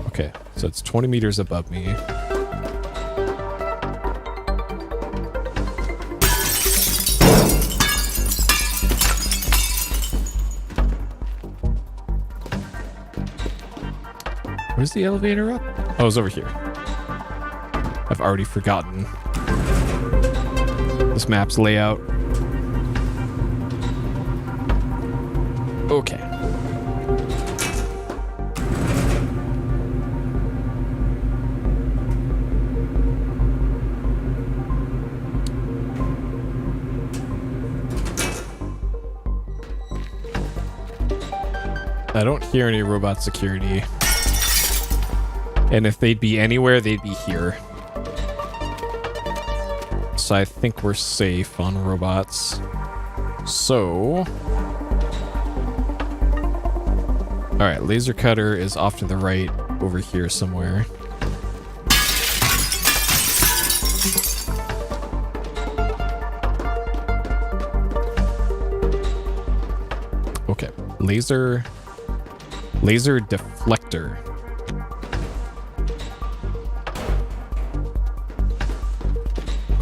Speaker 1: Okay, so it's 20 meters above me. Where's the elevator up? Oh, it's over here. I've already forgotten this map's layout. Okay. I don't hear any robot security. And if they'd be anywhere, they'd be here. So I think we're safe on robots. So... Alright, laser cutter is off to the right over here somewhere. Okay, laser deflector.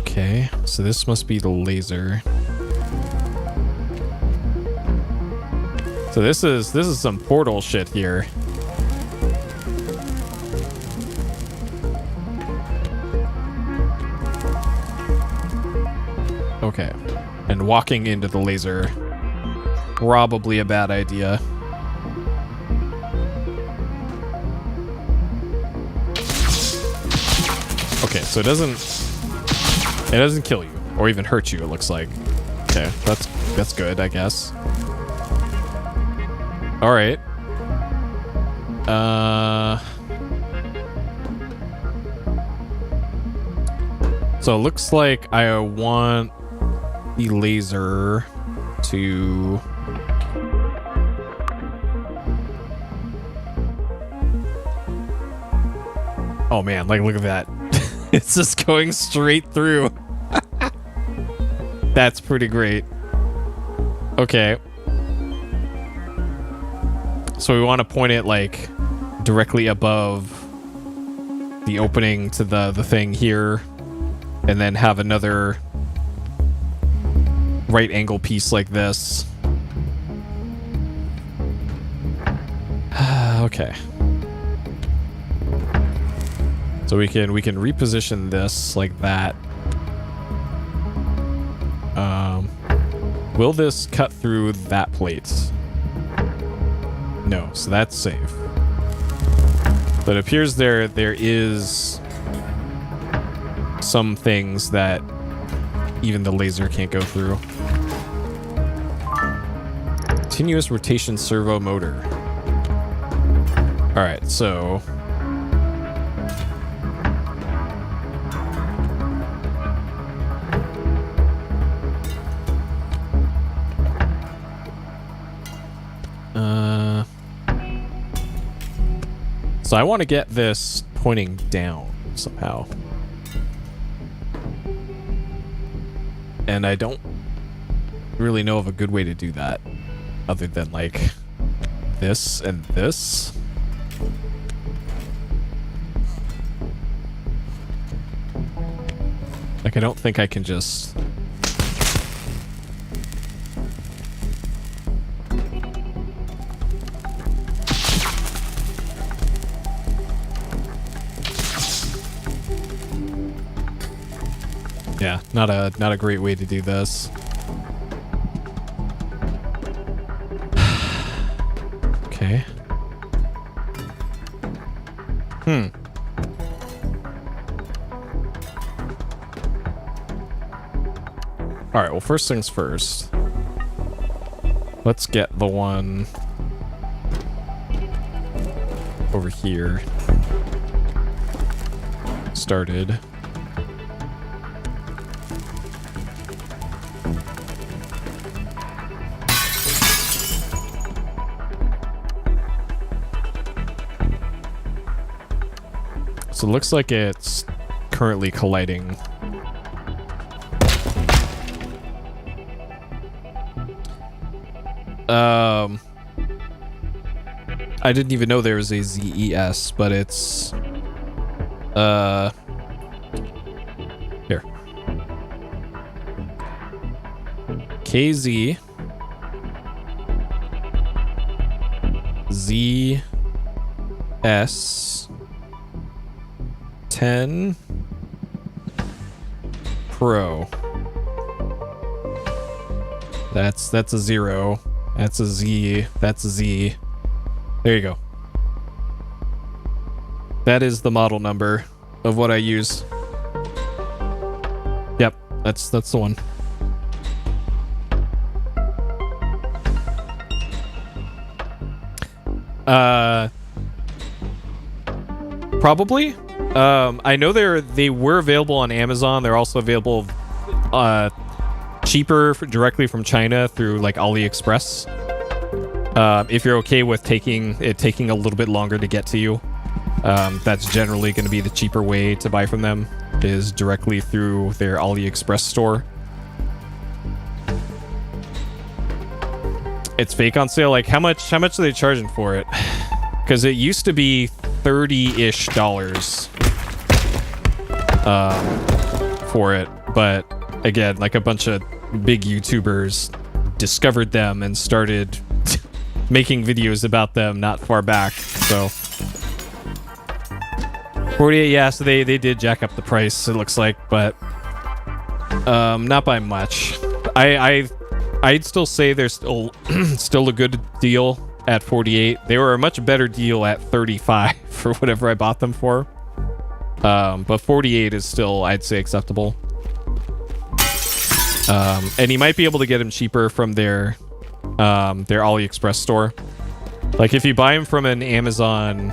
Speaker 1: Okay, so this must be the laser. So this is some portal shit here. Okay, and walking into the laser, probably a bad idea. Okay, so it doesn't kill you or even hurt you, it looks like. Okay, that's good, I guess. All right. So it looks like I want the laser to... Oh man, like look at that. It's just going straight through. That's pretty great. Okay. So we want to point it like directly above the opening to the thing here, and then have another right angle piece like this. Okay. So we can reposition this like that. Will this cut through that plate? No, so that's safe. But it appears there is some things that even the laser can't go through. Continuous rotation servo motor. All right, so so I want to get this pointing down somehow. And I don't really know of a good way to do that other than like this and this. Like, I don't think I can just... Yeah, not a great way to do this. Okay. All right, well, first things first. Let's get the one over here started. So it looks like it's currently colliding. I didn't even know there was a ZES, but it's here. KZ ZS 10 Pro. That's a 0. That's a Z. That's a Z. There you go. That is the model number of what I use. Yep, that's the one. Probably. I know they were available on Amazon. They're also available cheaper directly from China through like AliExpress. If you're okay with taking a little bit longer to get to you, that's generally going to be the cheaper way to buy from them, is directly through their AliExpress store. It's fake on sale. Like, how much are they charging for it? Because it used to be $30-ish for it, but again, like, a bunch of big YouTubers discovered them and started making videos about them not far back. So 48, yeah, so they did jack up the price, it looks like, but not by much. I'd still say they're still a good deal at 48. They were a much better deal at 35 for whatever I bought them for. But 48 is still, I'd say, acceptable. And you might be able to get them cheaper from their AliExpress store. Like, if you buy them from an Amazon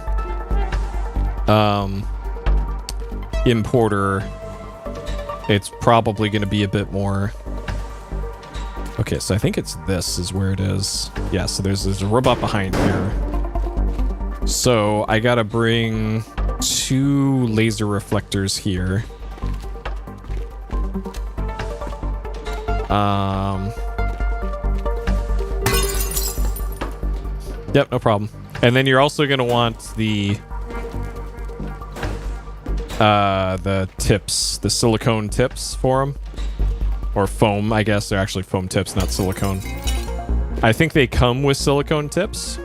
Speaker 1: importer, it's probably going to be a bit more. Okay, so I think this is where it is. Yeah, so there's a robot behind here. So I gotta bring 2 laser reflectors here. Yep, no problem. And then you're also gonna want the tips, the silicone tips for them. or foam, I guess. They're actually foam tips, not silicone. I think they come with silicone tips.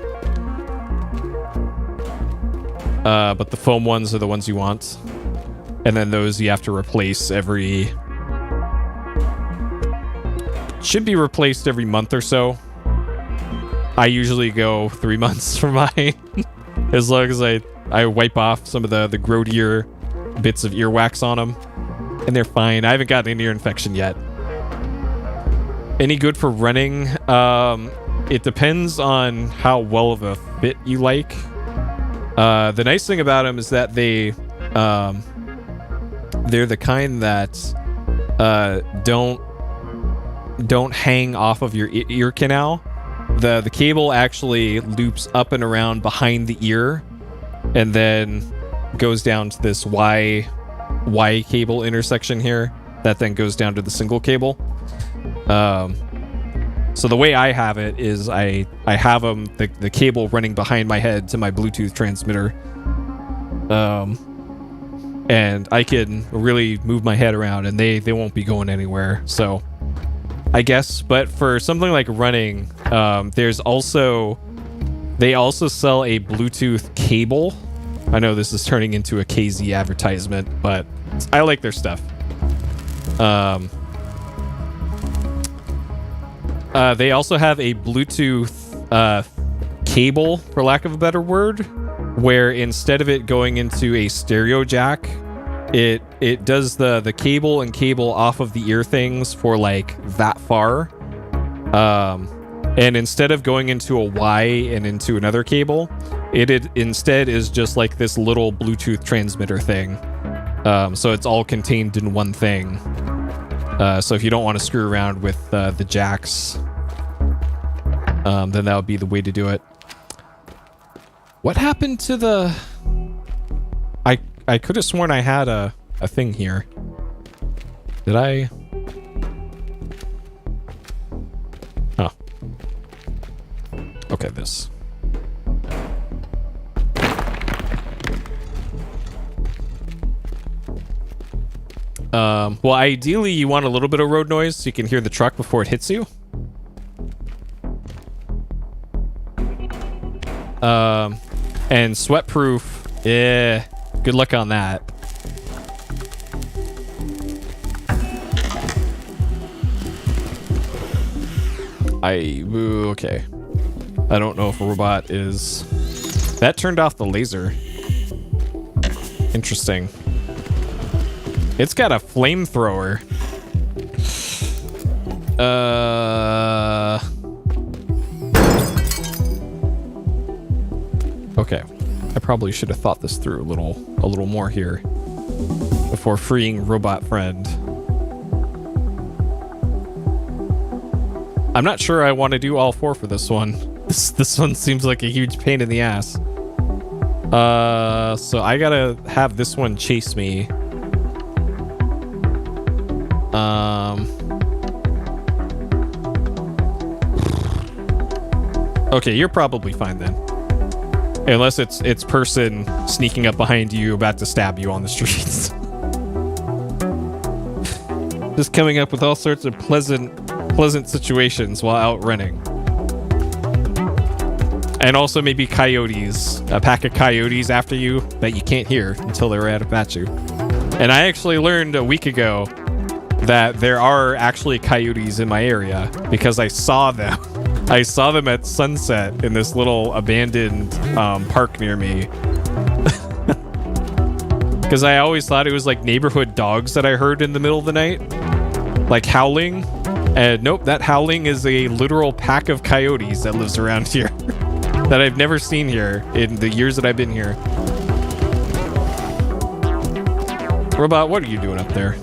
Speaker 1: But the foam ones are the ones you want. And then those you have to replace every... Should be replaced every month or so. I usually go 3 months for mine. As long as I wipe off some of the grodier bits of earwax on them. And they're fine. I haven't gotten an ear infection yet. Any good for running? It depends on how well of a fit you like. The nice thing about them is that they're the kind that don't hang off of your ear canal. The cable actually loops up and around behind the ear and then goes down to this Y cable intersection here that then goes down to the single cable. So the way I have it is I have the cable running behind my head to my Bluetooth transmitter. And I can really move my head around and they won't be going anywhere. So I guess, but for something like running, they also sell a Bluetooth cable. I know this is turning into a KZ advertisement, but I like their stuff. They also have a Bluetooth cable, for lack of a better word, where instead of it going into a stereo jack, it does the cable and cable off of the ear things for like that far. And instead of going into a Y and into another cable, it instead is just like this little Bluetooth transmitter thing. So it's all contained in one thing. So if you don't want to screw around with the jacks, then that would be the way to do it. What happened to the... I could have sworn I had a thing here. Did I? Huh. Okay, this. Well, ideally you want a little bit of road noise so you can hear the truck before it hits you. And sweat-proof, good luck on that. Okay. I don't know if a robot is... That turned off the laser. Interesting. It's got a flamethrower. Okay. I probably should have thought this through a little more here before freeing robot friend. I'm not sure I want to do all four for this one. This one seems like a huge pain in the ass. So I gotta have this one chase me. Okay, you're probably fine then. Unless it's person sneaking up behind you about to stab you on the streets. Just coming up with all sorts of pleasant situations while out running. And also maybe coyotes. A pack of coyotes after you that you can't hear until they're right up at you. And I actually learned a week ago that there are actually coyotes in my area because I saw them. I saw them at sunset in this little abandoned park near me. Because I always thought it was like neighborhood dogs that I heard in the middle of the night. Like howling. And nope, that howling is a literal pack of coyotes that lives around here. That I've never seen here in the years that I've been here. Robot, what are you doing up there?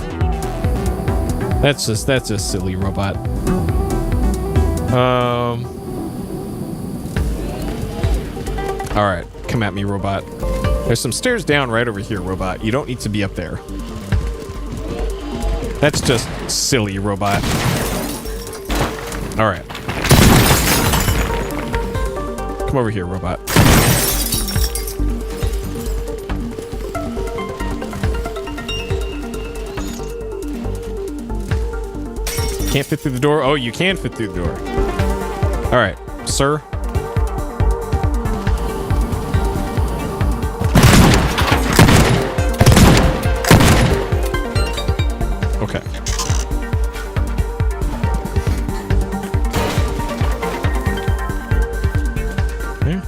Speaker 1: That's just silly, robot. Alright, come at me, robot. There's some stairs down right over here, robot. You don't need to be up there. That's just silly, robot. Alright. Come over here, robot. Can't fit through the door. Oh, you can fit through the door. All right, sir. Okay. Okay.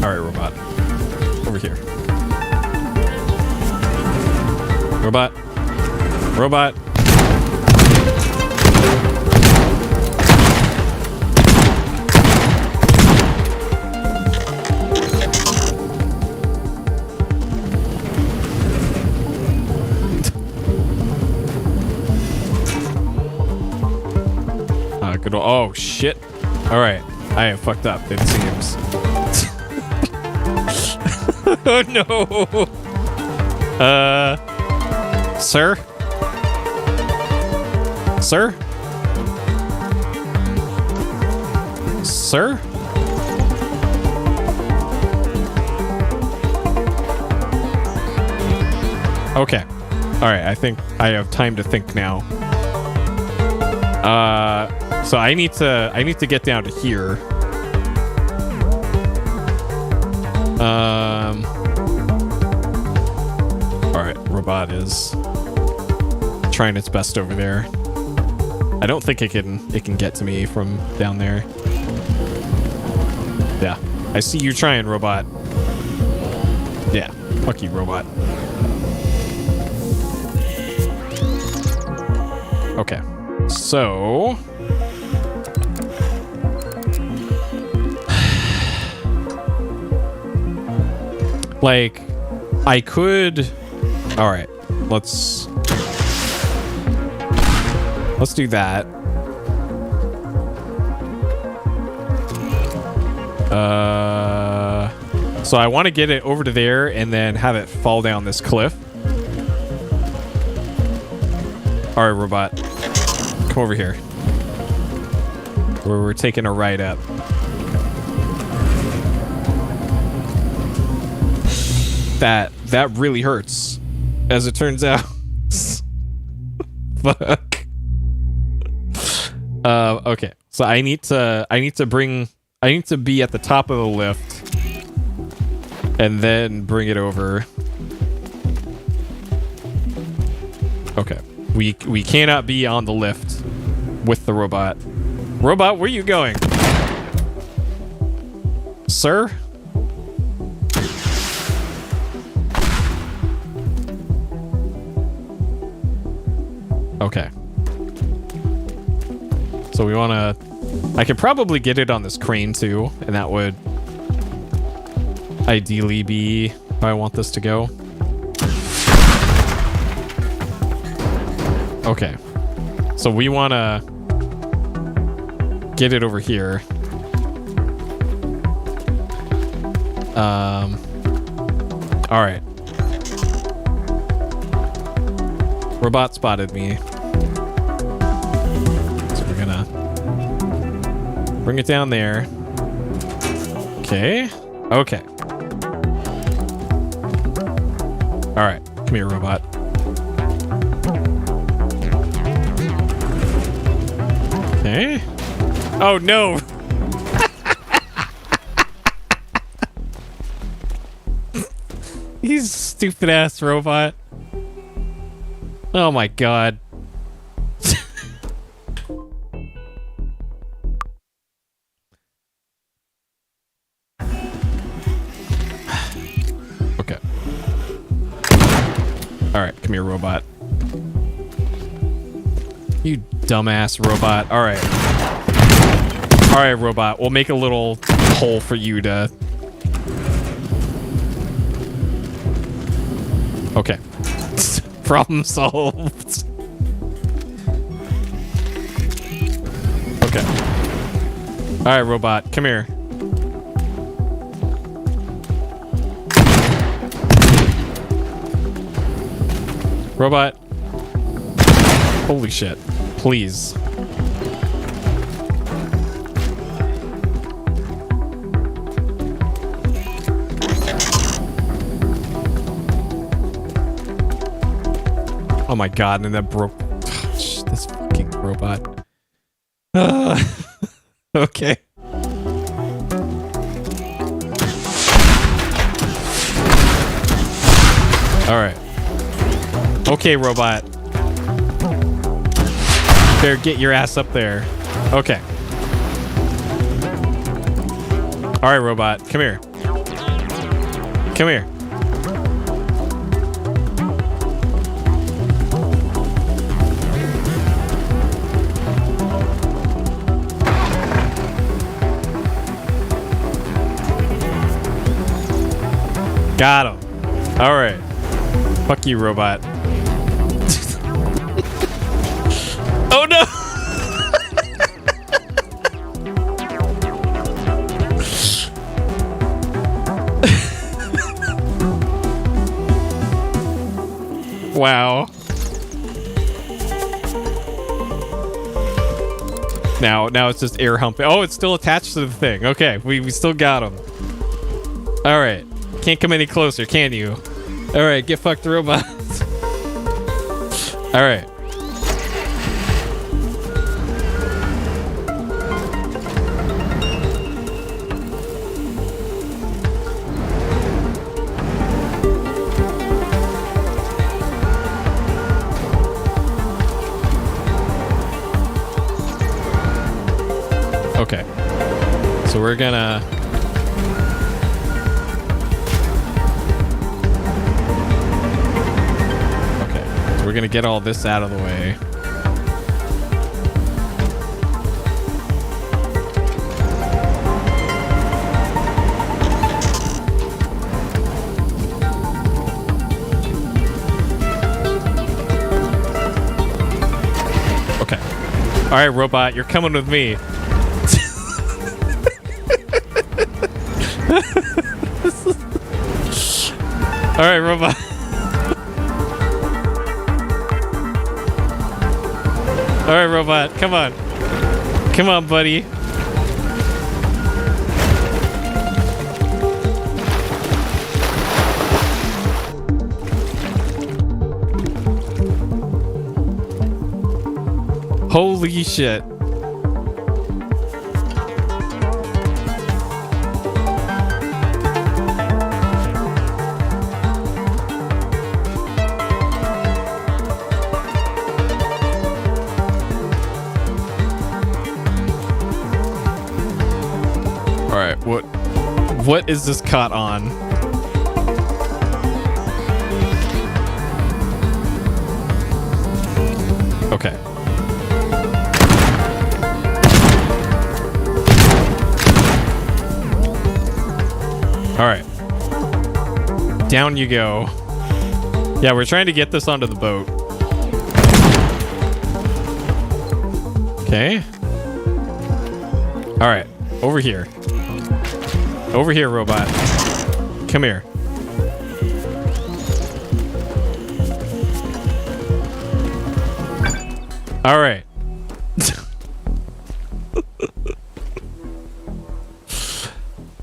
Speaker 1: All right, robot. Over here. Robot. Robot. Good. Oh, shit. All right. I have fucked up, it seems. Oh no. Sir? Sir? Sir? Okay. All right, I think I have time to think now. So I need to get down to here. All right, robot is trying its best over there. I don't think it can get to me from down there. Yeah, I see you trying, robot. Yeah, fuck you, robot. Okay, so like I could. All right, let's do that. So I want to get it over to there and then have it fall down this cliff. All right, robot, come over here. We're taking a ride up. That really hurts, as it turns out. Fuck. Okay. So I need to be at the top of the lift and then bring it over. Okay. We cannot be on the lift with the robot. Robot, where are you going? Sir? Okay. So we want to... I could probably get it on this crane too, and that would ideally be how I want this to go. Okay. So we want to get it over here. All right. Robot spotted me. So we're gonna bring it down there. Okay. Okay. All right. Come here, robot. Okay. Oh, no. He's stupid ass robot. Oh my god. Okay. Alright, come here, robot. You dumbass robot. Alright. Alright, robot. We'll make a little hole for you to... Okay. Problem solved. Okay. Alright, robot. Come here. Robot. Holy shit. Please. Oh my god, and that broke. This fucking robot. Okay. Alright. Okay, robot. Better get your ass up there. Okay. Alright, robot. Come here. Come here. Got him. Alright. Fuck you, robot. Oh no! Wow. Now it's just air humping. Oh, it's still attached to the thing. Okay, we still got him. Alright. Can't come any closer, can you? Alright, get fucked, robot. Alright. Okay. So we're gonna... We're gonna get all this out of the way. Okay. All right, robot, you're coming with me. All right, robot. All right, robot, come on. Come on, buddy. Holy shit. What is this caught on? Okay. All right. Down you go. Yeah, we're trying to get this onto the boat. Okay. All right. Over here. Over here, robot. Come here. All right.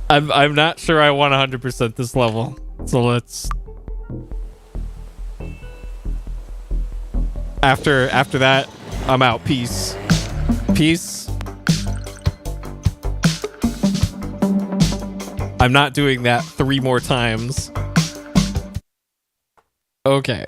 Speaker 1: I'm not sure I want 100% this level. So let's after that, I'm out. Peace. Peace. I'm not doing that 3 more times. Okay.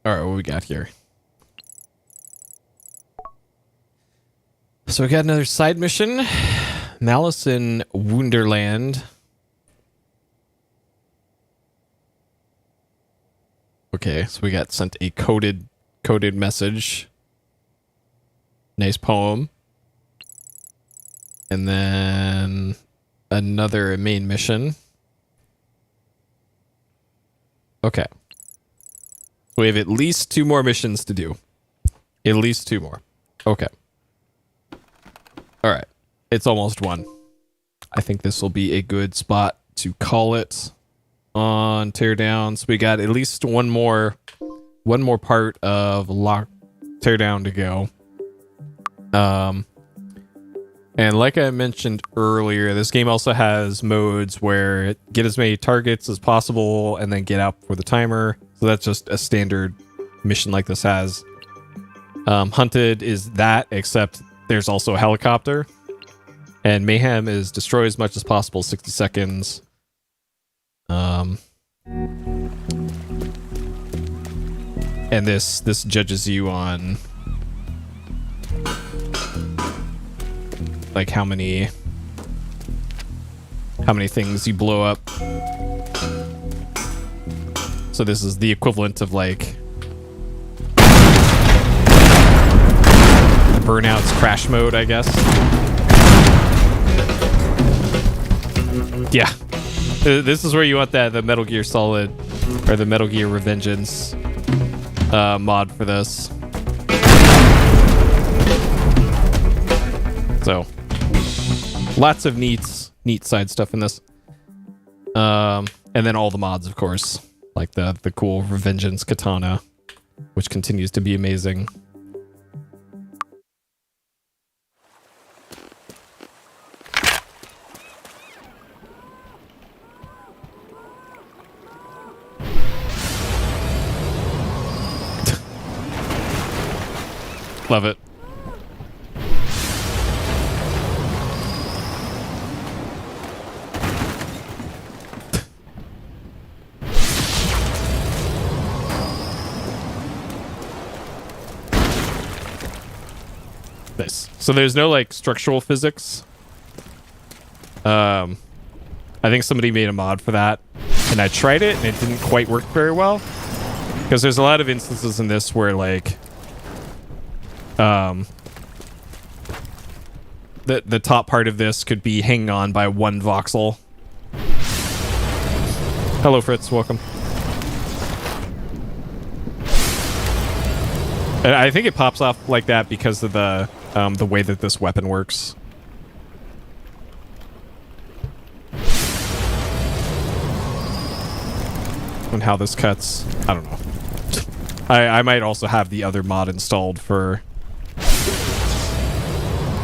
Speaker 1: Alright, what we got here? So we got another side mission. Malice in Wonderland. Okay, so we got sent a coded message. Nice poem. And then another main mission. Okay. We have at least 2 more missions to do. At least 2 more. Okay. All right. It's almost 1. I think this will be a good spot to call it on Teardown. So we got at least one more part of Teardown to go. And like I mentioned earlier, this game also has modes where get as many targets as possible and then get out before the timer. So that's just a standard mission like this has. Hunted is that, except there's also a helicopter. And Mayhem is destroy as much as possible, 60 seconds. And this judges you on like how many things you blow up. So this is the equivalent of like Burnout's crash mode, I guess. Yeah. This is where you want the Metal Gear Solid or the Metal Gear Revengeance mod for this. So lots of neat side stuff in this. And then all the mods, of course, like the cool Revengeance katana, which continues to be amazing. Love it. Nice. So there's no like structural physics. I think somebody made a mod for that, and I tried it and it didn't quite work very well, because there's a lot of instances in this where like the top part of this could be hanging on by one voxel. Hello, Fritz. Welcome. And I think it pops off like that because of the way that this weapon works. And how this cuts. I don't know. I might also have the other mod installed for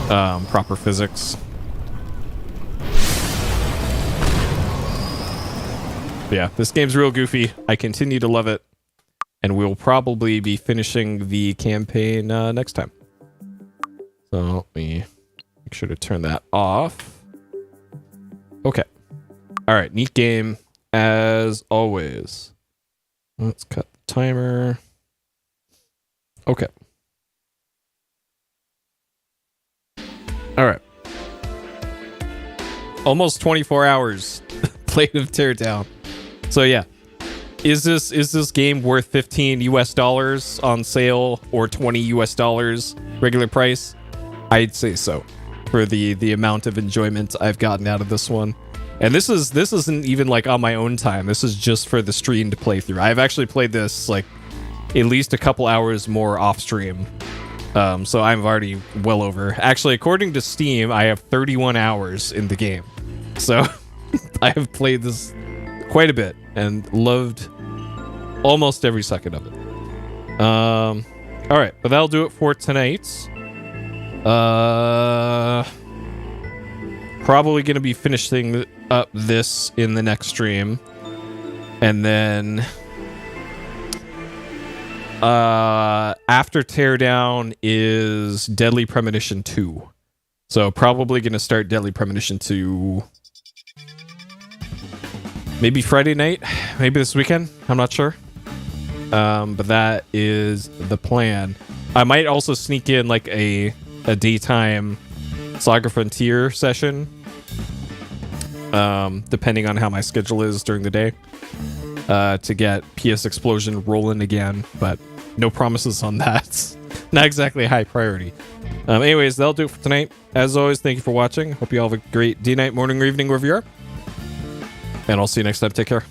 Speaker 1: proper physics. But yeah, this game's real goofy. I continue to love it. And we'll probably be finishing the campaign next time. So let me make sure to turn that off. Okay. All right, neat game as always. Let's cut the timer. Okay. All right. Almost 24 hours played of Teardown. So yeah. Is this game worth $15 US on sale or $20 US regular price? I'd say so, for the amount of enjoyment I've gotten out of this one. And this isn't even like on my own time. This is just for the streamed playthrough. I've actually played this like at least a couple hours more off stream. So I'm already well over. Actually, according to Steam, I have 31 hours in the game. So I have played this quite a bit and loved almost every second of it. All right, but that'll do it for tonight. Probably gonna be finishing up this in the next stream, and then after Teardown is Deadly Premonition 2. So probably gonna start Deadly Premonition 2 maybe Friday night, maybe this weekend. I'm not sure. But that is the plan. I might also sneak in like a daytime Saga Frontier session, depending on how my schedule is during the day, to get PS Explosion rolling again, but no promises on that. Not exactly a high priority. Anyways, that'll do it for tonight. As always, thank you for watching. Hope you all have a great day, night, morning, or evening, wherever you are. And I'll see you next time. Take care.